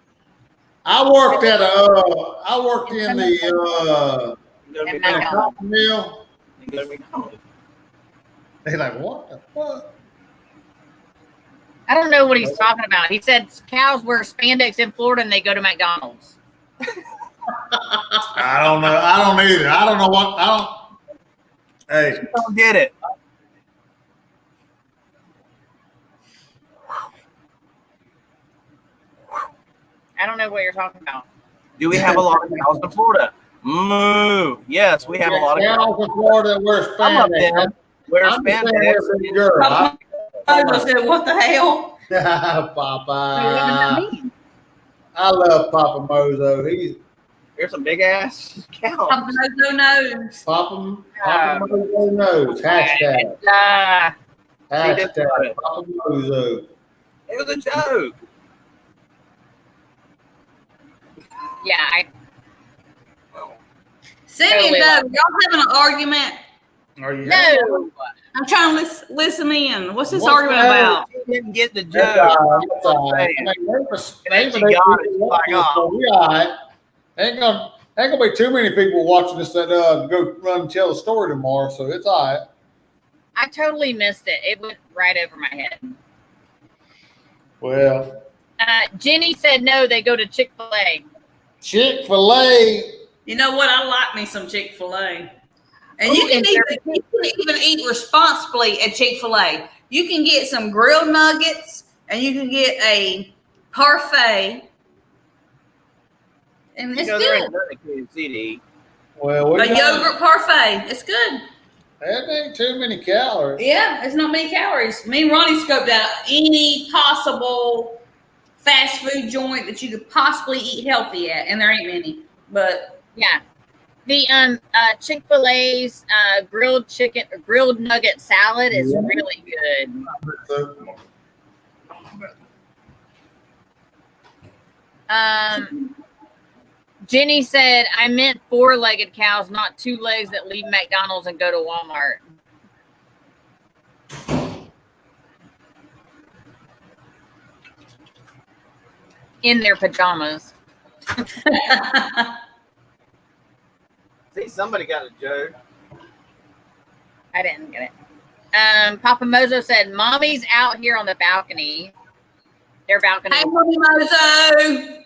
I worked in the cotton mill. You got a McDonald's. They like, what the fuck? I don't know what he's talking about. He said cows wear spandex in Florida and they go to McDonald's. I don't know. I don't either. I don't know what. Hey, I don't get it. I don't know what you're talking about. Do we have a lot of cows in Florida? Moo. Yes, we have a lot of cows. cows in Florida wear Some of spandex. them wear I'm just saying spandex. they're big girl. I said, what the hell? Papa. I love Papa Mozo. He's There's some big ass cows. Papa no nose. Papa Mozo knows. Hashtag. Hashtag Papa Mozo. It was a joke. Yeah, Cindy and Doug, y'all having an argument? Are you? no. I'm trying to listen in. What's this What's argument that? about? You didn't get the That's joke. all right. That's all right. I mean, maybe She they got it. people Like, watching this, so we all right. Ain't gonna be too many people watching this that go run and tell the story tomorrow, so it's all right. I totally missed it. It went right over my head. Well, Jenny said no, they go to Chick-fil-A. Chick-fil-A. You know what? I like me some Chick-fil-A. And you can even eat responsibly at Chick-fil-A. You can get some grilled nuggets and you can get a parfait. And it's There good. ain't nothing KFC to eat. Well, A yogurt parfait. It's good. That ain't too many calories. Yeah, it's not many calories. Me and Ronnie scoped out any possible fast food joint that you could possibly eat healthy at, and there ain't many. But Yeah. The Chick-fil-A's grilled nugget salad is really good. Jenny said, I meant 4-legged cows, not 2 legs that leave McDonald's and go to Walmart. In their pajamas. See, somebody got a joke. I didn't get it. Papa Mozo said, Mommy's out here on the balcony. Their balcony. hey, Mommy Mozo.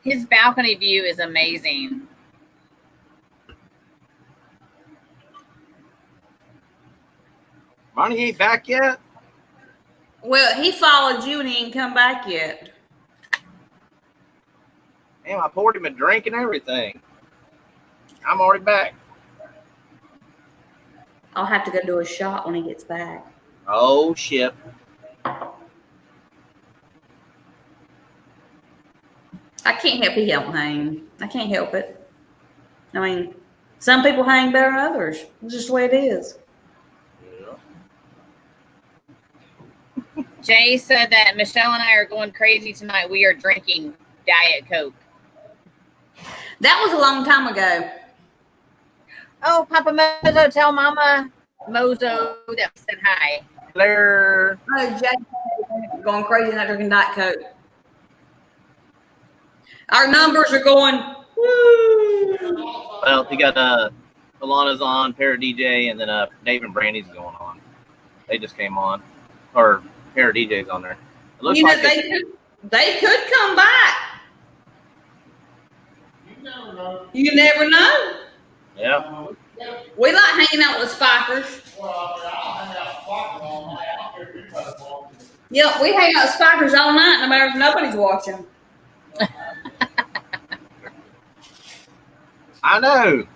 His balcony view is amazing. Ronnie ain't back yet? Well, he followed you and he ain't come back yet. Damn, I poured him a drink and everything. I'm already back. I'll have to go do a shot when he gets back. Oh shit. I can't help he don't hang. I can't help it. I mean, some people hang better than others. It's just the way it is. Jay said that Michelle and I are going crazy tonight. We are drinking Diet Coke. That was a long time ago. Oh, Papa Mozo, tell Mama Mozo that said hi. Claire. Oh, Jay, going crazy not drinking Diet Coke. Our numbers are going. Woo. Well, you got Alana's on, Para DJ, and then Dave and Brandy's going on. They just came on, or Para DJ's on there. It looks You know, like they could come back. You never know. Yeah. We like hanging out with spikers. Yep, we hang out with spikers all night, no matter if nobody's watching. I know.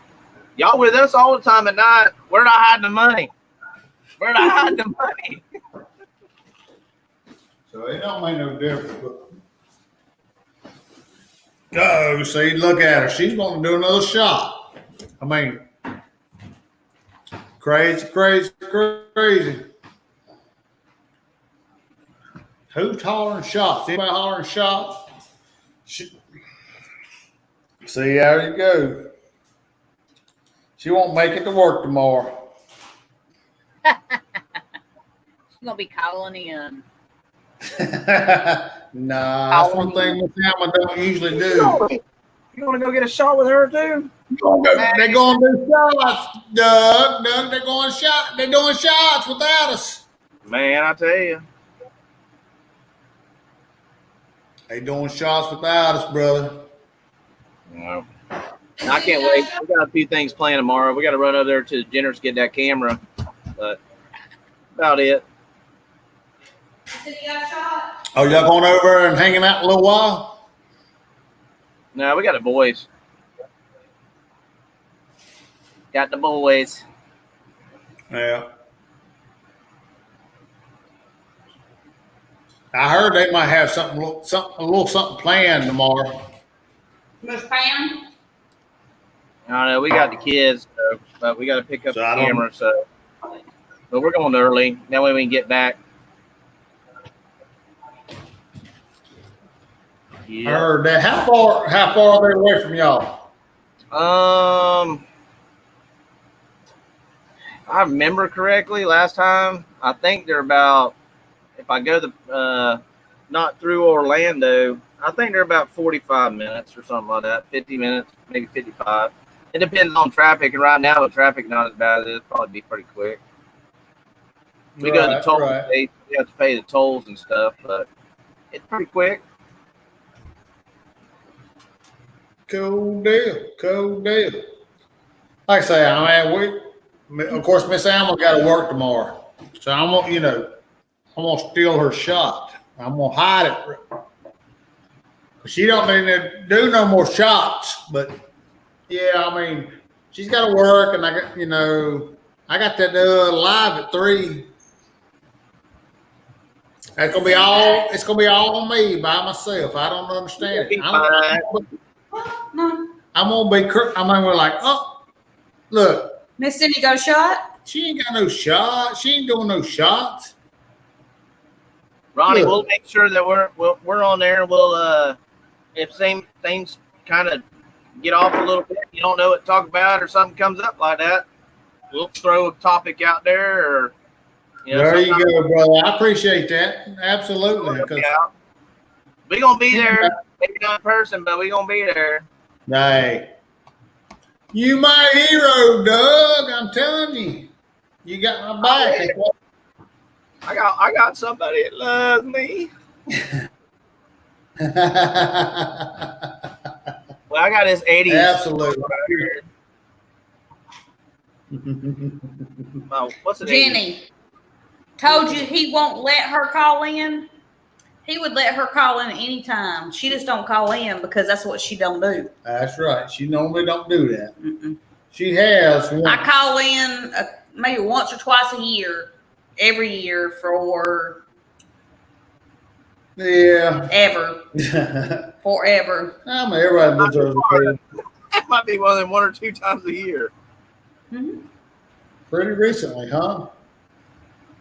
Y'all with us all the time at night. Where'd I hide the money? Where'd I hide the money? So it don't make no difference. Go, see, look at her. She's going to do another shot. I mean, crazy, crazy, crazy. Who's hollering shots? Anybody hollering shots? See, there you go. She won't make it to work tomorrow. She's going to be calling in. Nah, that's one thing Miss Alma don't usually do. You want to go get a shot with her too? They're going to do shots, Doug. They're going shot. They're doing shots without us. Man, I tell you. They doing shots without us, brother. No. I can't wait. We got a few things planned tomorrow. We got to run over there to Jenner's, get that camera, but about it. Oh, y'all going over and hanging out a little while? No, we got the boys. Got the boys. Yeah. I heard they might have a little something planned tomorrow. Miss Pam? I don't know. We got the kids, so, but we got to pick up So the I don't- camera. So, but we're going early. That way we can get back. I Yeah. heard that. How far are they away from y'all? If I remember correctly, last time I think they're about. If I go not through Orlando, I think they're about 45 minutes or something like that. 50 minutes, maybe 55. It depends on traffic, and right now the traffic not as bad as it is. Probably be pretty quick. We go to the toll station, we have to pay the tolls and stuff, but it's pretty quick. Cool deal. Cool deal. Like I say, of course, Miss Alma got to work tomorrow. So I'm gonna steal her shot. I'm gonna hide it. She don't need to do no more shots, but yeah, I mean, she's got to work, and I got that live at 3. That's gonna be all. It's gonna be all on me by myself. I don't understand it. No. I'm gonna be. We're like, oh, look, Miss Cindy got a shot? she ain't got no shot. She ain't doing no shots. Ronnie, Good. we'll make sure that we're on there. We'll if things kind of get off a little bit, you don't know what to talk about, or something comes up like that, we'll throw a topic out there, or There you go, brother. I appreciate that. Absolutely. 'Cause- We're gonna be there, maybe not in person, but we're gonna be there. Hey, you my hero, Doug. I'm telling you, you got my back. I got somebody that loves me. Well, I got this 80s. Absolutely. What's it? Jenny told you he won't let her call in. He would let her call in anytime. She just don't call in because that's what she don't do. That's right. She normally don't do that. Mm-mm. She has. I call in maybe once or twice a year, every year for Yeah. ever, forever. I mean, everybody deserves a cruise. That might be one or two times a year. Mhm. Pretty recently, huh?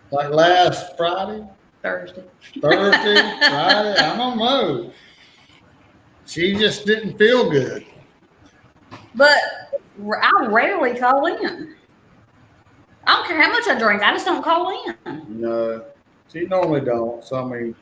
Like last Friday, Thursday. Thursday, Friday. I don't know. She just didn't feel good. But I rarely call in. I don't care how much I drink. I just don't call in. No, she normally don't. So I mean,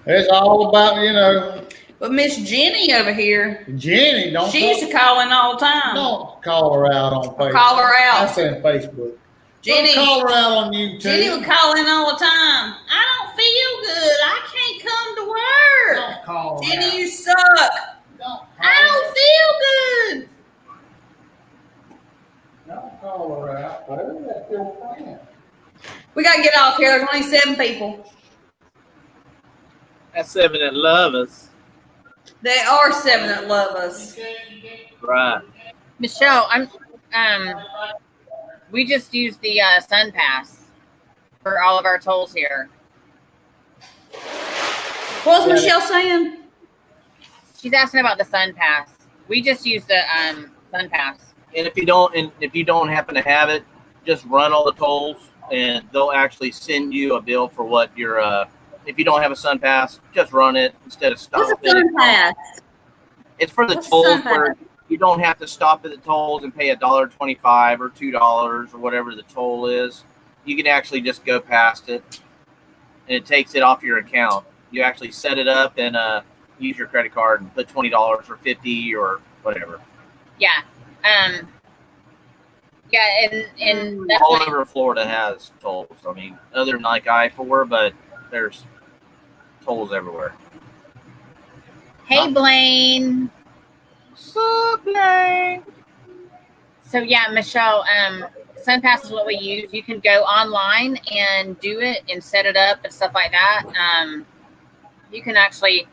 it's all about But Miss Jenny over here, Jenny. she used to call in all the time. Don't call her out on Facebook. Call her I out. say Facebook. Jenny, Don't call her out on YouTube. Jenny would call in all the time. I don't feel good. I can't come to work. Don't call her Jenny, out. you suck. Don't I don't feel good. Don't call her out. But that's your friend. We got to get off here. There's only 7 people. That's 7 that love us. There are 7 that love us. Right. Michelle, we just used the Sun Pass for all of our tolls here. What was Michelle saying? She's asking about the Sun Pass. We just used the Sun Pass. And if you don't happen to have it, just run all the tolls, and they'll actually send you a bill for what your. If you don't have a Sun Pass, just run it instead of stopping. What's a Sun Pass? It's for the What's tolls Sun Pass? where you don't have to stop at the tolls and pay $1.25 or $2 or whatever the toll is. You can actually just go past it, and it takes it off your account. You actually set it up and use your credit card and put $20 or $50 or whatever. Yeah. Yeah, and that's All what, over Florida has tolls. I mean, other than like I-4, but there's tolls everywhere. hey Blaine. So Blaine. So yeah, Michelle, Sun Pass is what we use. You can go online and do it and set it up and stuff like that. You can actually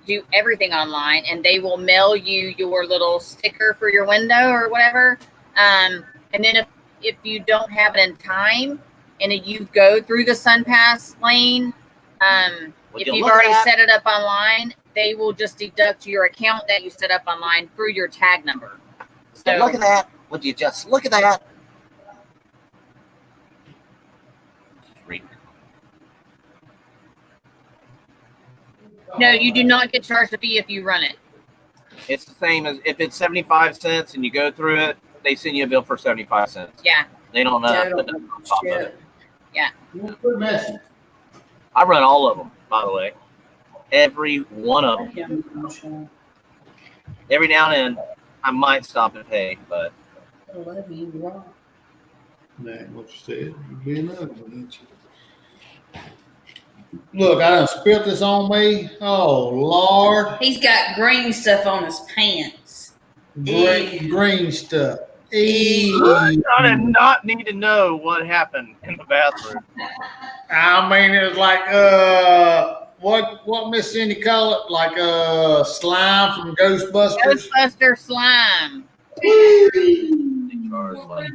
do everything online, and they will mail you your little sticker for your window or whatever. And then if you don't have it in time, and you go through the Sun Pass lane, if you've already set it up online, they will just deduct your account that you set up online through your tag number. So Look at that. Would you just look at that? no, you do not get charged a fee if you run it. It's the same as if it's 75 cents and you go through it, they send you a bill for 75 cents. Yeah. They don't know. Yeah, I Put don't nothing on top of it. Good message. I run all of them, by the way. Every one of them. Every now and then, I might stop and pay, but That ain't what you said. You being ugly, ain't you? Look, I done spilt this on me. Oh Lord. He's got green stuff on his pants. Green stuff. I did not need to know what happened in the bathroom. I mean, it was like what Miss Cindy call it? Like slime from Ghostbusters. Ghostbuster slime. They charge like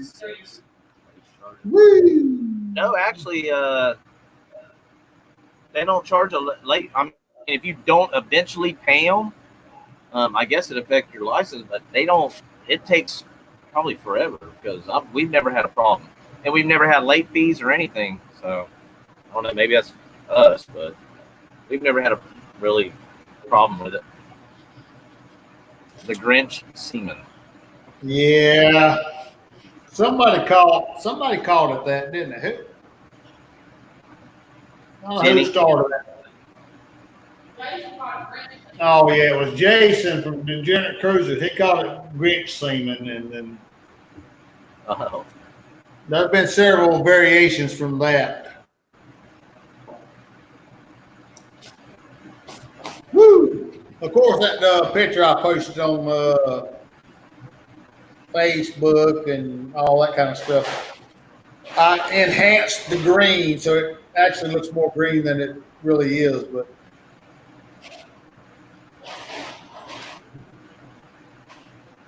Woo! no, actually, they don't charge a late. I mean, if you don't eventually pay them, I guess it affects your license, but they don't. It takes probably forever because we've never had a problem, and we've never had late fees or anything. So I don't know. Maybe that's us, but we've never had a really problem with it. The Grinch semen. Yeah. Somebody called it that, didn't they? Who? I don't know Jenny. who started that. Oh yeah, it was Jason from Degenerate Cruisers. He called it Grinch semen, and then Oh, there's been several variations from that. Woo! Of course, that picture I posted on Facebook and all that kind of stuff, I enhanced the green so it actually looks more green than it really is. But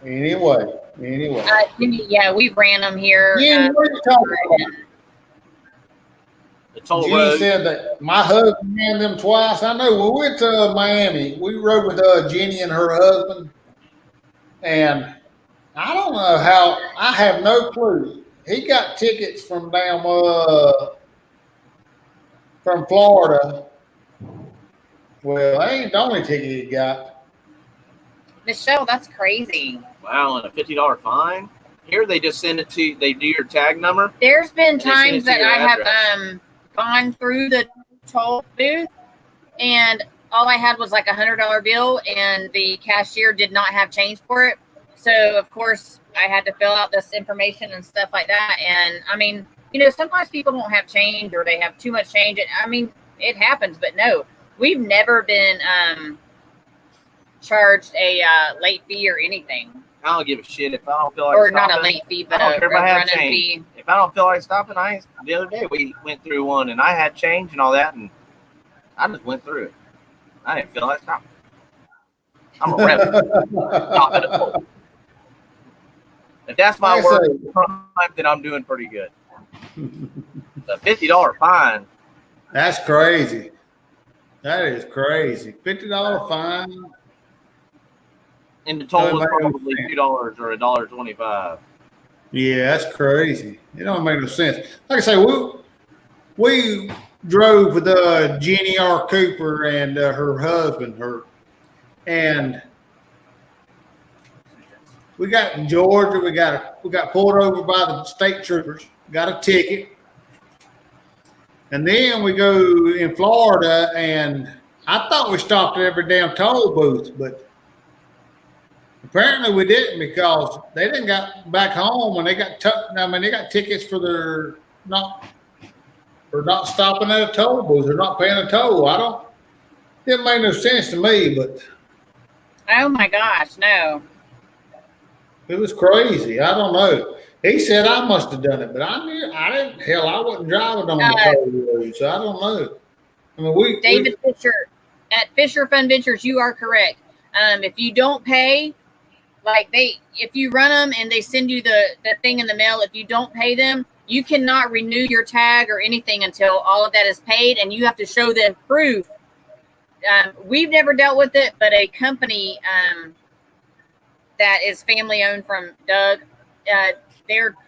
Anyway. Yeah, we ran them here. Yeah, what are you talking about? The toll Jenny road. said that my husband ran them twice. I know. We went to Miami. We rode with Jenny and her husband, and I don't know how. I have no clue. He got tickets from from Florida. Well, that ain't the only ticket he got. Michelle, that's crazy. Wow, and a $50 fine. Here they just send it to. They do your tag number. There's been They send it times to that your I have address. gone through the toll booth, and all I had was like $100 bill, and the cashier did not have change for it. So of course I had to fill out this information and stuff like that. And I mean, sometimes people don't have change or they have too much change. I mean, it happens, but no, we've never been charged a late fee or anything. I don't give a shit if I don't feel like Or stopping. not a late fee, but I don't a care if I have running change. fee. If I don't feel like stopping, the other day we went through one and I had change and all that, and I just went through it. I didn't feel like stopping. I'm a rep. Stop at a toll. If that's my Like I work say, crime, then I'm doing pretty good. The $50 fine. That's crazy. That is crazy. $50 fine. And the toll was Doesn't make no probably sense. $2 or $1.25. Yeah, that's crazy. It don't make no sense. Like I say, we drove with Jenny R. Cooper and her husband, and we got in Georgia. We got pulled over by the state troopers. Got a ticket, and then we go in Florida, and I thought we stopped at every damn toll booth, but apparently we didn't, because they didn't got back home and they got they got tickets for not stopping at a toll booth or not paying a toll. Didn't make no sense to me, but Oh my gosh, no. it was crazy. I don't know. He said I must have done it, but I didn't. Hell, I wasn't driving on the toll road, so I don't know. I mean, David Fisher at Fisher Fun Ventures, you are correct. If you don't pay, if you run them and they send you the thing in the mail, if you don't pay them, you cannot renew your tag or anything until all of that is paid, and you have to show them proof. We've never dealt with it, but a company that is family owned from Doug,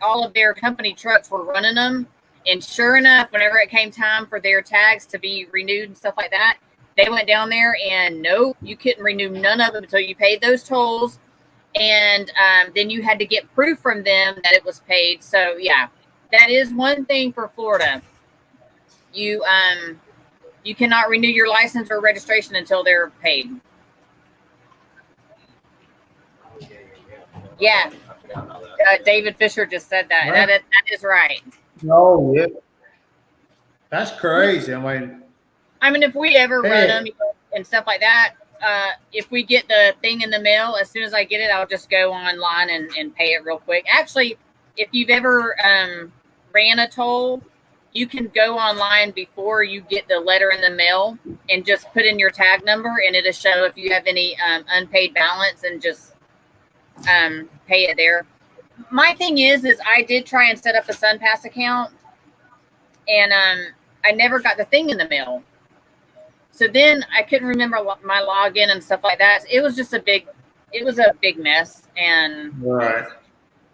all of their company trucks were running them, and sure enough, whenever it came time for their tags to be renewed and stuff like that, they went down there and no, you couldn't renew none of them until you paid those tolls, and then you had to get proof from them that it was paid. So yeah, that is one thing for Florida. You cannot renew your license or registration until they're paid. Yeah. David Fisher just said that. Right. That is right. No, yeah, that's crazy. I mean, if we ever run them and stuff like that, if we get the thing in the mail, as soon as I get it, I'll just go online and pay it real quick. Actually, if you've ever ran a toll, you can go online before you get the letter in the mail and just put in your tag number, and it'll show if you have any unpaid balance, and just pay it there. My thing is I did try and set up a SunPass account, and I never got the thing in the mail. So then I couldn't remember my login and stuff like that. It was a big mess. And Right.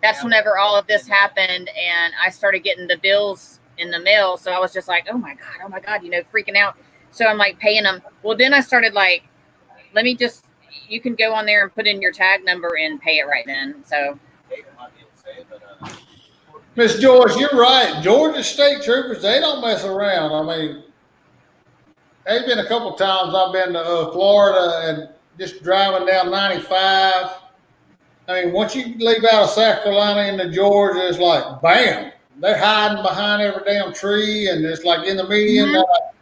that's whenever all of this happened, and I started getting the bills in the mail. So I was just like, oh my God, freaking out. So I'm like paying them. Well, then I started like, you can go on there and put in your tag number and pay it right then. So. Miss Joyce, you're right. Georgia State Troopers, they don't mess around. I mean, there's been a couple times I've been to Florida and just driving down 95. I mean, once you leave out of South Carolina into Georgia, it's like, bam, they're hiding behind every damn tree, and it's like in the median, Mm-hmm. like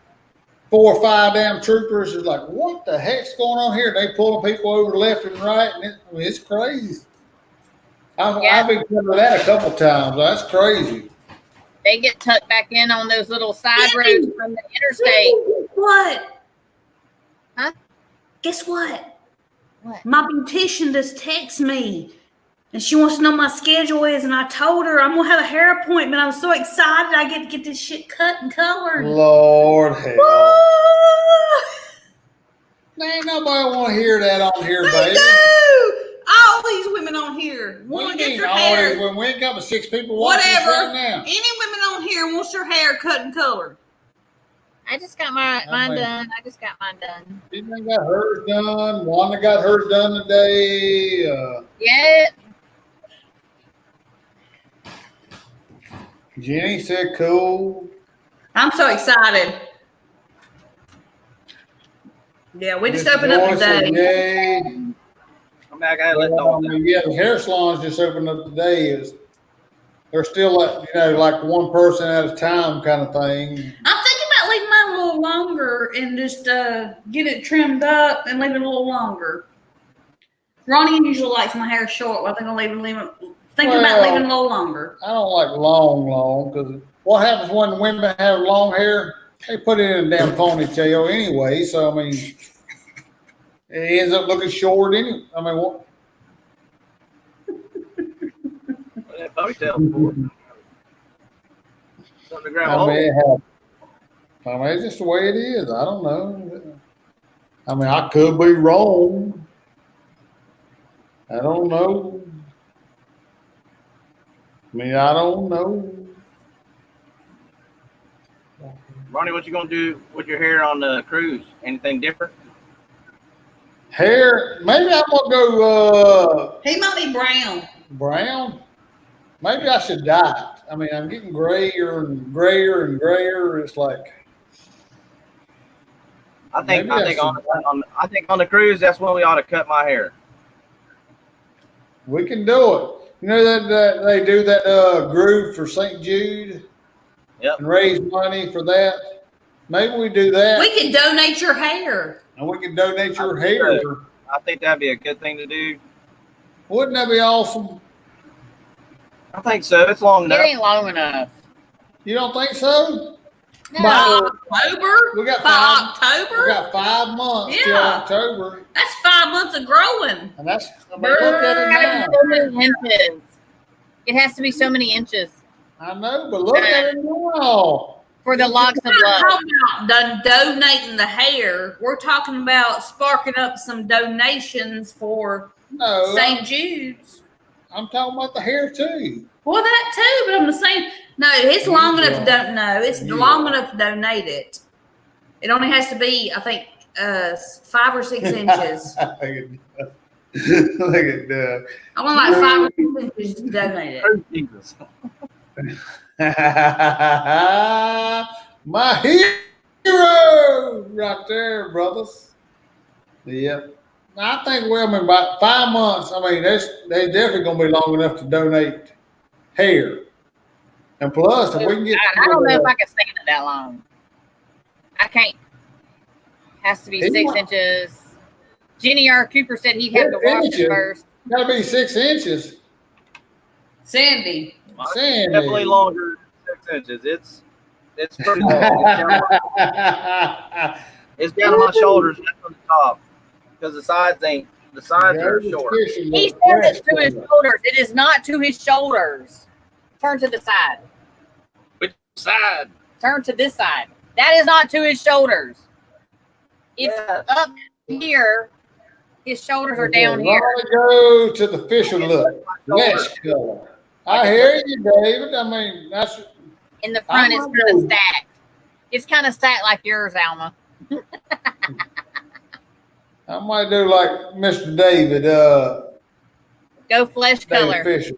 4 or 5 damn troopers. It's like, what the heck's going on here? They pulling people over left and right, and it's crazy. I've been covered that a couple times. That's crazy. They get tucked back in on those little side roads from the interstate. What? Huh? Guess what? What? My beautician just texted me And she wants to know my schedule is, and I told her I'm gonna have a hair appointment. I'm so excited I get to get this shit cut and colored. Lord hell. Woo! Ain't nobody want to hear that on here, They baby. do. All these women on here want to get their hair. When we ain't got but 6 people watching this Whatever. right now. Any women on here wants their hair cut and colored. I just got mine done. I just got mine done. She done got hers done. Wanda got hers done today. Yeah. Jenny said cool. I'm so excited. Yeah, we just Miss opened up Joyce said today. yay. I'm back. I let know. Yeah, the hair salons just opened up today. They're still like one person at a time kind of thing. I'm thinking about leaving mine a little longer and just get it trimmed up and leave it a little longer. Ronnie usually likes my hair short. But I think I'll leave it. Thinking about leaving it a little longer. I don't like long because what happens when women have long hair? They put it in a damn ponytail anyway. So I mean, it ends up looking short anyway. I mean, what? That ponytail for? Something to grab I hold. mean, it's just the way it is. I don't know. I mean, I could be wrong. I don't know. I mean, I don't know. Ronnie, what you gonna do with your hair on the cruise? Anything different? Hair, maybe I'm gonna go He might be brown. brown. Maybe I should dye it. I mean, I'm getting grayer and grayer and grayer. It's like I think Maybe on the cruise that's when we ought to cut my hair. we can do it. You know that they do that groove for St. Jude. Yep. And raise money for that. Maybe we do that, We could donate your hair. and we can donate your hair. I think that'd be a good thing to do. Wouldn't that be awesome? I think so. It's long It enough. ain't long enough. You don't think so? No. By October? We got By five. October? We got 5 months till Yeah. October, That's 5 months of growing. and that's. I mean, look at it now. So many inches. It has to be so many inches I know, but look at it now. for the locks of We're not love. talking about donating the hair. We're talking about sparking up some donations for No, St. Jude's. I'm talking about the hair too. Well, that too, but I'm the same. No, it's long enough to don't know. It's long enough to donate it. It only has to be, I think, 5 or 6 inches. Look at that. I want like 5 or 6 inches to donate it. Oh, Jesus. My hero right there, brothers. Yep. I think in about 5 months, I mean, they definitely gonna be long enough to donate hair. And plus, if we can get I don't know if I can stand it that long. I can't. Has to be He 6 want- inches. Jenny R. Cooper said he'd have to wash Inches. it first. gotta be 6 inches. Sandy. Sandy. Definitely longer than 6 inches. It's pretty long. It's down to my shoulders, not on the top, because the sides are short. He says it's to his shoulders. It is not to his shoulders. Turn to the side. Which side? Turn to this side. That is not to his shoulders. It's up here. His shoulders are down here. Go to the fisher look. My shoulders. Mesh color. I hear you, David. I mean, that's In the front, it's I'm kind of good. stacked. It's kind of stacked like yours, Alma. I might do like Mr. David, Go flesh David color. Fisher.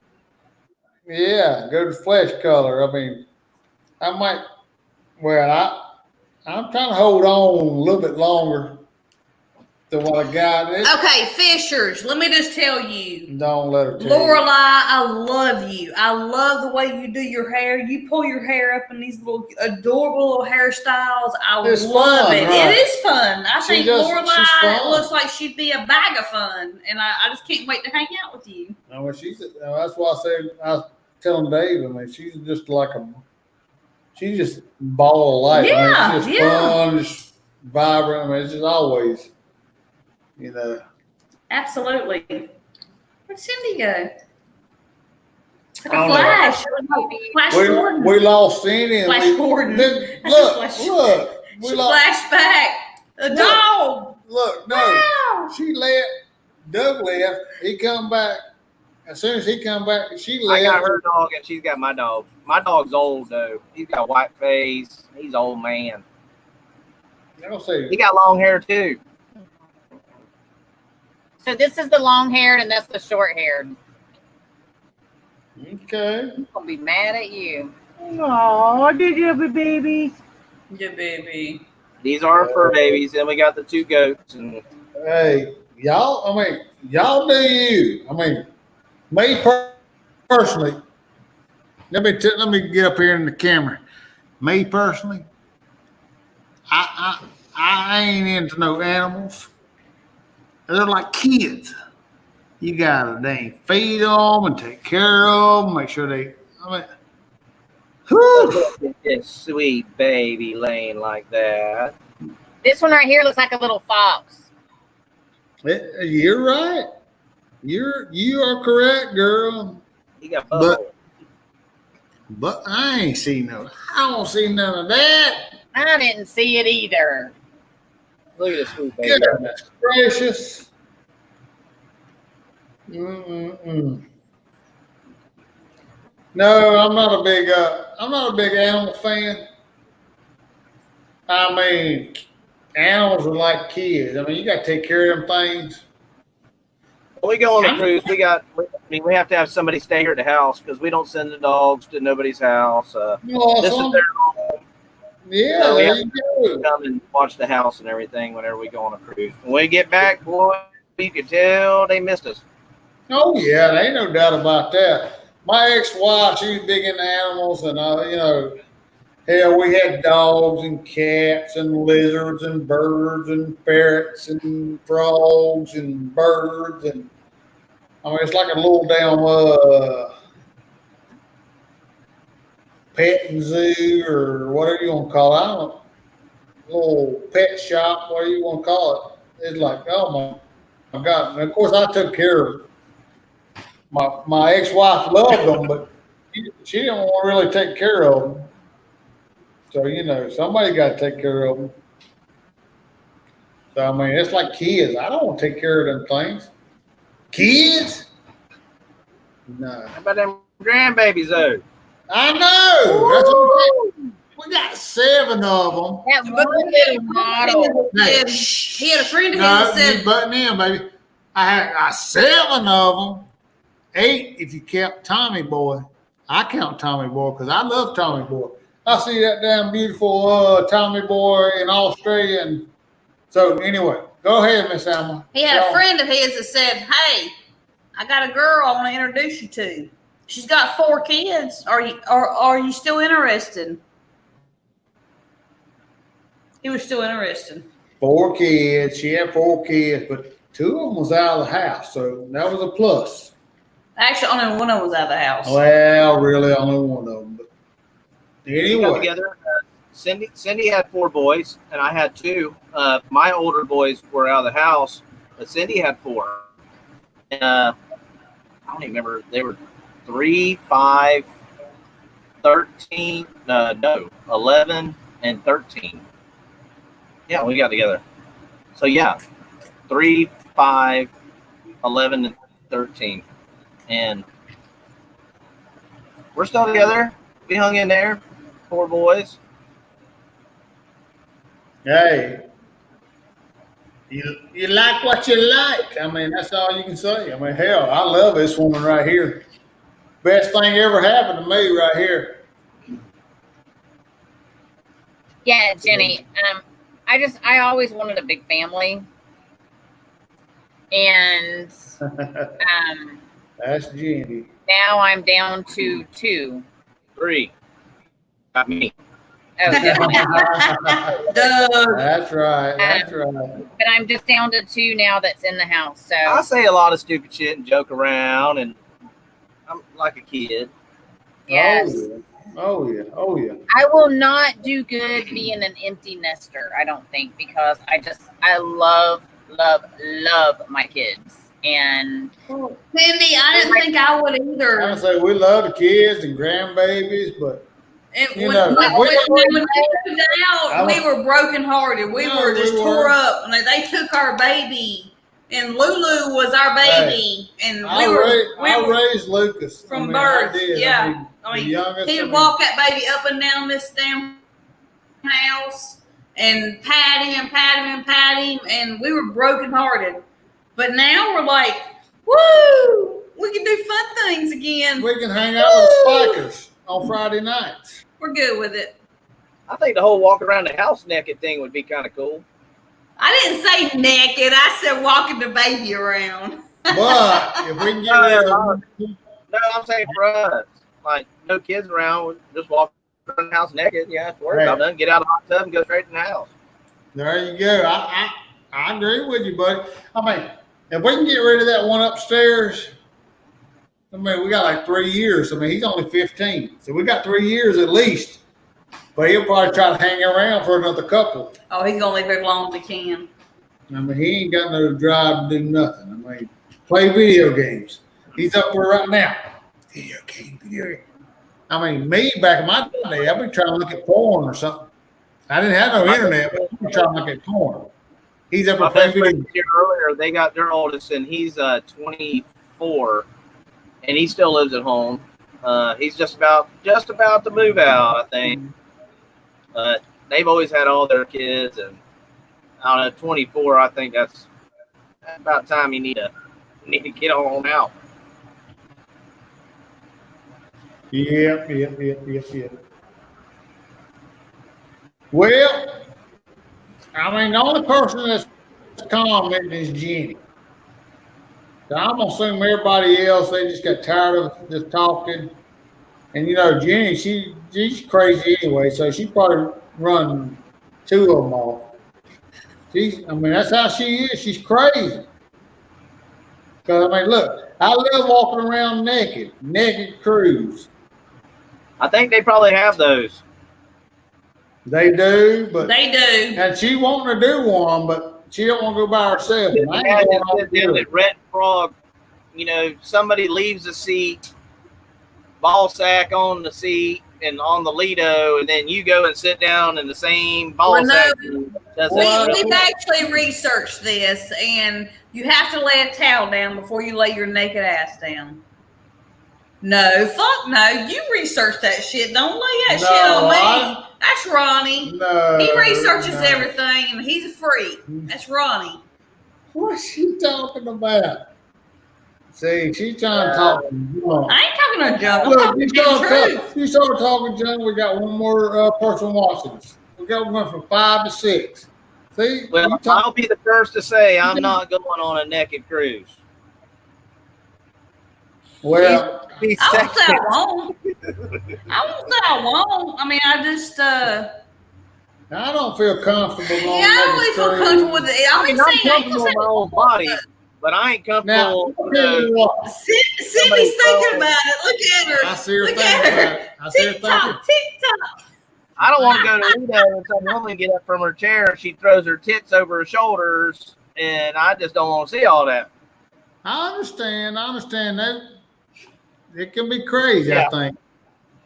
Yeah, go to flesh color. I mean, I might. Well, I'm trying to hold on a little bit longer than what I got. Okay, Fishers, let me just tell you. Don't let her tell you. Lorelai, I love you. I love the way you do your hair. You pull your hair up in these little adorable little hairstyles. I It's love fun, it. right? It is fun. I She think does- she's Lorelai fun. looks like she'd be a bag of fun, and I just can't wait to hang out with you. No, well, that's why I said I was telling Dave. I mean, she's just like she's just ball of life. Yeah, I mean, she's just fun, just vibrant. I mean, it's just always, you know. Absolutely. Where'd Cindy go? It's like a flash. Flash Gordon. We lost Cindy. And Flash Gordon. Look. She lost. flashed back. A dog. Look, no. Wow. She left. Doug left. He come back. As soon as he come back, she left. I got her dog and she's got my dog. My dog's old though. He's got a white face. He's an old man. I'll say. He got long hair too. So this is the long-haired and that's the short-haired. Okay. I'm gonna be mad at you. Oh, did you have a baby? Yeah, baby. These are our fur babies. Then we got the 2 goats. And Hey, y'all. I mean, y'all do you. I mean, me personally. Let me get up here in the camera. Me personally, I ain't into no animals. They're like kids. You gotta dang feed them and take care of them. Make sure they. I mean, whew. this sweet baby laying like that. This one right here looks like a little fox. You're right. You are correct, girl. He got bubbles. But I ain't seen no. I don't see none of that. I didn't see it either. Look at this sweet baby. Goodness gracious. Mm-mm-mm. No, I'm not a big animal fan. I mean, animals are like kids. I mean, you got to take care of them things. When we go on a cruise, we have to have somebody stay here at the house because we don't send the dogs to nobody's house. This is their home. Yeah, So we there have you to go. come and watch the house and everything whenever we go on a cruise. When we get back, boy, you could tell they missed us. Oh yeah, there ain't no doubt about that. My ex-wife, she was big into animals, and hell, we had dogs and cats and lizards and birds and ferrets and frogs and birds, and I mean it's like a little damn petting zoo or whatever you want to call it. I don't know, little pet shop, whatever you want to call it. It's like, oh my God! And of course, I took care of. My ex-wife loved them, but she didn't want to really take care of them. So, somebody got to take care of them. So, I mean, it's like kids. I don't want to take care of them things. Kids? No. How about them grandbabies, though? I know. That's what I'm saying. We got 7 of them. That one little model. He had a friend of his No, that said, you button in, baby. I had 7 of them. 8 if you count Tommy Boy. I count Tommy Boy because I love Tommy Boy. I see that damn beautiful Tommy Boy in Australia. And so anyway, go ahead, Miss Alma. he had a friend of his that said, hey, I got a girl I want to introduce you to. She's got 4 kids. Are you still interested? He was still interested. 4 kids. She had 4 kids, but 2 of them was out of the house. So that was a plus. Actually, only one of them was out of the house. Well, really only one of them. But We got anyway, together. Cindy had 4 boys, and I had 2. My older boys were out of the house, but Cindy had 4. And, I don't even remember. They were 3, 5, 13, 11, and 13. Yeah, we got together. So, yeah, 3, 5, 11, and 13. And we're still together. We hung in there, 4 boys. hey, you like what you like. I mean, that's all you can say. I mean, hell, I love this woman right here. Best thing ever happened to me right here. Yeah, Jenny. I always wanted a big family. And That's Jenny. now I'm down to 2. 3. Got me. Oh, That's right. That's right. but I'm just down to 2 now that's in the house. So I say a lot of stupid shit and joke around, and I'm like a kid. yes. Oh yeah. Oh yeah. I will not do good being an empty nester, I don't think, because I love my kids. And Cindy, I didn't think I would I either. would say we love the kids and grandbabies, but And You when, know, when we- they moved I out, was- we were brokenhearted. We No, were just we tore were. up. And they took our baby, and Lulu was our baby, and I raised Lucas from I mean, birth, I did. yeah. I mean, the youngest. he'd walk that baby up and down this damn house and pat him and pat him and pat him, and we were brokenhearted. But now we're like, woo, we can do fun things again. We can hang out with the Spikers on Friday nights. We're good with it. I think the whole walk around the house naked thing would be kind of cool. I didn't say naked. I said walking the baby around. But if we can get rid of No, I'm saying for us, like no kids around, just walk around the house naked. You don't have to worry about nothing. Get out of the hot tub and go straight in the house. there you go. I agree with you, buddy. I mean, if we can get rid of that one upstairs, I mean, we got like 3 years. I mean, he's only 15, so we got 3 years at least. But he'll probably try to hang around for another couple. Oh, he's gonna leave as long as he can. I mean, he ain't got no drive to do nothing. I mean, play video games. He's up there right now. Video game. I mean, me back in my day, I'd be trying to look at porn or something. I didn't have no internet, but I'd be trying to look at porn. He's up My there best playing video friend here earlier, they got their oldest, and he's 24, and he still lives at home. He's just about to move out, I think. But they've always had all their kids, and I don't know, 24. I think that's about time you need to get on out. Yep. Well, I mean, the only person that's commenting is Jenny. So I'm gonna assume everybody else, they just got tired of just talking. And you know, Jenny, she's crazy anyway, so she probably run 2 of them off. I mean, that's how she is. She's crazy. Because, I mean, look, I love walking around naked cruise. I think they probably have those. They do, but They do. and she wanting to do one, but she don't want to go by herself. And I ain't Imagine going off sitting to down do it. at Red Frog, you know, somebody leaves the seat, ball sack on the seat and on the Lido, and then you go and sit down in the same ball Well, no. sack. Does it- We've actually researched this, and you have to lay a towel down before you lay your naked ass down. No, fuck no. You research that shit. Don't lay that shit on me. That's Ronnie. No. He researches no. everything, and he's a freak. That's Ronnie. What's she talking about? See, she's trying to talk. I ain't talking to Joe. I'm Look, talking the truth. you started talking, John. We got one more person watching us. We got one from 5 to 6. See, Well, you talk- I'll be the first to say I'm not going on a naked cruise. well, Be I won't say I second. won't. I won't say I won't. I mean, I just, I don't feel comfortable going yeah, I don't really feel comfortable with it. I I mean, mean, I'm saying, I ain't comfortable gonna in my own body, but I ain't Now, comfortable. I'll tell you what, Cindy's thinking about it. Look at her. I see her Look thinking at her. about it. I see her thinking. TikTok, TikTok. I don't want to go to Lido and some woman get up from her chair and she throws her tits over her shoulders, and I just don't want to see all that. I understand that. It can be crazy, Yeah. I think.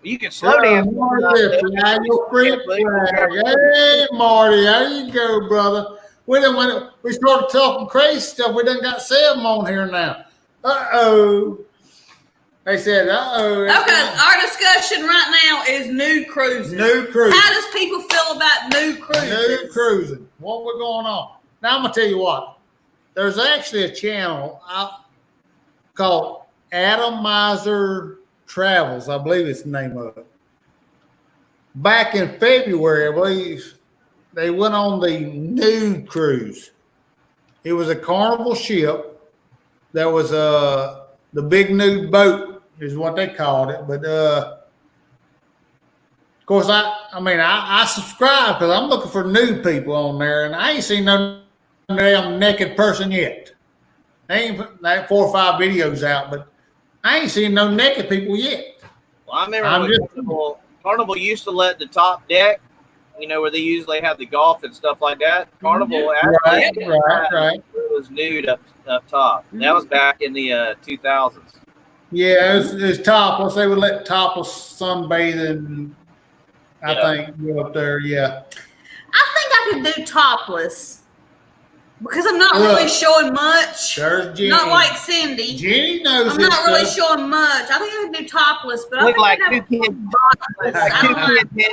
You can slow down. Marty, flag your print flag. Hey, Marty, there you go, brother. We started talking crazy stuff. We done got 7 on here now. Uh-oh. They said, uh-oh. Okay, our discussion right now is new cruises. New cruising. How does people feel about new cruises? New cruising. What we're going on. Now, I'm going to tell you what. There's actually a channel called Atomizer Travels. I believe it's the name of it. Back in February, I believe, they went on the nude cruise. It was a Carnival ship. That was the big nude boat is what they called it. But of course, I subscribe because I'm looking for nude people on there, and I ain't seen no damn naked person yet. They ain't like 4 or 5 videos out, but I ain't seen no naked people yet. Well, I remember when Carnival used to let the top deck, you know, where they usually have the golf and stuff like that. Carnival Right. was nude up top. That was back in the 2000s. Yeah, it was topless. They would let topless sunbathing. I think go up there. Yeah. I think I could do topless because I'm not really showing much. There's Jenny. Not like Cindy. Jenny knows I'm this not really stuff. showing much. I think I could do topless, but I Look think like I two could kids. topless. Like I don't know.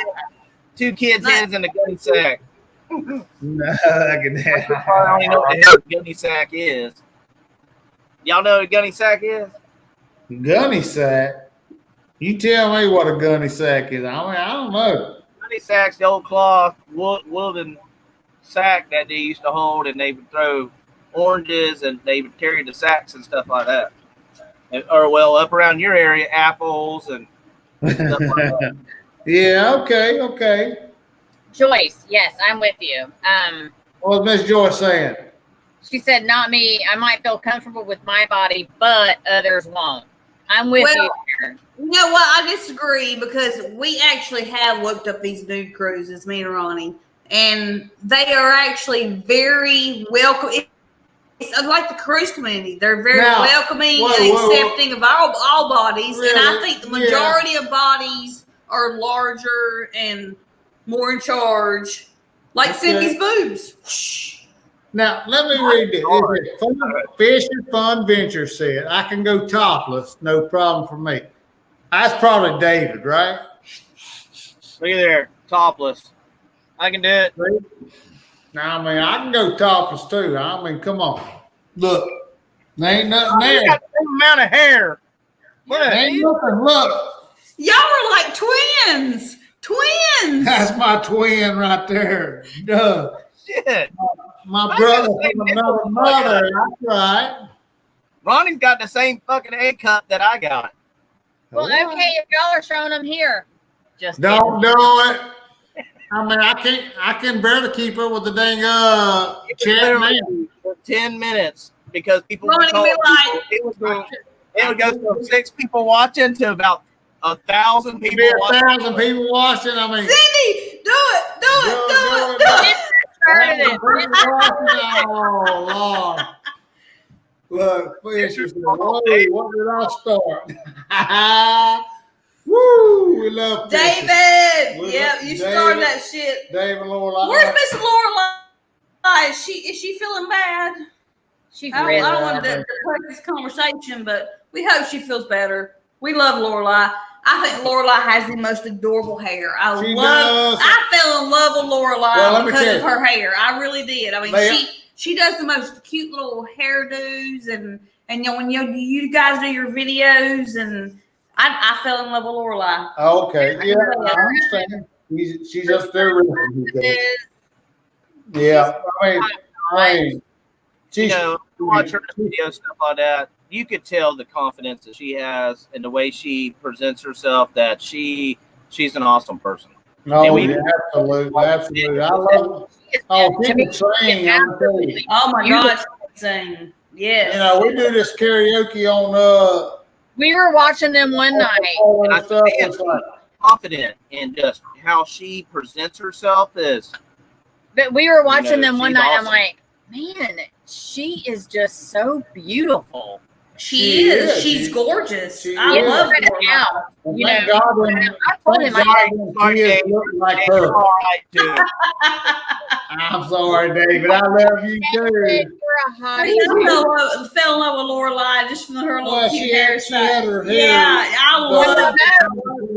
two kids' hands in the gunny sack. No, look at that. I don't even know what the hell a gunny sack is. Y'all know what a gunny sack is? Gunny sack. You tell me what a gunny sack is. I don't know. Gunny sack's the old cloth wooden sack that they used to hold, and they would throw oranges, and they would carry the sacks and stuff like that. Or up around your area, apples and stuff like that. Yeah. Okay. Joyce, yes, I'm with you. What was Miss Joyce saying? She said, not me. I might feel comfortable with my body, but others won't. I'm with you. Karen. You know what? I disagree because we actually have looked up these nude cruises, me and Ronnie, and they are actually very welcome. It's like the cruise community. They're very welcoming and accepting of all bodies, Really? and I think the majority of bodies are larger and more in charge, like Cindy's boobs. Now, let me read this. Fish and Fun Venture said, I can go topless, no problem for me. That's probably David, right? Look at there, topless. I can do it. Now, I mean, I can go topless too. I mean, come on. Look, there ain't nothing there. You got the same amount of hair. What There ain't nothing. Look, Y'all are like twins. Twins. that's my twin right there. Duh. shit? My brother from another mother. That's right. Ronnie's got the same fucking A cup that I got. Well, okay, if y'all are showing them here, just Don't do it. I mean, I can barely keep up with the dang chat man. For 10 minutes because people Ronnie would call be like- it would go from 6 people watching to about 1,000 people Be watching. 1,000 people watching. I mean, Cindy, do it. started it. Oh, Lord. Look, fish is whoa, what did I start? Woo, we love fishing. David. Yeah, David. you started that shit. David Lorelai. Where's Miss Lorelai? Is she feeling bad? She's I risen. don't want to break this conversation, but we hope she feels better. We love Lorelai. I think Lorelai has the most adorable hair. She I fell in love with Lorelai because of you. her hair. I really did. I mean, They- she does the most cute little hairdos, and you know when you guys do your videos, and I fell in love with Lorelai. Okay, yeah, I understand. She's just there with me. Yeah, I mean, You know, watch her videos, stuff like that. You could tell the confidence that she has and the way she presents herself. That she's an awesome person. no, yeah, absolutely. I love it. Oh, people sing. I'm telling you. Oh my gosh, sing. Yes. You know, we do this karaoke on We were watching them one night. and stuff. It's like, Confident in just how she presents herself is. But we were watching know, them one she's night. awesome. I'm like, man, she is just so beautiful. She is. She's gorgeous. She I is. love Put it Lorelai. out. well, You thank know, God when I told him, kids look like You're her. all right, too. I'm sorry, David. I love you too. you're a I hottie. fell in love with Lorelai just from her little Well, cute she hairstyle. had her hair. Yeah, I love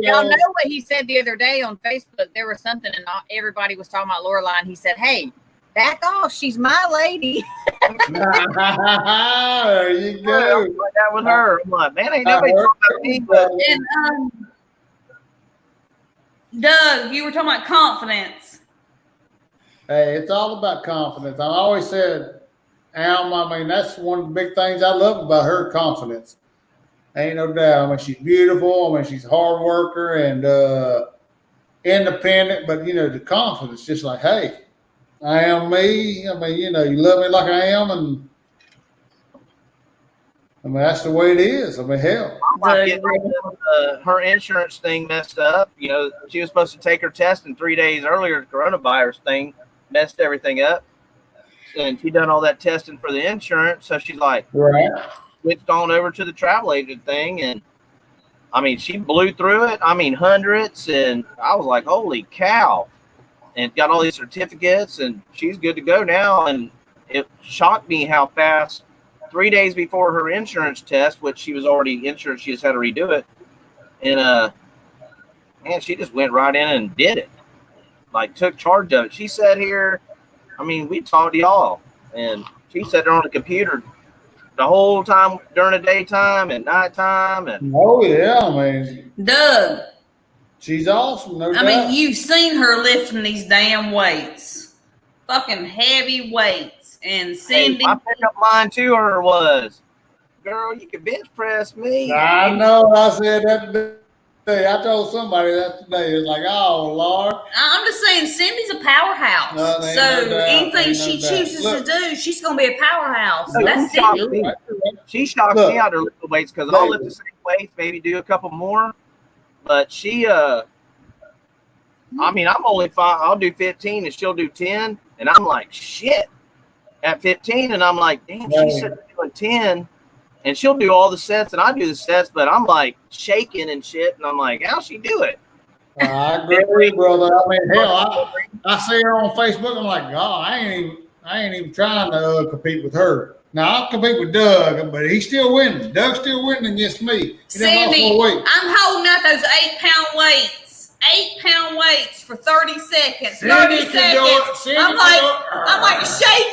Y'all know what he said the other day on Facebook? There was something, and everybody was talking about Lorelai, and he said, "Hey, back off! She's my lady." There you go. Like that with her. I'm like, man, ain't nobody talking about me, but And Doug, you were talking about confidence. Hey, it's all about confidence. I always said, Alma, I mean, that's one of the big things I love about her, confidence. Ain't no doubt. I mean, she's beautiful. I mean, she's a hard worker and independent, but, you know, the confidence, just like, hey, I am me. I mean, you know, you love me like I am, and I mean, that's the way it is. I mean, hell. I'm getting her insurance thing messed up. You know, she was supposed to take her test, and 3 days earlier, the coronavirus thing messed everything up. and she done all that testing for the insurance. So she's like, Right. switched on over to the travel agent thing, and I mean, she blew through it. I mean, hundreds, and I was like, holy cow! And got all these certificates, and she's good to go now. And it shocked me how fast. 3 days before her insurance test, which she was already insured, she just had to redo it, and man, she just went right in and did it. Like, took charge of it. She sat here. I mean, we talked to y'all, and she sat there on the computer the whole time during the daytime and nighttime. And Oh yeah, I mean, Doug, she's awesome. No I doubt. mean, you've seen her lifting these damn weights, fucking heavy weights, and hey, Cindy. my pickup line to her was, "Girl, you can bench press me." I know. I said that today. I told somebody that today. It's like, oh Lord. I'm just saying, Cindy's a powerhouse. No, there ain't So no doubt, anything ain't no she doubt. chooses Look. to do, she's gonna be a powerhouse. Look, That's you shot Cindy. me. She shocks Look. me out her lifting weights because I'll lift the same weights, maybe do a couple more. But she, I mean, I'm only 5. I'll do 15 and she'll do 10. And I'm like, shit, at 15. And I'm like, damn, she's sitting doing 10. And she'll do all the sets and I do the sets, but I'm like shaking and shit. And I'm like, how's she do it? I agree, brother. I mean, hell, I see her on Facebook. I'm like, God, I ain't even trying to compete with her. Now I'll compete with Doug, but he's still winning. Doug's still winning against me. He done lost Sandy, more weight. I'm holding out those 8-pound weights. 8-pound weights for 30 seconds. 30 Cindy can do it. seconds. Cindy I'm can like do it.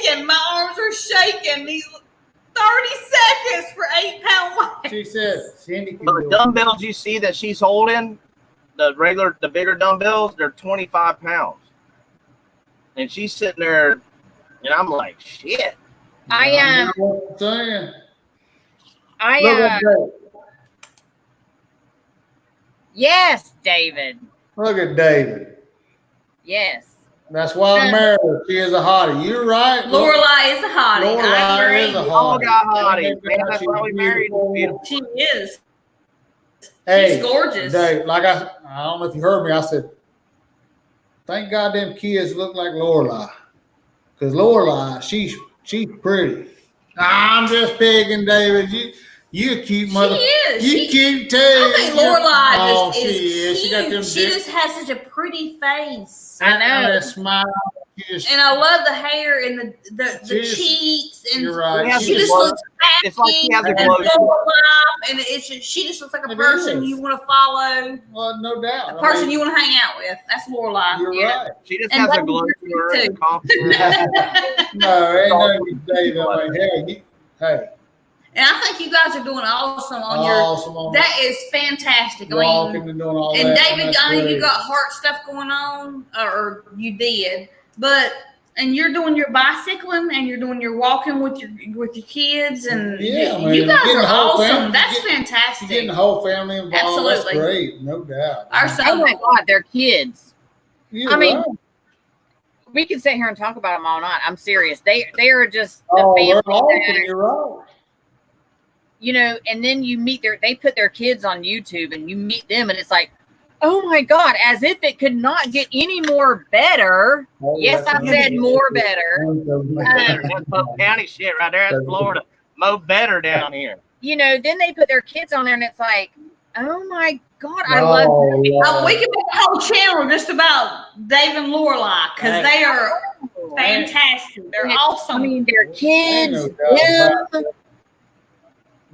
shaking. My arms are shaking. These 30 seconds for 8-pound weights. She said, Cindy can So do the it. dumbbells you see that she's holding, the bigger dumbbells, they're 25 pounds. And she's sitting there, and I'm like, shit. I know what I'm saying. Look I at David. yes, David. Look at David. Yes. That's why I married her. She is a hottie. You're right. Lorelai is a hottie. I Lorelai agree. is a All hottie. got hotties, man. That's why we married. Beautiful. She is. Hey, She's gorgeous. Dave, like I don't know if you heard me. I said, thank God them kids look like Lorelai, because Lorelai, she's pretty. I'm just picking, David. You cute mother. She is. You cute too. I think Lorelai Oh, just is she is. She got cute. them She dick- just has such a pretty face. I know. that smile. She just- And I love the hair and the She's- cheeks. And You're right. Yeah, she she's just glow- looks it's like she has a happy glow and to full her. of life. And it's just, she just looks like a It person is. you want to follow, Well, no doubt. a person you want to hang out with. That's Lorelai. You're Yeah. right. She just And has a David, glow to her too. and confidence. No, ain't nothing to say though. Hey, And I think you guys are doing awesome on your. awesome. On That is fantastic. I walking mean, and doing all and that. David, That's I know you great. got heart stuff going on, or you did, but and you're doing your bicycling and you're doing your walking with your kids, and Yeah, you, man, you guys getting are the whole awesome. family- That's You're getting fantastic. the whole family involved. Absolutely. That's great, no doubt. Our Oh son, my God, they're kids. You're I mean, right. We can sit here and talk about them all night. I'm serious. They are just the Oh, family they're awesome. that, You're right. you know, and then you meet they put their kids on YouTube and you meet them and it's like, oh my God, as if it could not get any more better. Oh, Yes, that's I said amazing. more better. That's Polk County shit right there. That's Florida. Mo better down here. You know, then they put their kids on there and it's like, oh my God, I Oh, love yeah. we can make a whole channel just about Dave and Lorelai because they are them. fantastic. They're It's- awesome. I mean, their kids, Ain't no doubt them.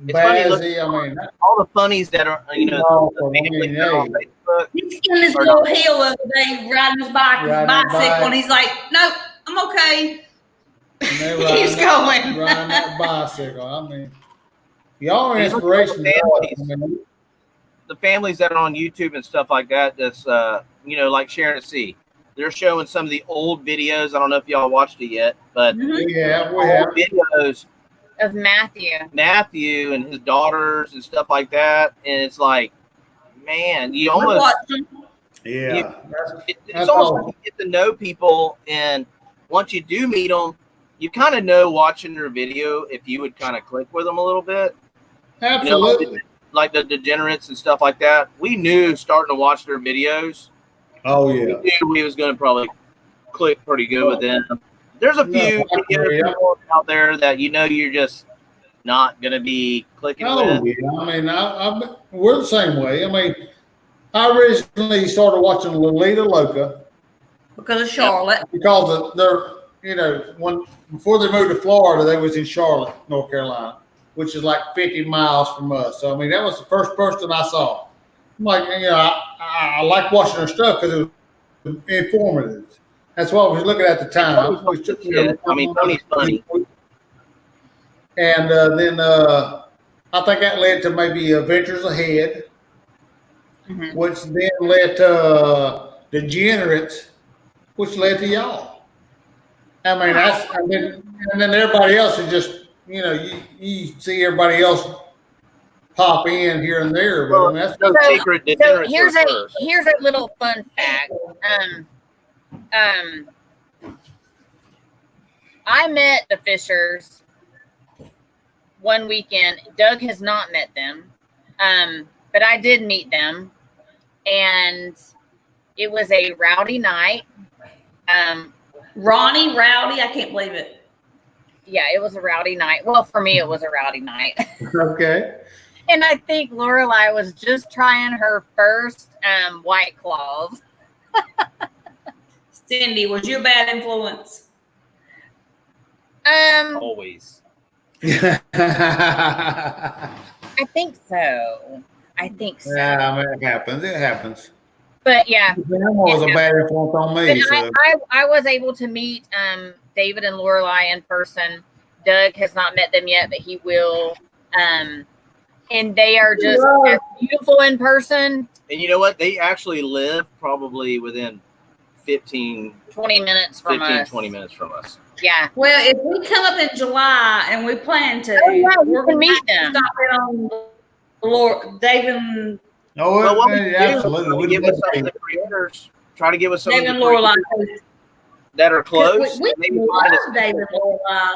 It's funny, look- Bazzy, I mean, All the funnies that are, you know, No, the family that are on Facebook. He's in this little hill the other day riding his Riding his bicycle, bike. and he's like, "No, I'm okay." and they He's riding going. that bicycle. I mean, y'all are These are inspiration. to us. families. I mean, The families that are on YouTube and stuff like that, that's, you know, like Sharon at Sea. They're showing some of the old videos. I don't know if y'all watched it yet, but Mhm. yeah, we old have. videos, Of Matthew. Matthew and his daughters and stuff like that. And it's like, man, you We're almost, watching. Yeah. it's That's almost all. like you get to know people. And once you do meet them, you kind of know watching their video if you would kind of click with them a little bit. Absolutely. Like the degenerates and stuff like that. We knew starting to watch their videos, Oh we yeah. knew we was going to probably click pretty good with them. There's a No, few yeah. out there that you're just not gonna be clicking Oh, with. yeah. I mean, we're the same way. I mean, I originally started watching Lolita Loca Because of Charlotte. because before they moved to Florida, they was in Charlotte, North Carolina, which is like 50 miles from us. So I mean, that was the first person I saw. I'm like, I like watching her stuff because it was informative. That's what I was looking at the time. Tony's funny. And then I think that led to maybe Adventures Ahead, which then led to Degenerates, which led to y'all. I mean, and then everybody else is just, you see everybody else pop in here and there, but I mean, that's no secret. So here's a little fun fact. I met the Fishers one weekend. Doug has not met them, but I did meet them, and it was a rowdy night. Ronnie Rowdy, I can't believe it. Yeah, it was a rowdy night. Well, for me, it was a rowdy night. okay. And I think Lorelai was just trying her first White Claws. Cindy, was you a bad influence? Always. I think so. Yeah, I mean, it happens. It happens. But yeah. That was a bad influence on me. But I was able to meet David and Lorelai in person. Doug has not met them yet, but he will. And they are just as beautiful in person. And you know what? They actually live probably within 20 minutes from us. Yeah. Well, if we come up in July and we plan to, we're going to meet them. Stop it on David. Oh, absolutely. Try to give us some David and Lorelai that are close. We love David and Lorelai.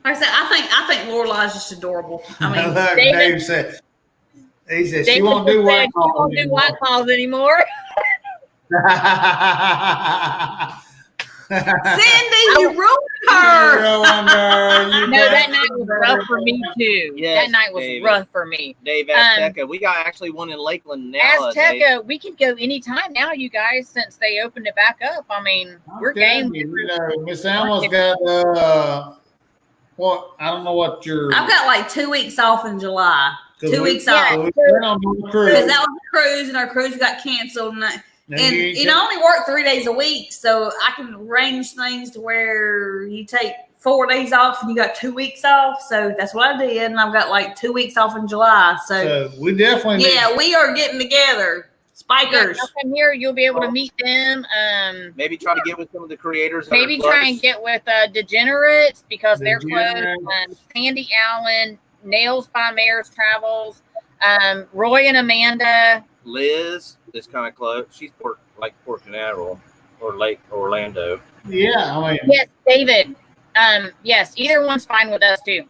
Like I said, I think Lorelai is just adorable. I mean, like Dave said, he said she won't do White Claws. She won't do White Claws anymore. Cindy, you ruined her. No, that night was rough for me too. Yes, that night was rough for me. Dave Azteca, we got actually one in Lakeland now. Azteca, we can go anytime now, you guys, since they opened it back up. I mean, we're game. Miss Alma's got what? I don't know what your. I've got like 2 weeks off in July. 2 weeks off. We're on the cruise. Because that was a cruise, and our cruise got canceled. And I only work 3 days a week, so I can arrange things to where you take 4 days off and you got 2 weeks off. So that's what I did, and I've got like 2 weeks off in July. So we definitely we are getting together. Spikers. Come here, you'll be able to meet them. Maybe try to get with some of the creators. Maybe try and get with Degenerates because they're close. Sandy Allen, Nails by Mayor's Travels, Roy and Amanda. Liz is kind of close. She's Port Canaveral or Lake Orlando. Yeah, I mean. Yes, David. Yes, either one's fine with us too.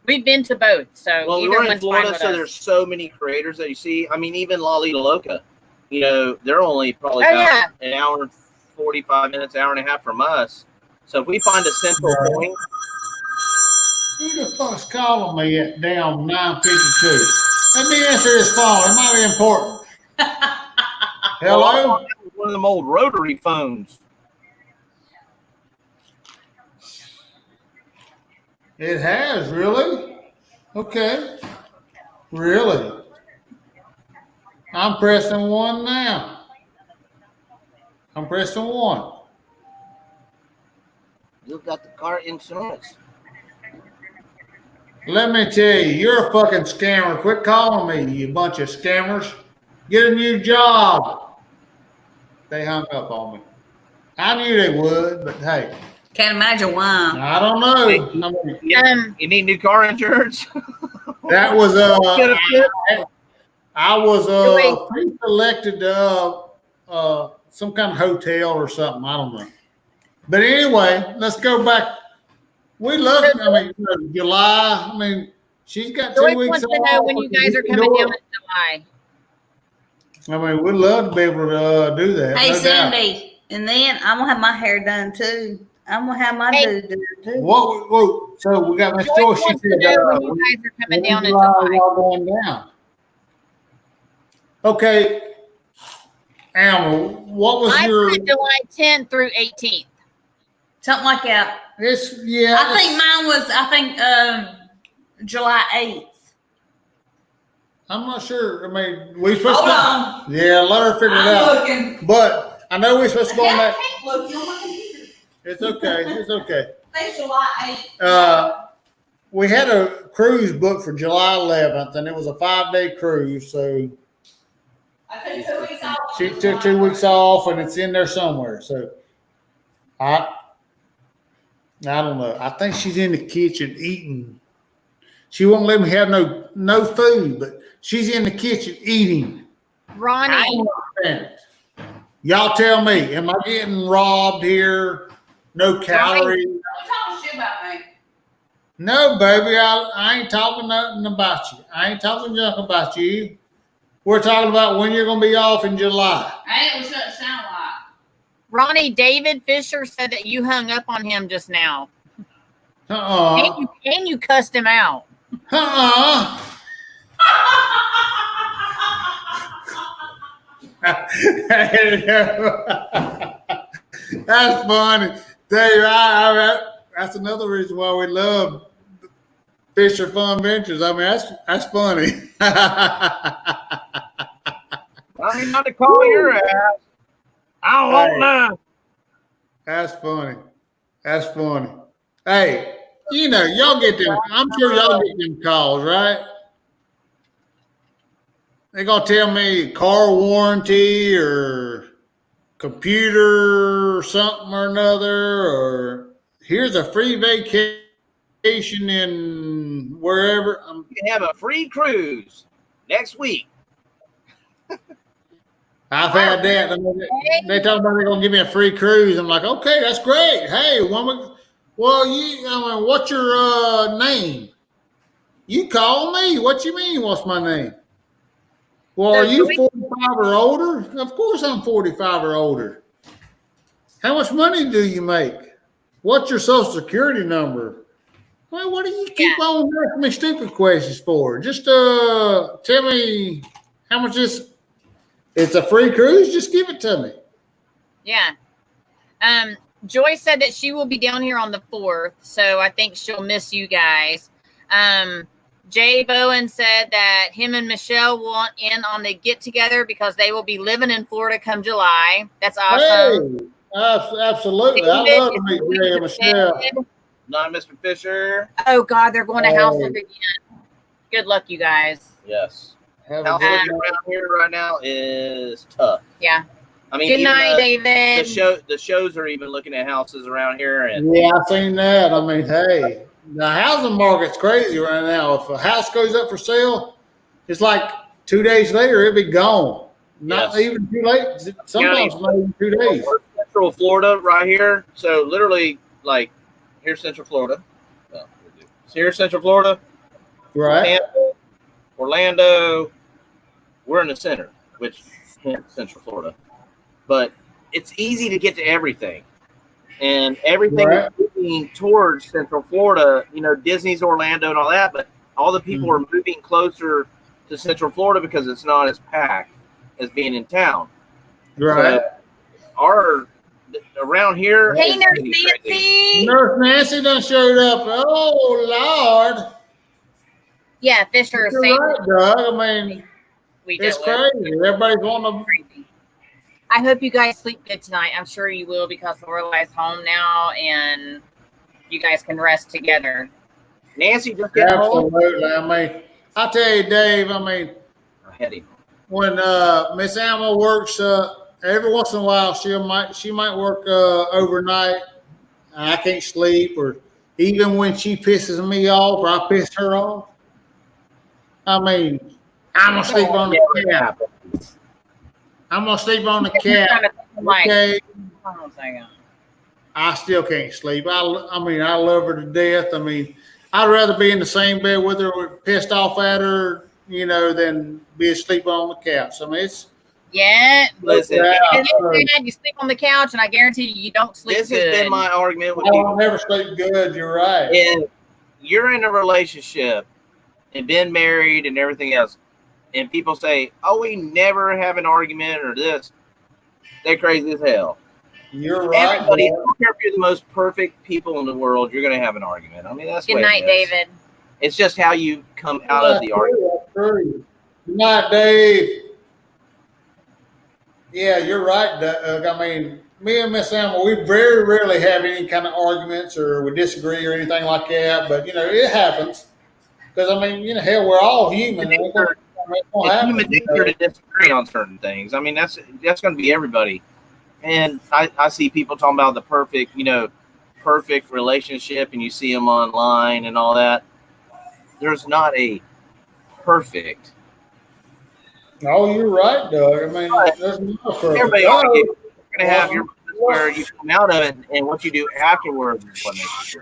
We've been to both, so we're in Florida, so there's so many creators that you see. I mean, even Lolita Loca, they're only probably about an hour and 45 minutes, hour and a half from us. So if we find a central point. Who the fuck's calling me at down 952? Let me answer this phone. It might be important. Hello? One of them old rotary phones. It has, really? Okay. Really? I'm pressing 1 now. I'm pressing 1. You've got the car insurance. Let me tell you, you're a fucking scammer. Quit calling me, you bunch of scammers. Get a new job. They hung up on me. I knew they would, but hey. Can't imagine why. I don't know. You need new car insurance? That was I was pre-selected some kind of hotel or something. I don't know. But anyway, let's go back. We love it. I mean, July. I mean, she's got 2 weeks wants to know when you guys are coming down in July. I mean, we'd love to be able to do that. Hey, no Cindy, and then I'm gonna have my hair done too. I'm gonna have my Hey. dude do too. Whoa. So we got Miss Joyce Joyce. She wants to said, know when you guys are coming down in July, July. y'all going down. Okay. Alma, what was I your? put July 10th through 18th. Something like that. Yeah. I think mine was July 8th. I'm not sure. I mean, we supposed Hold to. on. Yeah, let her figure it I'm out. looking. But I know we're supposed to go on I that. can't look. You're on my computer. It's okay. It's okay. I think July 8th. We had a cruise booked for July 11th, and it was a 5-day cruise. So I took 2 weeks off. she took 2 weeks off, and it's in there somewhere. So I don't know. I think she's in the kitchen eating. She won't let me have no food, but she's in the kitchen eating. I Ronnie, don't understand it. Y'all tell me, am I getting robbed here? No calories? Don't talk shit about me. No, baby, I ain't talking nothing about you. I ain't talking junk about you. We're talking about when you're going to be off in July. I ain't what it sound like. Ronnie, David Fisher said that you hung up on him just now. Uh-uh. And you cussed him out. Uh-uh. That's funny. Dave, that's another reason why we love Fisher Fun Ventures. I mean, that's funny. I mean, not to call your ass. I don't want none. That's funny. That's funny. Hey, y'all get them. I'm sure y'all get them calls, right? They're going to tell me car warranty or computer or something or another, or here's a free vacation in wherever. You can have a free cruise next week. I've had that. They talk about they're going to give me a free cruise. I'm like, okay, that's great. Hey, what's your name? You call me. What you mean? What's my name? Well, are you 45 or older? Of course I'm 45 or older. How much money do you make? What's your social security number? Well, what do you keep on asking me stupid questions for? Just tell me how much it's a free cruise. Just give it to me. Yeah. Joy said that she will be down here on the 4th, so I think she'll miss you guys. Jay Bowen said that him and Michelle want in on the get together because they will be living in Florida come July. That's awesome. Hey, absolutely. I love to meet Jay and Michelle. Not Mr. Fisher. Oh God, they're going to house flip again. Good luck, you guys. Yes. Have a House good flipping night. around here right now is tough. Yeah. I mean, Good even night, David. the shows are even looking at houses around here, and Yeah, I've seen that. I mean, hey, the housing market's crazy right now. If a house goes up for sale, it's like 2 days later, it'll be gone. Not Yes. even too late. Sometimes not even 2 days. we're Central Florida right here. So literally, like, here's Central Florida. So here's Central Florida. Right. Tampa, Orlando. We're in the center, which is Central Florida. But it's easy to get to everything. And everything Right. is moving towards Central Florida, Disney's Orlando and all that, but all the people are moving closer to Central Florida because it's not as packed as being in town. Right. So around here. Hey, is Nurse really crazy. Nancy. Nurse Nancy done showed up. Oh, Lord. Yeah, Fisher is You're saying right, Doug. I mean, we it's do. crazy. Everybody's wanting to. Crazy. I hope you guys sleep good tonight. I'm sure you will because Lorelai's home now and you guys can rest together. Nancy just got home. Absolutely. I mean, I tell you, Dave, I mean, Heady. when Miss Alma works, every once in a while she might work overnight. I can't sleep, or even when she pisses me off or I piss her off. I mean, I'm gonna sleep on the couch. I'm gonna sleep on the couch. Okay. Hold on a second. I still can't sleep. I mean, I love her to death. I mean, I'd rather be in the same bed with her, pissed off at her, than be asleep on the couch. I mean, Yeah. Listen, Yeah. And then you sleep on the couch, and I guarantee you don't sleep this has good. been my argument with I'll people. never sleep good. You're right. And you're in a relationship and been married and everything else, and people say, "Oh, we never have an argument or this." They're crazy as hell. You're right. Everybody, I Dad. don't care if you're the most perfect people in the world, you're going to have an argument. I mean, that's the Good way night, it is. David. It's just how you come out of the argument. That's true. Good night, Dave. Yeah, you're right, Doug. I mean, me and Miss Emma, we very rarely have any kind of arguments or we disagree or anything like that. But it happens because I mean, hell, we're all human. And it's gonna It's happen, human nature to disagree on certain things. I mean, that's going to be everybody. And I see people talking about the perfect relationship, and you see them online and all that. There's not a perfect. No, you're right, Doug. I mean, there's no perfect. Everybody argues. You're going to have your moments where you come out of it, and what you do afterwards is what makes you.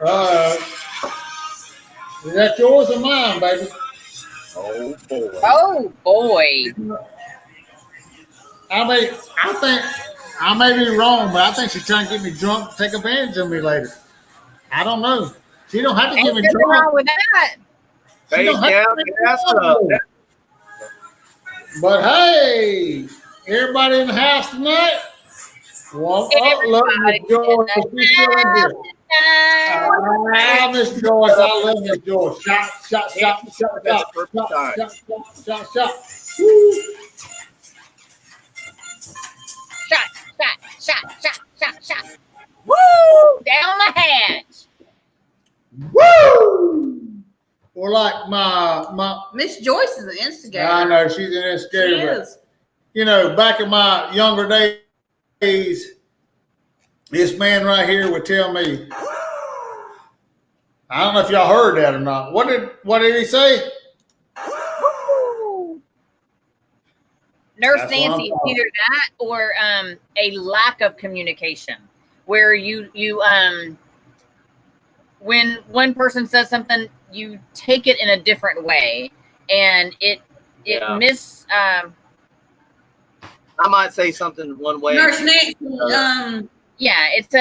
Is that yours or mine, baby? Oh boy. Oh boy. I mean, I think I may be wrong, but I think she's trying to get me drunk to take advantage of me later. I don't know. She don't have to Ain't get me nothing wrong drunk. with that. She Face don't have down, to get me ass drunk. up. But hey, everybody in the house tonight? Well, love Miss Joyce. She's still in here. Miss Joyce. I love Miss Joyce. Shot. Woo. Shot. Woo! Down the hatch. Woo! Or like my Miss Joyce is an instigator. I know she's an She instigator. is. Back in my younger days, this man right here would tell me, I don't know if y'all heard that or not. What did he say? Nurse That's what Nancy, I'm it's talking. either that or a lack of communication, where you when one person says something, you take it in a different way, and it Yeah. I might say something one way. Nurse Nancy, it's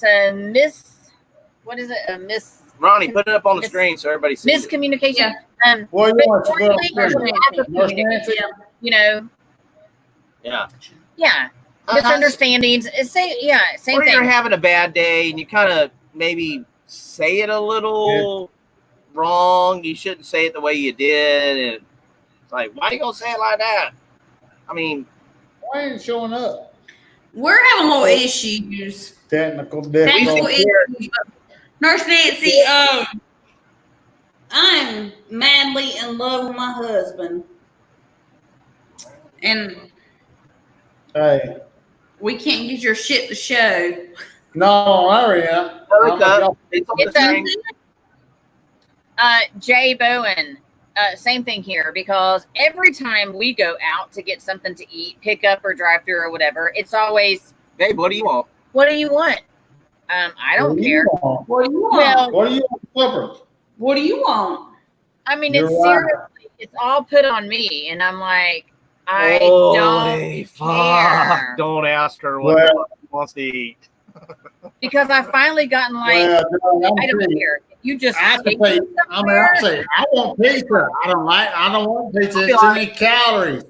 a miss. What is it? A miss Ronnie, put it up on the screen so everybody sees it. miscommunication. Well, you but want to go normally there's a upstairs. lack of Nurse communication, Nancy? Yeah. Yeah, misunderstandings. Same Or you're thing. having a bad day and you kind of maybe say it a little wrong. You shouldn't say it the way you did. And it's like, why are you going to say it like that? I mean, Why ain't showing up? we're having little issues. Technical Technical difficulty. issues. Nurse Nancy, I'm madly in love with my husband. And Hey. we can't get your shit to show. No, I am. it's on the It's a- screen. Jay Bowen, same thing here, because every time we go out to get something to eat, pick up or drive through or whatever, it's always, Babe, what do you want? what do you want? I don't care. What do you want? Well, What do you want? What do you want? I mean, You're it's right. seriously, it's all put on me, and I'm like, I Holy don't care. Don't ask her what Well- she wants to eat. Because I finally gotten like, Well, I'm I don't serious. care. You just I have to take say, me I somewhere. say, I want pizza. I don't want pizza. It's too many calories.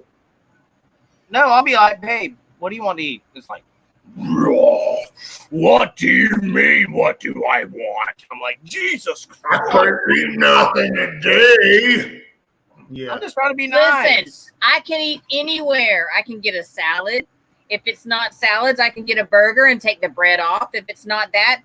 No, I'll be like, babe, what do you want to eat? It's like, what do you mean? What do I want? I'm like, Jesus I Christ. couldn't eat nothing today. Yeah. I'm just trying to be Listen, nice. I can eat anywhere. I can get a salad. If it's not salads, I can get a burger and take the bread off. If it's not that,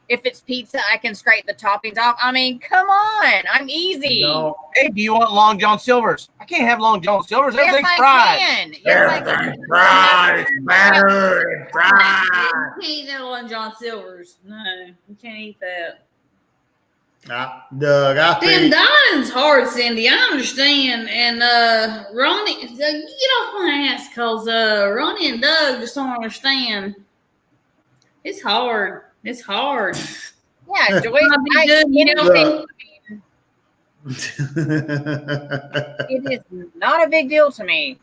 if it's pizza, I can scrape the toppings off. I mean, come on, I'm easy. No, Hey, do you want Long John Silver's? I can't have Long John Silver's. Yes, Everything's I fried. can. Yes, I can. everything's fried. It's battered and You fried. can't eat that on John Silver's. No, you can't eat that. Doug, I Then think dining's hard, Cindy. I understand. And Ronnie, get off my ass, cause Ronnie and Doug just don't understand. It's hard. It's hard. Yeah, Joyce, I'll be good, you know. it is not a big deal to me.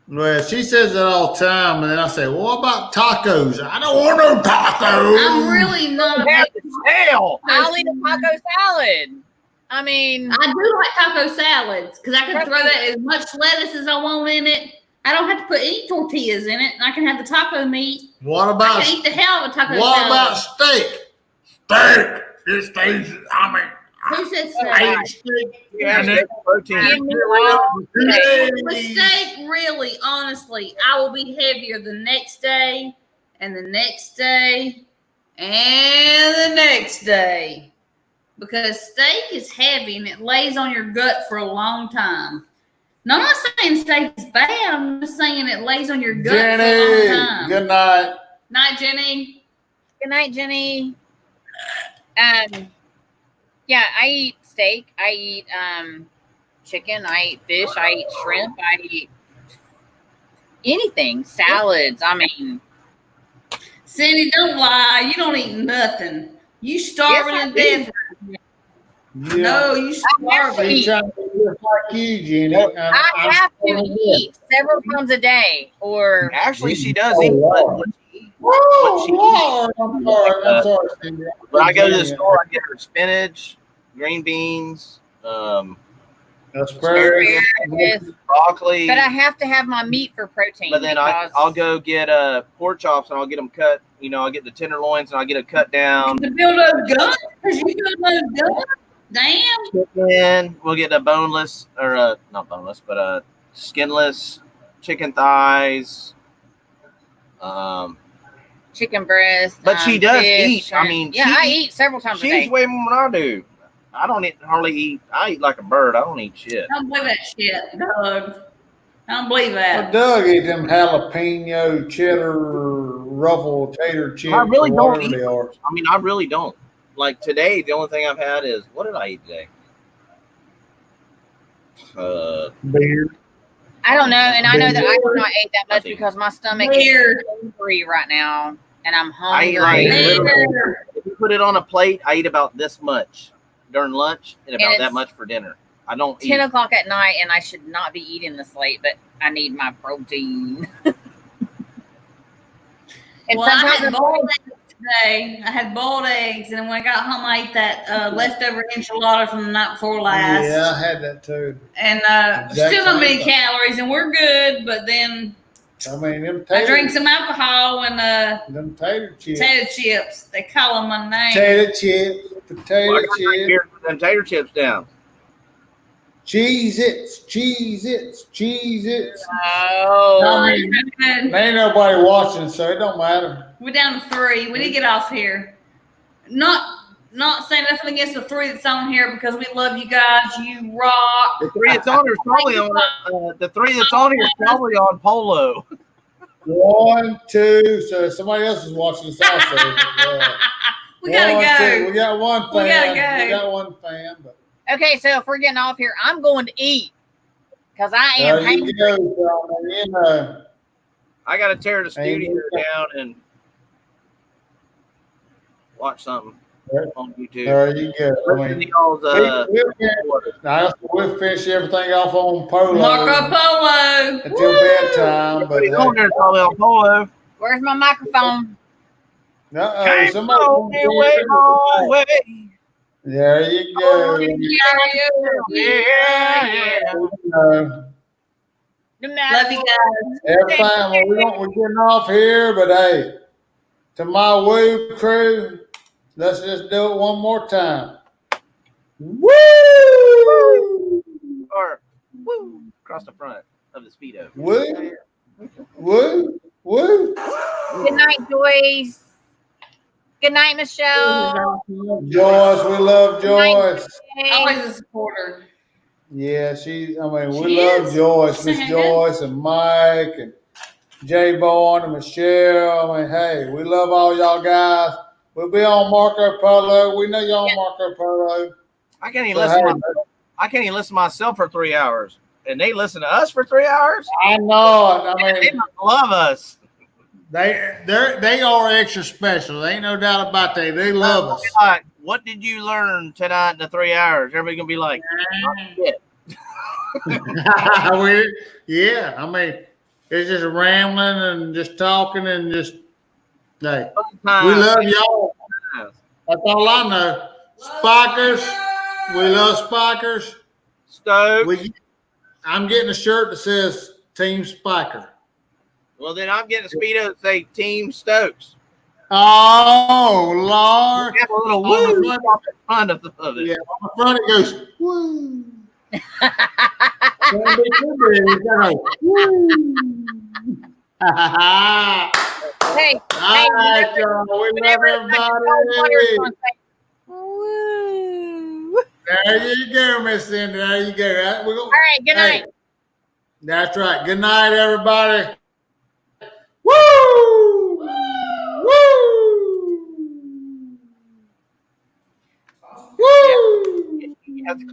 Well, she says that all the time, and then I say, well, what about tacos? I don't want no tacos. I'm really not a Heck, hell. I'll eat a taco salad. I mean, I do like taco salads because I can throw that as much lettuce as I want in it. I don't have to put any tortillas in it. I can have the taco meat. What I about can eat the hell of a taco what salad. about steak? Steak. This thing's, Who said I steak? eat steak. Yeah, And steak protein. give me all steak. With steak, really, honestly, I will be heavier the next day, and the next day, and the next day. Because steak is heavy and it lays on your gut for a long time. No, I'm not saying steak is bad. I'm just saying it lays on your gut for a long Jenny, time. good night. Night, Jenny. Good night, Jenny. Yeah, I eat steak. I eat chicken. I eat fish. I eat shrimp. I eat anything. Salads. I mean, Cindy, don't lie. You don't eat nothing. You starving Yes, I to death. Yeah. No, you starving. She's trying to be just like you, Jenny. I have to eat several times a day, or Actually, she does Oh, eat. wow. What she eats. Oh, she Lord, I'm sorry, Cindy. When I go to the store, I get her spinach, green beans, Asparagus. asparagus. broccoli. But I have to have my meat for protein. But then I'll go get pork chops and I'll get them cut. You know, I'll get the tenderloins and I'll get it cut down. To build those guns? Because you build those guns? Damn. Then we'll get a boneless or not boneless, but skinless chicken thighs. Chicken breast. But she does fish, eat. shrimp. I mean, yeah, I eat several times a She day. eats way more than I do. I don't hardly eat. I eat like a bird. I don't eat shit. I don't believe that shit, Doug. I don't believe Well, that. Doug ate them jalapeno cheddar ruffle tater chips. I really or don't whatever eat they are. I mean, I really don't. Like today, the only thing I've had is what did I eat today? Beer. I don't know, and I know that I do not eat that much Nothing. because my stomach Beer. is hungry right now, and I'm I eat hungry. like literally. Beer. If you put it on a plate, I eat about this much during lunch and about it's that much for dinner. I don't 10 eat. o'clock at night, and I should not be eating this late, but I need my protein. And Well, I sometimes had boiled eggs today. I had boiled eggs, and then when I got home, I ate that leftover enchilada from the night before last. Yeah, I had that too. And Exact still not many same. calories, and we're good. But then I mean, them I tater, drink some alcohol and them tater chips. potato chips. They call them my name. Potato chips. Potato Well, I gotta chips. here put them tater chips down. Cheez-Its. Cheez-Its. Cheez-Its. Oh, I mean, Good. there ain't nobody watching, so it don't matter. We're down to 3. We need to get off here. Not saying nothing against the 3 that's on here because we love you guys. You rock. The three that's on here is probably on. The three that's on here is probably on Polo. 1, 2. So somebody else is watching this also. But, We gotta 1, go. 2. We got one fan. We gotta go. We got one fan. But okay. So if we're getting off here, I'm going to eat because I am there you hungry. go, John. You know. I gotta tear the studio Amen. down and watch something There- on YouTube. There you go. I Listen mean, to y'all's, we'll finish everything off on Polo Marco Polo. until bedtime. But everybody's on there is probably on Polo. Where's my microphone? Came somebody all the way, all the way. there you go. Yeah. Love you guys. Every time we're getting off here, but hey, to my Woo crew, let's just do it one more time. Woo! Or woo, across the front of the Speedo. Woo! Woo! Woo! Good night, Joyce. Good night, Michelle. Joyce, we love Joyce. Always a supporter. Yeah, we She love is. Joyce, Miss She's Joyce and Mike and Jay Bourne and Michelle. I mean, hey, we love all y'all guys. We'll be on Marco Polo. We know y'all on Marco Polo. I can't even So, listen. hey, I can't even listen to myself for 3 hours, and they listen to us for 3 hours. I know it. I They mean, must love us. they are extra special. There ain't no doubt about that. They love us. Like, what did you learn tonight in the 3 hours? Everybody gonna be like, "Not shit." Yeah, I mean, It's just rambling and just talking and just, hey, we Time. love y'all. That's all I know. Spikers. We love Spikers. Stokes. I'm getting a shirt that says Team Spiker. Well, then I'm getting a Speedo that say Team Stokes. Oh, Lord. We have a little On the woo front- on the front of it. Yeah, on the front it goes, woo. Could be, it's like, woo. Hey, All right, y'all. We love whenever it's like a cold water, it's everybody. gonna say, woo. There you go, Miss Cindy. There you go. We're All right, good night. That's right. Good night, everybody. Woo! Woo! Woo! You have to click